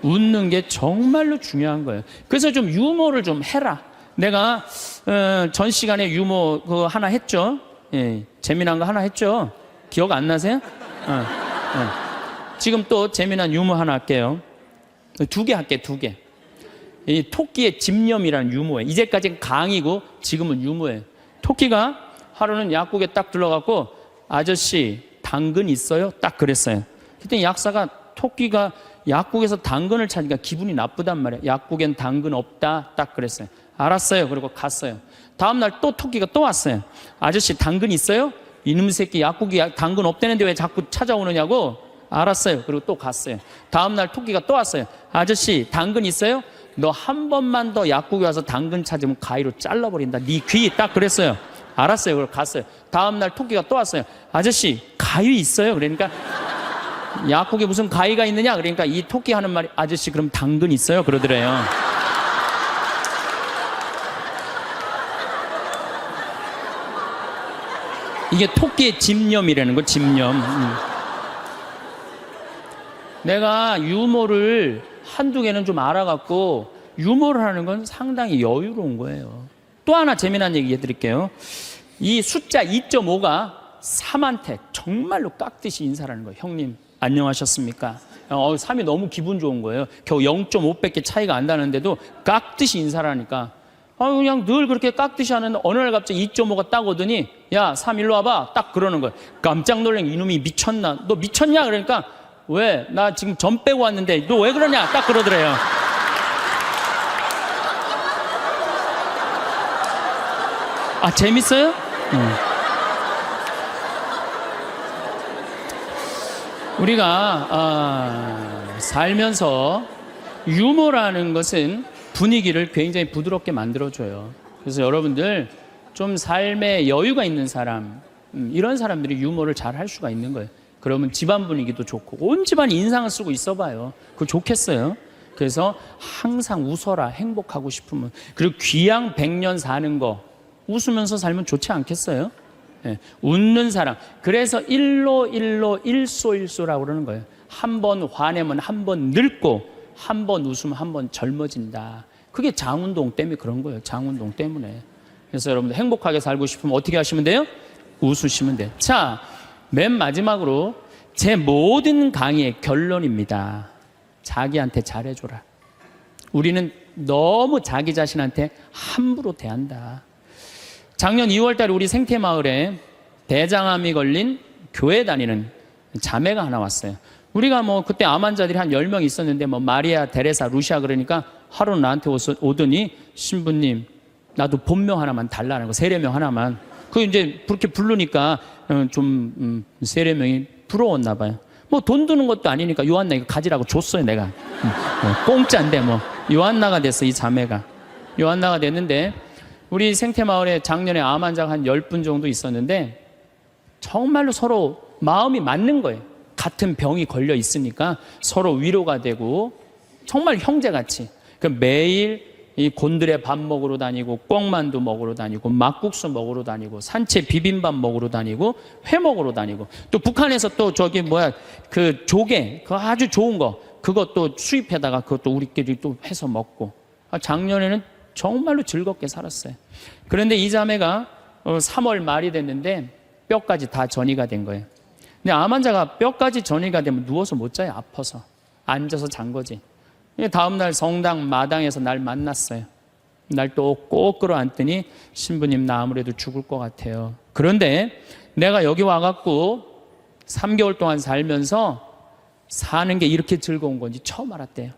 웃는 게 정말로 중요한 거예요. 그래서 좀 유머를 좀 해라. 내가 전 시간에 유머 그거 하나 했죠. 예, 재미난 거 하나 했죠. 기억 안 나세요? 지금 또 재미난 유머 하나 할게요. 2개 할게요. 2개. 이 토끼의 집념이라는 유머예요. 이제까지는 강의고 지금은 유머예요. 토끼가 하루는 약국에 딱 들러가고, 아저씨 당근 있어요? 딱 그랬어요. 그때 약사가 토끼가 약국에서 당근을 찾으니까 기분이 나쁘단 말이에요. 약국엔 당근 없다. 딱 그랬어요. 알았어요. 그리고 갔어요. 다음날 또 토끼가 또 왔어요. 아저씨 당근 있어요? 이놈 새끼 약국이 당근 없다는데 왜 자꾸 찾아오느냐고. 알았어요. 그리고 또 갔어요. 다음날 토끼가 또 왔어요. 아저씨 당근 있어요? 너 한 번만 더 약국에 와서 당근 찾으면 가위로 잘라버린다. 네 귀. 딱 그랬어요. 알았어요. 그리고 갔어요. 다음날 토끼가 또 왔어요. 아저씨 가위 있어요? 그러니까 약국에 무슨 가위가 있느냐? 그러니까 이 토끼 하는 말이, 아저씨 그럼 당근 있어요? 그러더래요. 이게 토끼의 집념이라는 거, 집념. 내가 유머를 한두 개는 좀 알아갖고 유머를 하는 건 상당히 여유로운 거예요. 또 하나 재미난 얘기 해드릴게요. 이 숫자 2.5가 3한테 정말로 깍듯이 인사를 하는 거예요. 형님 안녕하셨습니까? 3이 너무 기분 좋은 거예요. 겨우 0.5밖에 차이가 안 나는데도 깍듯이 인사를 하니까, 그냥 늘 그렇게 깍듯이 하는데 어느 날 갑자기 2.5가 딱 오더니, 야 3 일로 와봐. 딱 그러는 거예요. 깜짝 놀란 이놈이 미쳤나? 너 미쳤냐? 그러니까, 왜? 나 지금 점 빼고 왔는데 너 왜 그러냐? 딱 그러더래요. 재밌어요? 우리가 살면서 유머라는 것은 분위기를 굉장히 부드럽게 만들어줘요. 그래서 여러분들 좀 삶에 여유가 있는 사람, 이런 사람들이 유머를 잘 할 수가 있는 거예요. 그러면 집안 분위기도 좋고 온 집안이 인상을 쓰고 있어봐요. 그거 좋겠어요. 그래서 항상 웃어라. 행복하고 싶으면. 그리고 귀양 100년 사는 거 웃으면서 살면 좋지 않겠어요? 네. 웃는 사람. 그래서 일소일소라고 그러는 거예요. 한 번 화내면 한 번 늙고, 한 번 웃으면 한 번 젊어진다. 그게 장운동 때문에 그런 거예요. 장운동 때문에. 그래서 여러분들 행복하게 살고 싶으면 어떻게 하시면 돼요? 웃으시면 돼요. 자, 맨 마지막으로 제 모든 강의의 결론입니다. 자기한테 잘해줘라. 우리는 너무 자기 자신한테 함부로 대한다. 작년 2월 달에 우리 생태마을에 대장암이 걸린 교회 다니는 자매가 하나 왔어요. 우리가 그때 암 환자들이 한 10명 있었는데 마리아, 데레사, 루시아 그러니까 하루 나한테 오더니, 신부님 나도 본명 하나만 달라는 거, 세례명 하나만. 그 이제 그렇게 부르니까 좀 세례명이 부러웠나 봐요. 돈 드는 것도 아니니까 요한나 이거 가지라고 줬어요. 내가 공짜인데 요한나가 됐어. 이 자매가 요한나가 됐는데, 우리 생태마을에 작년에 암 환자가 한 10분 정도 있었는데 정말로 서로 마음이 맞는 거예요. 같은 병이 걸려 있으니까 서로 위로가 되고 정말 형제같이. 매일 이 곤드레 밥 먹으러 다니고, 꽁만두 먹으러 다니고, 막국수 먹으러 다니고, 산채 비빔밥 먹으러 다니고, 회 먹으러 다니고, 또 북한에서 또 그 조개, 그거 아주 좋은 거, 그것도 수입해다가 그것도 우리끼리 또 해서 먹고. 작년에는 정말로 즐겁게 살았어요. 그런데 이 자매가 3월 말이 됐는데 뼈까지 다 전이가 된 거예요. 근데 암 환자가 뼈까지 전이가 되면 누워서 못 자요. 아파서. 앉아서 잔 거지. 다음날 성당 마당에서 날 만났어요. 날 또 꼭 끌어안더니 신부님 나 아무래도 죽을 것 같아요. 그런데 내가 여기 와갖고 3개월 동안 살면서 사는 게 이렇게 즐거운 건지 처음 알았대요.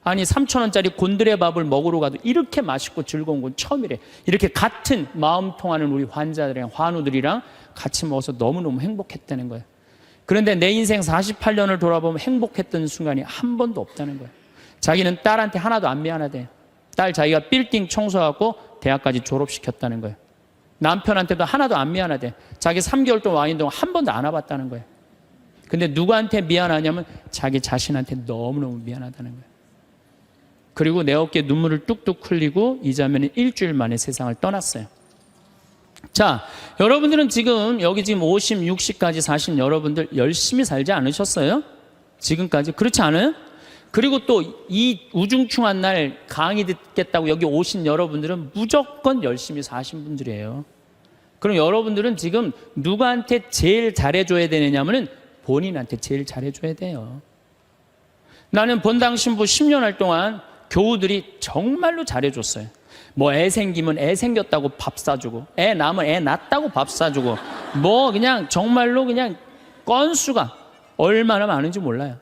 아니 3,000원짜리 곤드레밥을 먹으러 가도 이렇게 맛있고 즐거운 건 처음이래. 이렇게 같은 마음 통하는 우리 환자들이랑 환우들이랑 같이 먹어서 너무너무 행복했다는 거예요. 그런데 내 인생 48년을 돌아보면 행복했던 순간이 한 번도 없다는 거예요. 자기는 딸한테 하나도 안 미안하대요. 딸 자기가 빌딩 청소하고 대학까지 졸업시켰다는 거예요. 남편한테도 하나도 안 미안하대. 자기 3개월 동안 와 있는 동안 한 번도 안 와봤다는 거예요. 근데 누구한테 미안하냐면 자기 자신한테 너무너무 미안하다는 거예요. 그리고 내 어깨에 눈물을 뚝뚝 흘리고 이 자매는 일주일 만에 세상을 떠났어요. 자, 여러분들은 지금 여기 지금 50, 60까지 사신 여러분들 열심히 살지 않으셨어요? 지금까지 그렇지 않아요? 그리고 또 이 우중충한 날 강의 듣겠다고 여기 오신 여러분들은 무조건 열심히 사신 분들이에요. 그럼 여러분들은 지금 누구한테 제일 잘해줘야 되느냐면은 본인한테 제일 잘해줘야 돼요. 나는 본당 신부 10년 할 동안 교우들이 정말로 잘해줬어요. 뭐 애 생기면 애 생겼다고 밥 사주고, 애 낳으면 애 낳았다고 밥 사주고, 뭐 그냥 정말로 그냥 건수가 얼마나 많은지 몰라요.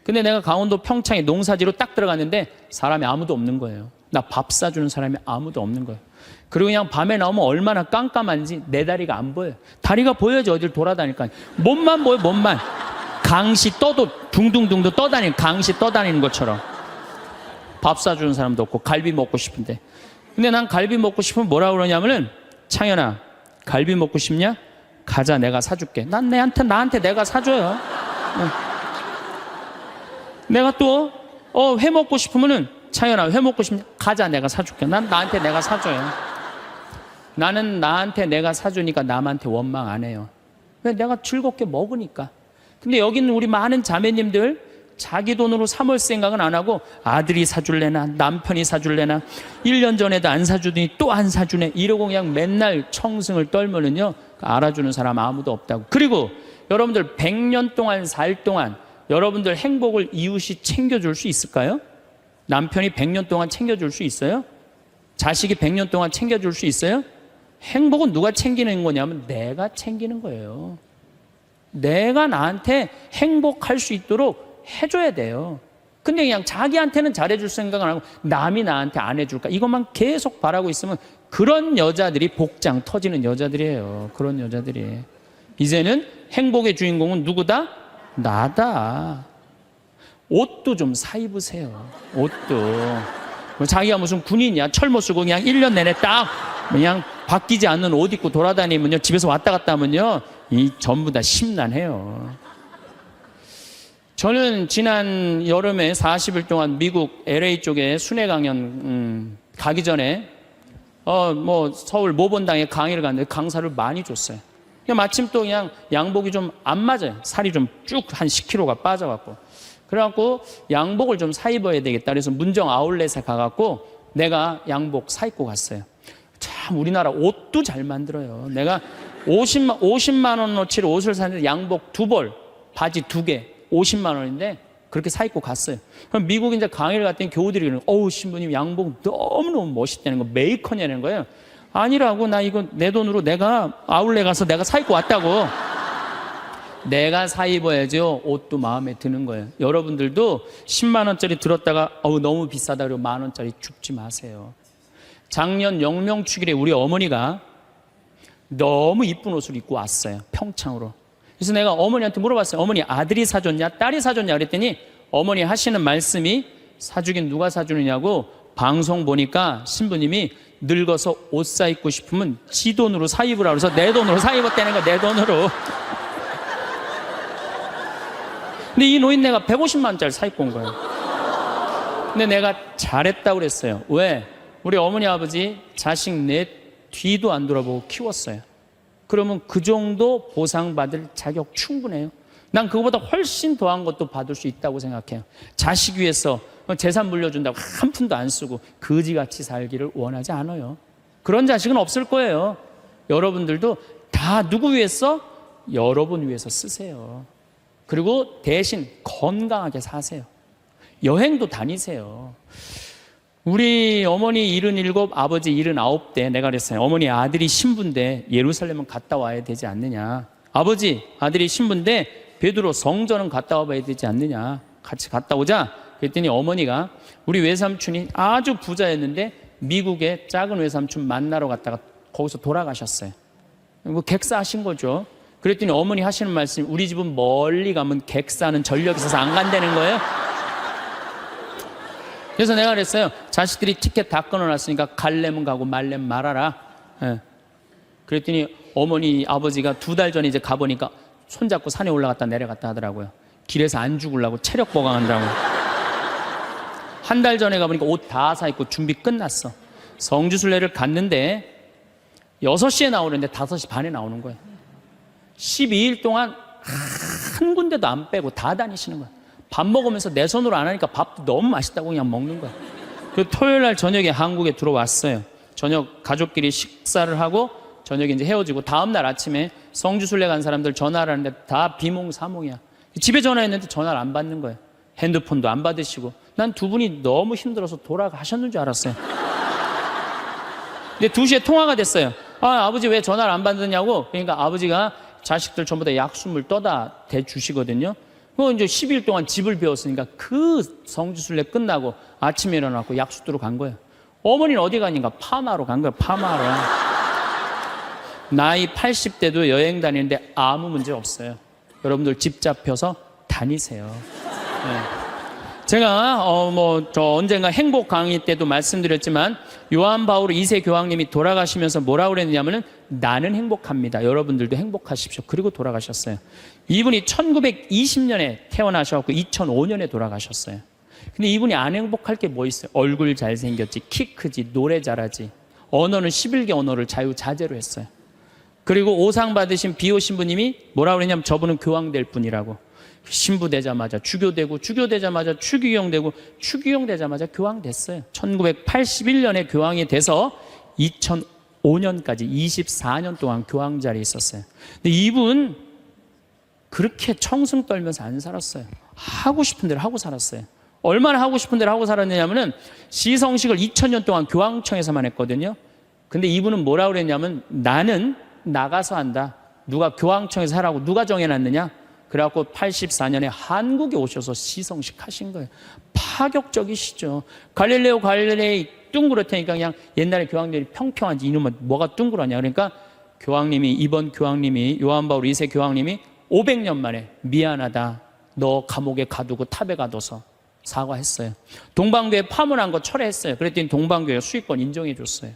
근데 내가 강원도 평창에 농사지로 딱 들어갔는데 사람이 아무도 없는 거예요. 나 밥 사주는 사람이 아무도 없는 거예요. 그리고 그냥 밤에 나오면 얼마나 깜깜한지 내 다리가 안 보여요. 다리가 보여야지 어딜 돌아다니까. 몸만 보여, 몸만. 강시 떠도 둥둥둥도 떠다니는, 강시 떠다니는 것처럼. 밥 사주는 사람도 없고 갈비 먹고 싶은데. 근데 난 갈비 먹고 싶으면 뭐라 그러냐면은 창현아 갈비 먹고 싶냐? 가자 내가 사줄게. 난 나한테 내가 사줘요. 내가 또 회 먹고 싶으면은 창현아 회 먹고 싶냐? 가자 내가 사줄게. 난 나한테 내가 사줘요. 나는 나한테 내가 사주니까 남한테 원망 안 해요. 왜? 내가 즐겁게 먹으니까. 근데 여기 있는 우리 많은 자매님들 자기 돈으로 사 먹을 생각은 안 하고 아들이 사줄래나 남편이 사줄래나 1년 전에도 안 사주더니 또 안 사주네 이러고 그냥 맨날 청승을 떨면은요 알아주는 사람 아무도 없다고. 그리고 여러분들 100년 동안 살 동안 여러분들 행복을 이웃이 챙겨줄 수 있을까요? 남편이 100년 동안 챙겨줄 수 있어요? 자식이 100년 동안 챙겨줄 수 있어요? 행복은 누가 챙기는 거냐면 내가 챙기는 거예요. 내가 나한테 행복할 수 있도록 해줘야 돼요. 근데 그냥 자기한테는 잘해줄 생각은 안 하고 남이 나한테 안 해줄까 이것만 계속 바라고 있으면 그런 여자들이 복장 터지는 여자들이에요. 그런 여자들이. 이제는 행복의 주인공은 누구다? 나다. 옷도 좀 사 입으세요. 옷도. 자기가 무슨 군인이야. 철모 쓰고 그냥 1년 내내 딱 그냥 바뀌지 않는 옷 입고 돌아다니면요. 집에서 왔다 갔다 하면요. 이 전부 다 심란해요. 저는 지난 여름에 40일 동안 미국 LA 쪽에 순회 강연 가기 전에 서울 모본당에 강의를 갔는데 강사를 많이 줬어요. 마침 또 그냥 양복이 좀 안 맞아요. 살이 좀 쭉 한 10kg가 빠져갖고. 그래갖고 양복을 좀 사 입어야 되겠다. 그래서 문정 아울렛에 가갖고 내가 양복 사 입고 갔어요. 참 우리나라 옷도 잘 만들어요. 내가 50만 원어치를 옷을 샀는데 양복 2벌, 바지 2개, 50만 원인데 그렇게 사 입고 갔어요. 그럼 미국 이제 강의를 갔더니 교우들이 그러는 거예요. 어우 신부님 양복 너무너무 멋있다는 거, 메이커냐는 거예요. 아니라고. 나 이거 내 돈으로 내가 아울렛 가서 내가 사 입고 왔다고. 내가 사 입어야죠. 옷도 마음에 드는 거예요. 여러분들도 10만 원짜리 들었다가 너무 비싸다 그러고 만 원짜리 줍지 마세요. 작년 영명축일에 우리 어머니가 너무 이쁜 옷을 입고 왔어요. 평창으로. 그래서 내가 어머니한테 물어봤어요. 어머니 아들이 사줬냐 딸이 사줬냐 그랬더니 어머니 하시는 말씀이 사주긴 누가 사주느냐고 방송 보니까 신부님이 늙어서 옷 사 입고 싶으면 지 돈으로 사 입으라 그래서 내 돈으로 사 입었다는 거. 내 돈으로. 근데 이 노인네가 150만 원짜리 사 입고 온 거예요. 근데 내가 잘했다고 그랬어요. 왜? 우리 어머니 아버지 자식 내 뒤도 안 돌아보고 키웠어요. 그러면 그 정도 보상받을 자격 충분해요. 난 그거보다 훨씬 더한 것도 받을 수 있다고 생각해요. 자식 위해서 재산 물려준다고 한 푼도 안 쓰고 거지같이 살기를 원하지 않아요. 그런 자식은 없을 거예요. 여러분들도 다 누구 위해서? 여러분 위해서 쓰세요. 그리고 대신 건강하게 사세요. 여행도 다니세요. 우리 어머니 77, 아버지 79 때 내가 그랬어요. 어머니 아들이 신부인데 예루살렘은 갔다 와야 되지 않느냐. 아버지 아들이 신부인데 베드로 성전은 갔다 와봐야 되지 않느냐. 같이 갔다 오자. 그랬더니 어머니가 우리 외삼촌이 아주 부자였는데 미국에 작은 외삼촌 만나러 갔다가 거기서 돌아가셨어요. 뭐 객사하신 거죠. 그랬더니 어머니 하시는 말씀이 우리 집은 멀리 가면 객사는 전력이 있어서 안 간다는 거예요. 그래서 내가 그랬어요. 자식들이 티켓 다 끊어놨으니까 갈래면 가고 말래면 말아라. 예. 그랬더니 어머니 아버지가 2달 전에 이제 가보니까 손잡고 산에 올라갔다 내려갔다 하더라고요. 길에서 안 죽으려고 체력 보강한다고. 한 달 전에 가보니까 옷 다 사입고 준비 끝났어. 성지순례를 갔는데 6시에 나오는데 5시 반에 나오는 거예요. 12일 동안 한 군데도 안 빼고 다 다니시는 거예요. 밥 먹으면서 내 손으로 안 하니까 밥도 너무 맛있다고 그냥 먹는 거예요. 그 토요일 날 저녁에 한국에 들어왔어요. 저녁 가족끼리 식사를 하고 저녁에 이제 헤어지고 다음 날 아침에 성지순례 간 사람들 전화를 하는데 다 비몽사몽이야. 집에 전화했는데 전화를 안 받는 거예요. 핸드폰도 안 받으시고. 난 두 분이 너무 힘들어서 돌아가셨는 줄 알았어요. 근데 2시에 통화가 됐어요. 아버지 왜 전화를 안 받느냐고. 그러니까 아버지가 자식들 전부 다 약수물 떠다 대주시거든요. 그 이제 10일 동안 집을 배웠으니까 그 성지순례 끝나고 아침에 일어나고 약수도로 간 거예요. 어머니는 어디 가니까 파마로 간 거예요. 파마로. 나이 80대도 여행 다니는데 아무 문제 없어요. 여러분들 집 잡혀서 다니세요. 네. 제가 언젠가 행복 강의 때도 말씀드렸지만 요한 바울 2세 교황님이 돌아가시면서 뭐라고 그랬냐면은 나는 행복합니다. 여러분들도 행복하십시오. 그리고 돌아가셨어요. 이분이 1920년에 태어나셔서 2005년에 돌아가셨어요. 근데 이분이 안 행복할 게 뭐 있어요? 얼굴 잘생겼지, 키 크지, 노래 잘하지, 언어는 11개 언어를 자유자재로 했어요. 그리고 오상 받으신 비오 신부님이 뭐라고 그랬냐면 저분은 교황 될 분이라고. 신부 되자마자 주교되고, 주교되자마자 추기경 되자마자 교황 됐어요. 1981년에 교황이 돼서 2005년까지 24년 동안 교황 자리에 있었어요. 근데 이분 그렇게 청승 떨면서 안 살았어요. 하고 싶은 대로 하고 살았어요. 얼마나 하고 싶은 대로 하고 살았느냐면은 시성식을 2000년 동안 교황청에서만 했거든요. 근데 이분은 뭐라고 그랬냐면 나는 나가서 한다. 누가 교황청에서 하라고 누가 정해놨느냐? 그래갖고 84년에 한국에 오셔서 시성식 하신 거예요. 파격적이시죠. 갈릴레오 갈릴레이 둥그렇다니까 그냥 옛날에 교황들이 평평한지 이놈은 뭐가 둥그러냐. 그러니까 이번 교황님이 요한 바울 2세 교황님이 500년 만에 미안하다. 너 감옥에 가두고 탑에 가둬서 사과했어요. 동방교회 파문한 거 철회했어요. 그랬더니 동방교회 수익권 인정해 줬어요.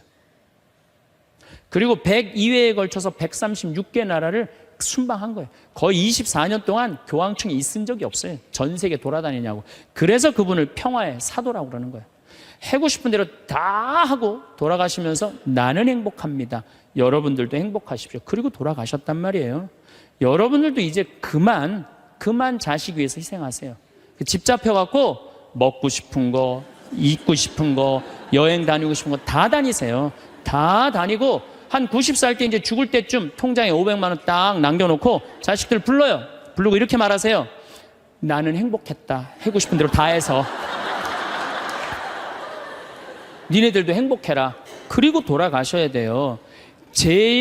그리고 102회에 걸쳐서 136개 나라를 순방한 거예요. 거의 24년 동안 교황청에 있은 적이 없어요. 전 세계 돌아다니냐고. 그래서 그분을 평화의 사도라고 그러는 거예요. 하고 싶은 대로 다 하고 돌아가시면서 나는 행복합니다. 여러분들도 행복하십시오. 그리고 돌아가셨단 말이에요. 여러분들도 이제 그만 자식 위해서 희생하세요. 집 잡혀갖고 먹고 싶은 거, 입고 싶은 거, 여행 다니고 싶은 거 다 다니세요. 다 다니고 한 90살 때 이제 죽을 때쯤 통장에 500만 원 딱 남겨놓고 자식들 불러요. 부르고 이렇게 말하세요. 나는 행복했다. 하고 싶은 대로 다 해서. 니네들도 행복해라. 그리고 돌아가셔야 돼요. 제일